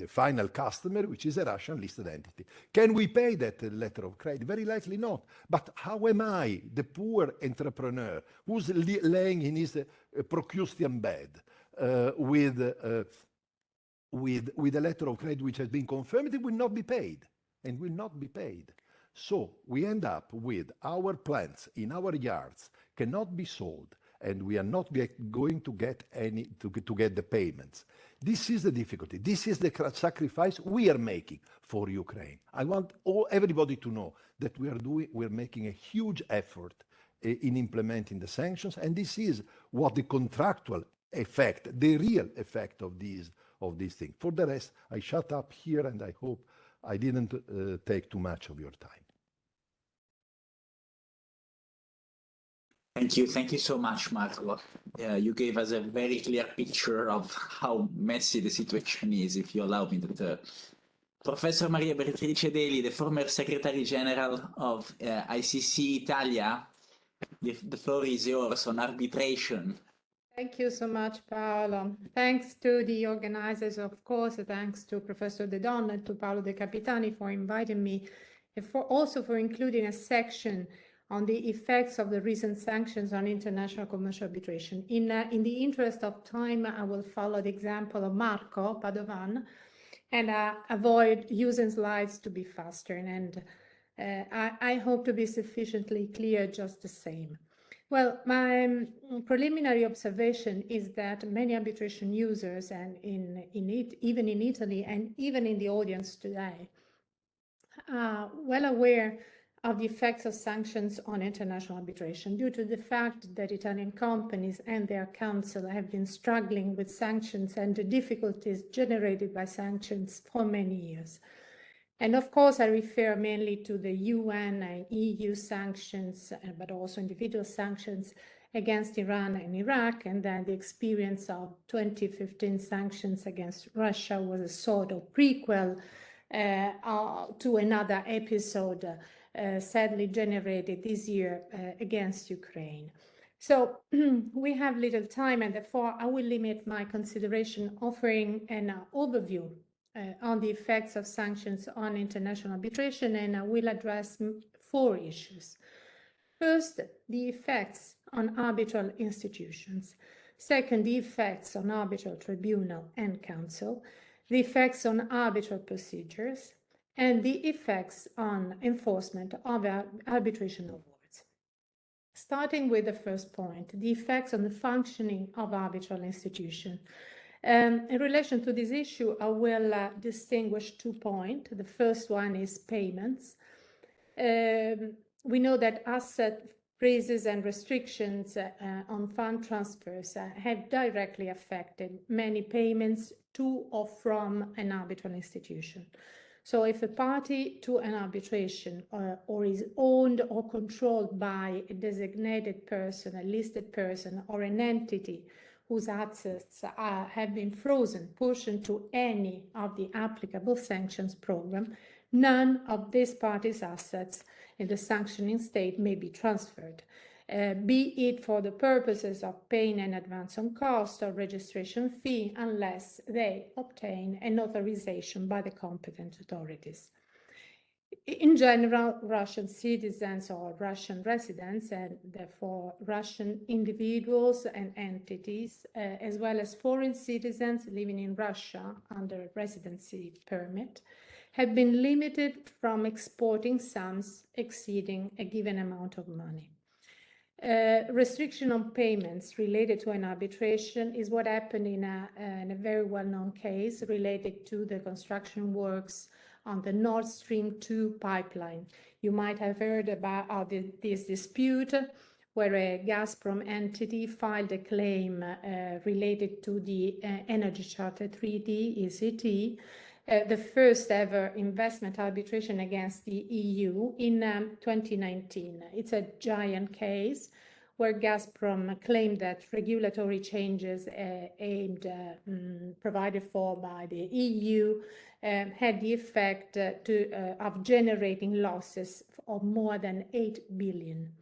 final customer, which is a Russian listed entity. Can we pay that letter of credit? Very likely not. But how am I, the poor entrepreneur, who's laying in his Procrustean bed with a letter of credit which has been confirmed, it will not be paid, and will not be paid. So we end up with our plants in our yards cannot be sold, and we are not going to get to get the payments. This is the difficulty. This is the sacrifice we are making for Ukraine. I want everybody to know that we're making a huge effort in implementing the sanctions, and this is what the contractual effect, the real effect of these things. For the rest, I shut up here, and I hope I didn't take too much of your time. Thank you so much, Marco. You gave us a very clear picture of how messy the situation is, if you allow me the term. Professor Maria Beatrice Deli, the former Secretary General of ICC Italia, the floor is yours on arbitration. Thank you so much, Paolo. Thanks to the organizers, of course, thanks to Professor De Donno and to Paolo De Capitani for inviting me, and also for including a section on the effects of the recent sanctions on international commercial arbitration. In the interest of time, I will follow the example of Marco Padovan and avoid using slides to be faster. And I hope to be sufficiently clear just the same. Well, my preliminary observation is that many arbitration users, and even in Italy and even in the audience today, are well aware of the effects of sanctions on international arbitration due to the fact that Italian companies and their counsel have been struggling with sanctions and the difficulties generated by sanctions for many years. And of course, I refer mainly to the UN and EU sanctions, but also individual sanctions against Iran and Iraq, and then the experience of 2015 sanctions against Russia was a sort of prequel to another episode sadly generated this year against Ukraine. So we have little time, and therefore I will limit my consideration offering an overview on the effects of sanctions on international arbitration, and I will address 4 issues. First, the effects on arbitral institutions. Second, the effects on arbitral tribunal and council, the effects on arbitral procedures, and the effects on enforcement of arbitration awards. Starting with the first point, the effects on the functioning of arbitral institutions. In relation to this issue, I will distinguish 2 points. The first one is payments. We know that asset freezes and restrictions on fund transfers have directly affected many payments to or from an arbitral institution. So if a party to an arbitration or is owned or controlled by a designated person, a listed person, or an entity whose assets have been frozen, pursuant to any of the applicable sanctions program, none of this party's assets in the sanctioning state may be transferred, be it for the purposes of paying an advance on cost or registration fee, unless they obtain an authorization by the competent authorities. In general, Russian citizens or Russian residents, and therefore Russian individuals and entities, as well as foreign citizens living in Russia under a residency permit, have been limited from exporting sums exceeding a given amount of money. Restriction on payments related to an arbitration is what happened in a very well-known case related to the construction works on the Nord Stream 2 pipeline. You might have heard about this dispute where a Gazprom entity filed a claim related to the Energy Charter Treaty, ECT, the first ever investment arbitration against the EU in 2019. It's a giant case where Gazprom claimed that regulatory changes provided for by the EU had the effect of generating losses of more than 8 billion.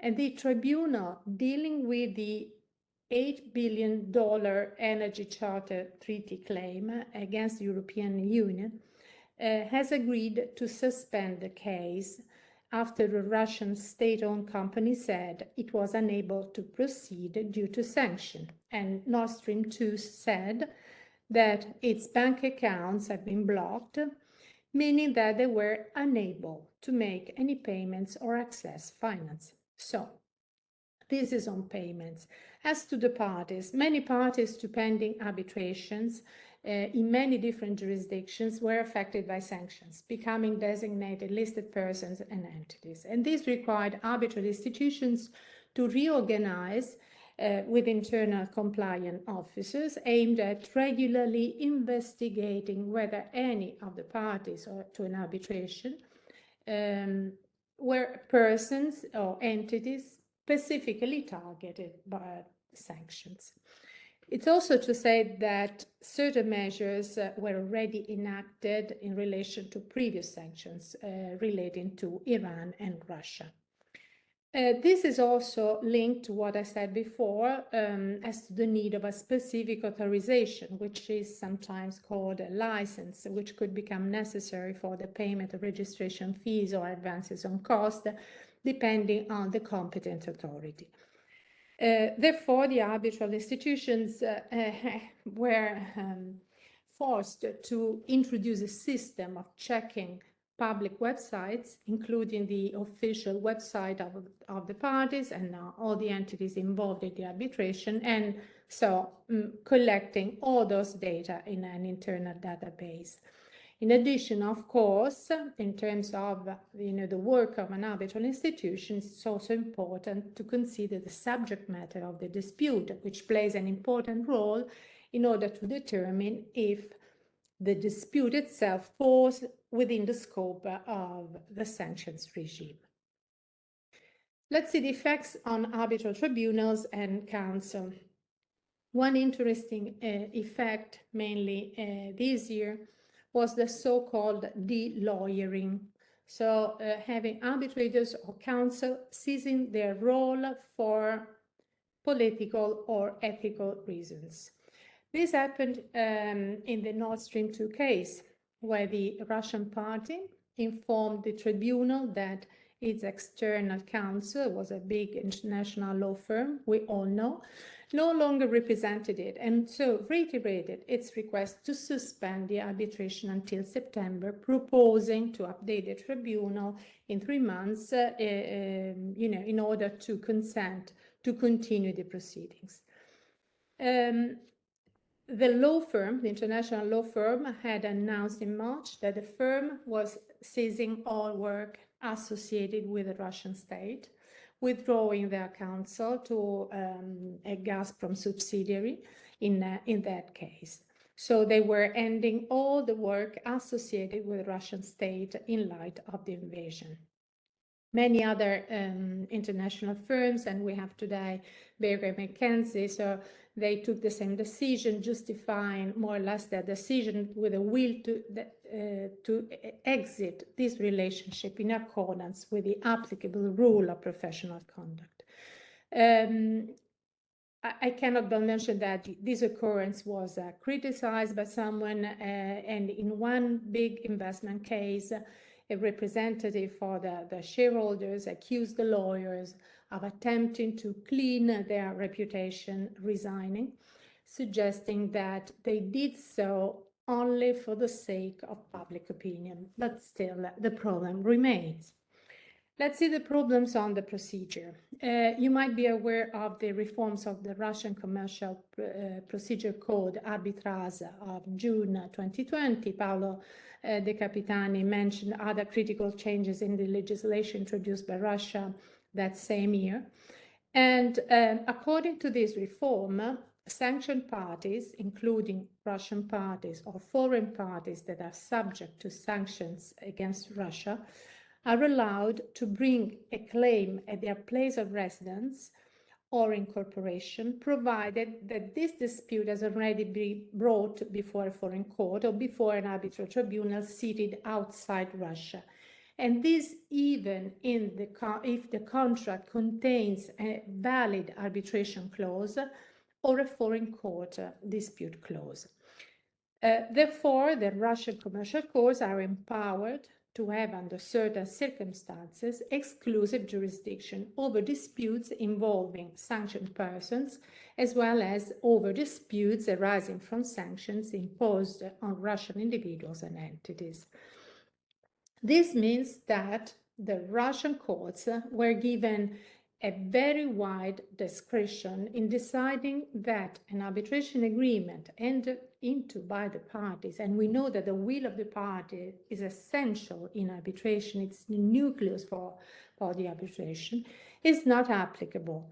And the tribunal dealing with the $8 billion Energy Charter Treaty claim against the European Union has agreed to suspend the case after the Russian state-owned company said it was unable to proceed due to sanction. And Nord Stream 2 said that its bank accounts have been blocked, meaning that they were unable to make any payments or access finance. So, this is on payments. As to the parties, many parties to pending arbitrations in many different jurisdictions were affected by sanctions, becoming designated listed persons and entities. And this required arbitral institutions to reorganize with internal compliant officers aimed at regularly investigating whether any of the parties to an arbitration were persons or entities specifically targeted by sanctions. It's also to say that certain measures were already enacted in relation to previous sanctions relating to Iran and Russia. This is also linked to what I said before as to the need of a specific authorization, which is sometimes called a license, which could become necessary for the payment of registration fees or advances on cost, depending on the competent authority. Therefore, the arbitral institutions were forced to introduce a system of checking public websites, including the official website of the parties and all the entities involved in the arbitration, and so collecting all those data in an internal database. In addition, of course, in terms of the work of an arbitral institution, it's also important to consider the subject matter of the dispute, which plays an important role in order to determine if the dispute itself falls within the scope of the sanctions regime. Let's see the effects on arbitral tribunals and council. One interesting effect, mainly this year, was the so-called de-lawyering. So having arbitrators or counsel ceasing their role for political or ethical reasons. This happened in the Nord Stream 2 case, where the Russian party informed the tribunal that its external counsel was a big international law firm, we all know, no longer represented it, and so reiterated its request to suspend the arbitration until September, proposing to update the tribunal in 3 months, in order to consent to continue the proceedings. The law firm, the international law firm, had announced in March that the firm was ceasing all work associated with the Russian state, withdrawing their counsel to a Gazprom subsidiary in that case. So they were ending all the work associated with the Russian state in light of the invasion. Many other international firms, and we have today Baker McKenzie, so they took the same decision, justifying more or less their decision with a will to exit this relationship in accordance with the applicable rule of professional conduct. I cannot but mention that this occurrence was criticized by someone, and in one big investment case, a representative for the shareholders accused the lawyers of attempting to clean their reputation, resigning, suggesting that they did so only for the sake of public opinion. But still, the problem remains. Let's see the problems on the procedure. You might be aware of the reforms of the Russian Commercial Procedure Code, Arbitrage, of June 2020. Paolo De Capitani mentioned other critical changes in the legislation introduced by Russia that same year. And according to this reform, sanctioned parties, including Russian parties or foreign parties that are subject to sanctions against Russia, are allowed to bring a claim at their place of residence or incorporation, provided that this dispute has already been brought before a foreign court or before an arbitral tribunal seated outside Russia. And this even if the contract contains a valid arbitration clause or a foreign court dispute clause. Therefore, the Russian commercial courts are empowered to have, under certain circumstances, exclusive jurisdiction over disputes involving sanctioned persons, as well as over disputes arising from sanctions imposed on Russian individuals and entities. This means that the Russian courts were given a very wide discretion in deciding that an arbitration agreement entered into by the parties, and we know that the will of the party is essential in arbitration, it's the nucleus for the arbitration, is not applicable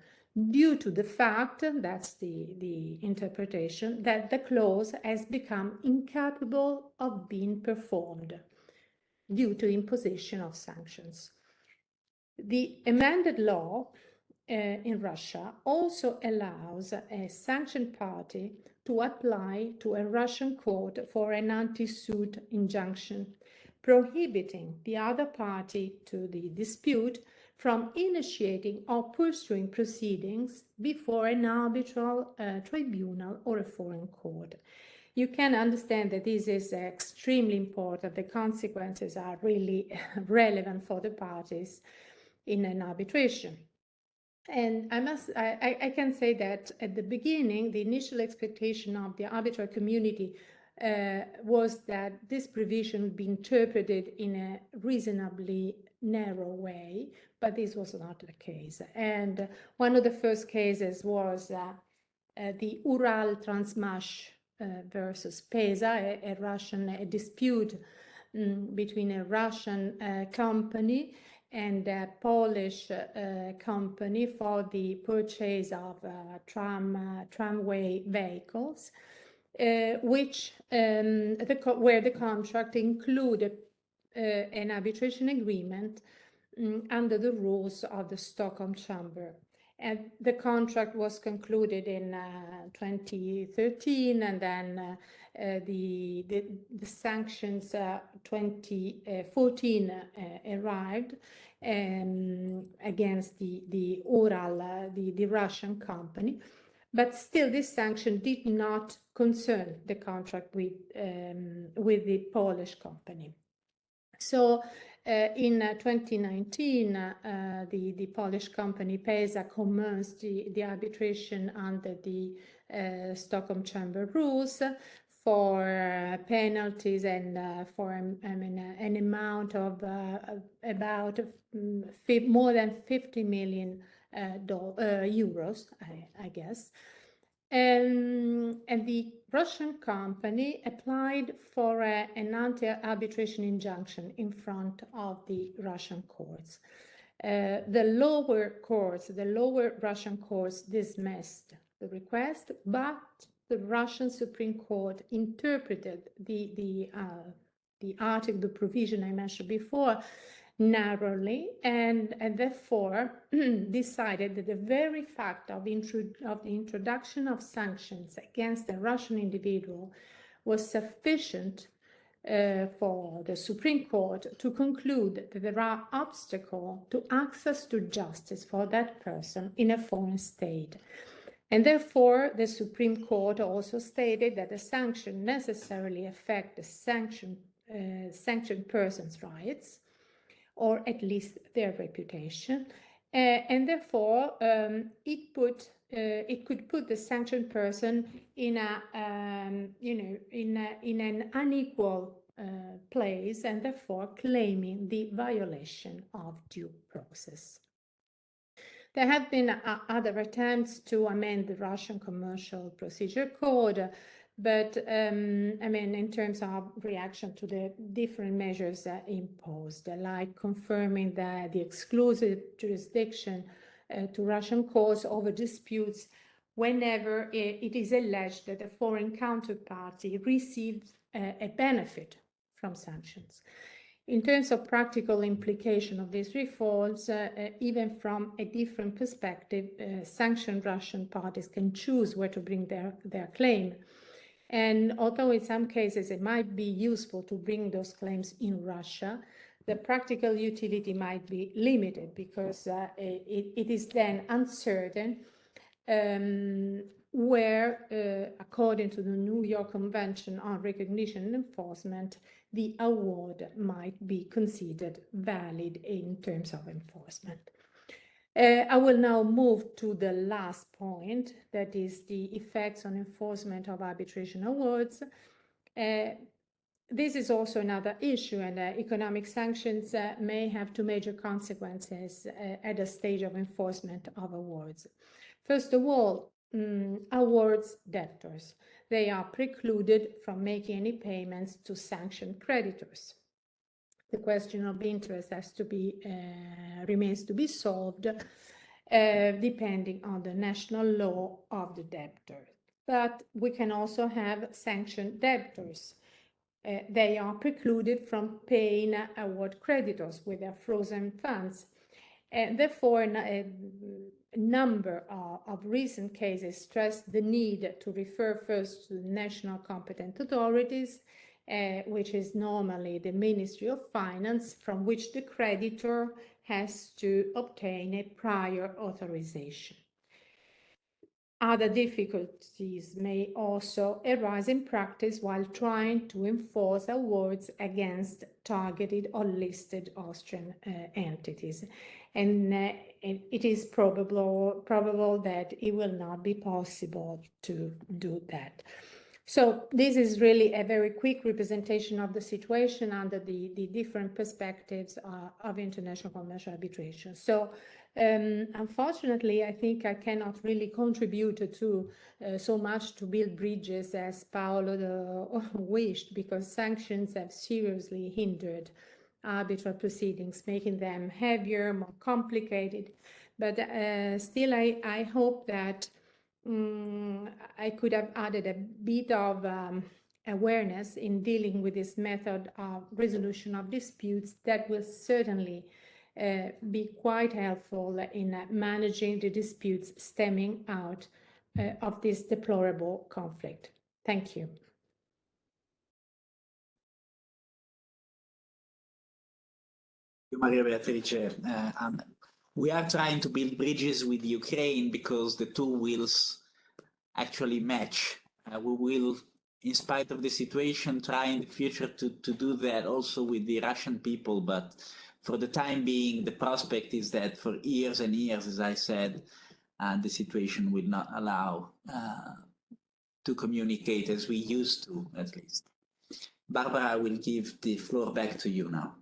due to the fact, that's the interpretation, that the clause has become incapable of being performed due to imposition of sanctions. The amended law in Russia also allows a sanctioned party to apply to a Russian court for an anti-suit injunction, prohibiting the other party to the dispute from initiating or pursuing proceedings before an arbitral tribunal or a foreign court. You can understand that this is extremely important. The consequences are really relevant for the parties in an arbitration. And I can say that at the beginning, the initial expectation of the arbitral community was that this provision would be interpreted in a reasonably narrow way, but this was not the case. And one of the first cases was the Ural Transmash versus PESA, a dispute between a Russian company and a Polish company for the purchase of tramway vehicles, where the contract included an arbitration agreement under the rules of the Stockholm Chamber. And the contract was concluded in 2013, and then the sanctions 2014 arrived against the Ural, the Russian company. But still, this sanction did not concern the contract with the Polish company. So in 2019, the Polish company PESA commenced the arbitration under the Stockholm Chamber rules for penalties and for an amount of about more than 50 million euros, I guess. And the Russian company applied for an anti-arbitration injunction in front of the Russian courts. The lower Russian courts dismissed the request, but the Russian Supreme Court interpreted the article, the provision I mentioned before, narrowly, and therefore decided that the very fact of the introduction of sanctions against a Russian individual was sufficient for the Supreme Court to conclude that there are obstacles to access to justice for that person in a foreign state. And therefore, the Supreme Court also stated that the sanction necessarily affect the sanctioned person's rights, or at least their reputation, and therefore it could put the sanctioned person in an unequal place, and therefore claiming the violation of due process. There have been other attempts to amend the Russian Commercial Procedure Code, but in terms of reaction to the different measures imposed, like confirming that the exclusive jurisdiction to Russian courts over disputes whenever it is alleged that a foreign counterparty receives a benefit from sanctions. In terms of practical implication of these reforms, even from a different perspective, sanctioned Russian parties can choose where to bring their claim. And although in some cases it might be useful to bring those claims in Russia, the practical utility might be limited because it is then uncertain where, according to the New York Convention on Recognition and Enforcement, the award might be considered valid in terms of enforcement. I will now move to the last point, that is the effects on enforcement of arbitration awards. This is also another issue, and economic sanctions may have two major consequences at a stage of enforcement of awards. First of all, awards debtors. They are precluded from making any payments to sanctioned creditors. The question of interest has to be remains to be solved depending on the national law of the debtor. But we can also have sanctioned debtors. They are precluded from paying award creditors with their frozen funds. And therefore, a number of recent cases stress the need to refer first to the national competent authorities, which is normally the Ministry of Finance, from which the creditor has to obtain a prior authorization. Other difficulties may also arise in practice while trying to enforce awards against targeted or listed Austrian entities. And it is probable that it will not be possible to do that. So this is really a very quick representation of the situation under the different perspectives of international commercial arbitration. So Unfortunately, I think I cannot really contribute to so much to build bridges as Paolo wished, because sanctions have seriously hindered arbitral proceedings, making them heavier, more complicated. But still, I hope that I could have added a bit of awareness in dealing with this method of resolution of disputes that will certainly be quite helpful in managing the disputes stemming out of this deplorable conflict. Thank you. Maria Beatrice. We are trying to build bridges with Ukraine because the two wills actually match. We will, in spite of the situation, try in the future to do that also with the Russian people, but for the time being, the prospect is that for years and years, as I said, the situation will not allow to communicate as we used to, at least. Barbara, I will give the floor back to you now.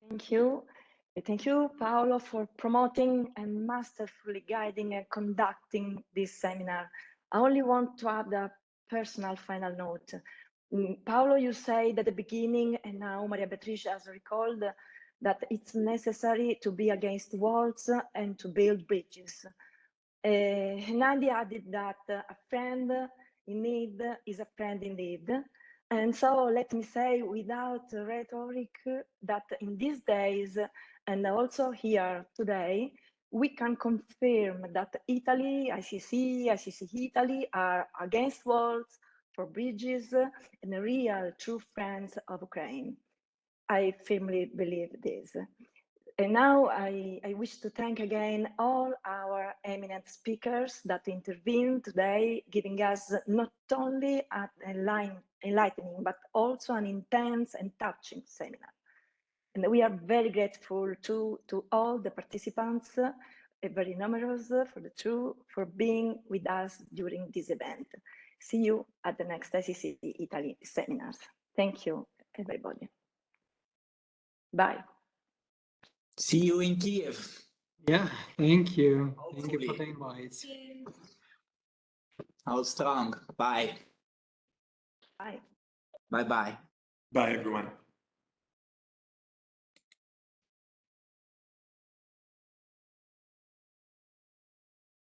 Thank you. Thank you, Paolo, for promoting and masterfully guiding and conducting this seminar. I only want to add a personal final note. Paolo, you said at the beginning, and now Maria Beatrice has recalled, that it's necessary to be against walls and to build bridges. Nadia added that a friend in need is a friend indeed. And so let me say without rhetoric that in these days, and also here today, we can confirm that Italy, ICC Italy are against walls, for bridges, and real true friends of Ukraine. I firmly believe this. And now I wish to thank again all our eminent speakers that intervened today, giving us not only an enlightening, but also an intense and touching seminar. And we are very grateful to all the participants, very numerous for being with us during this event. See you at the next ICC Italy seminars. Thank you, everybody. Bye. See you in Kiev. Yeah, thank you. Hopefully. Thank you for the invites. How strong. Bye. Bye. Bye-bye. Bye, everyone.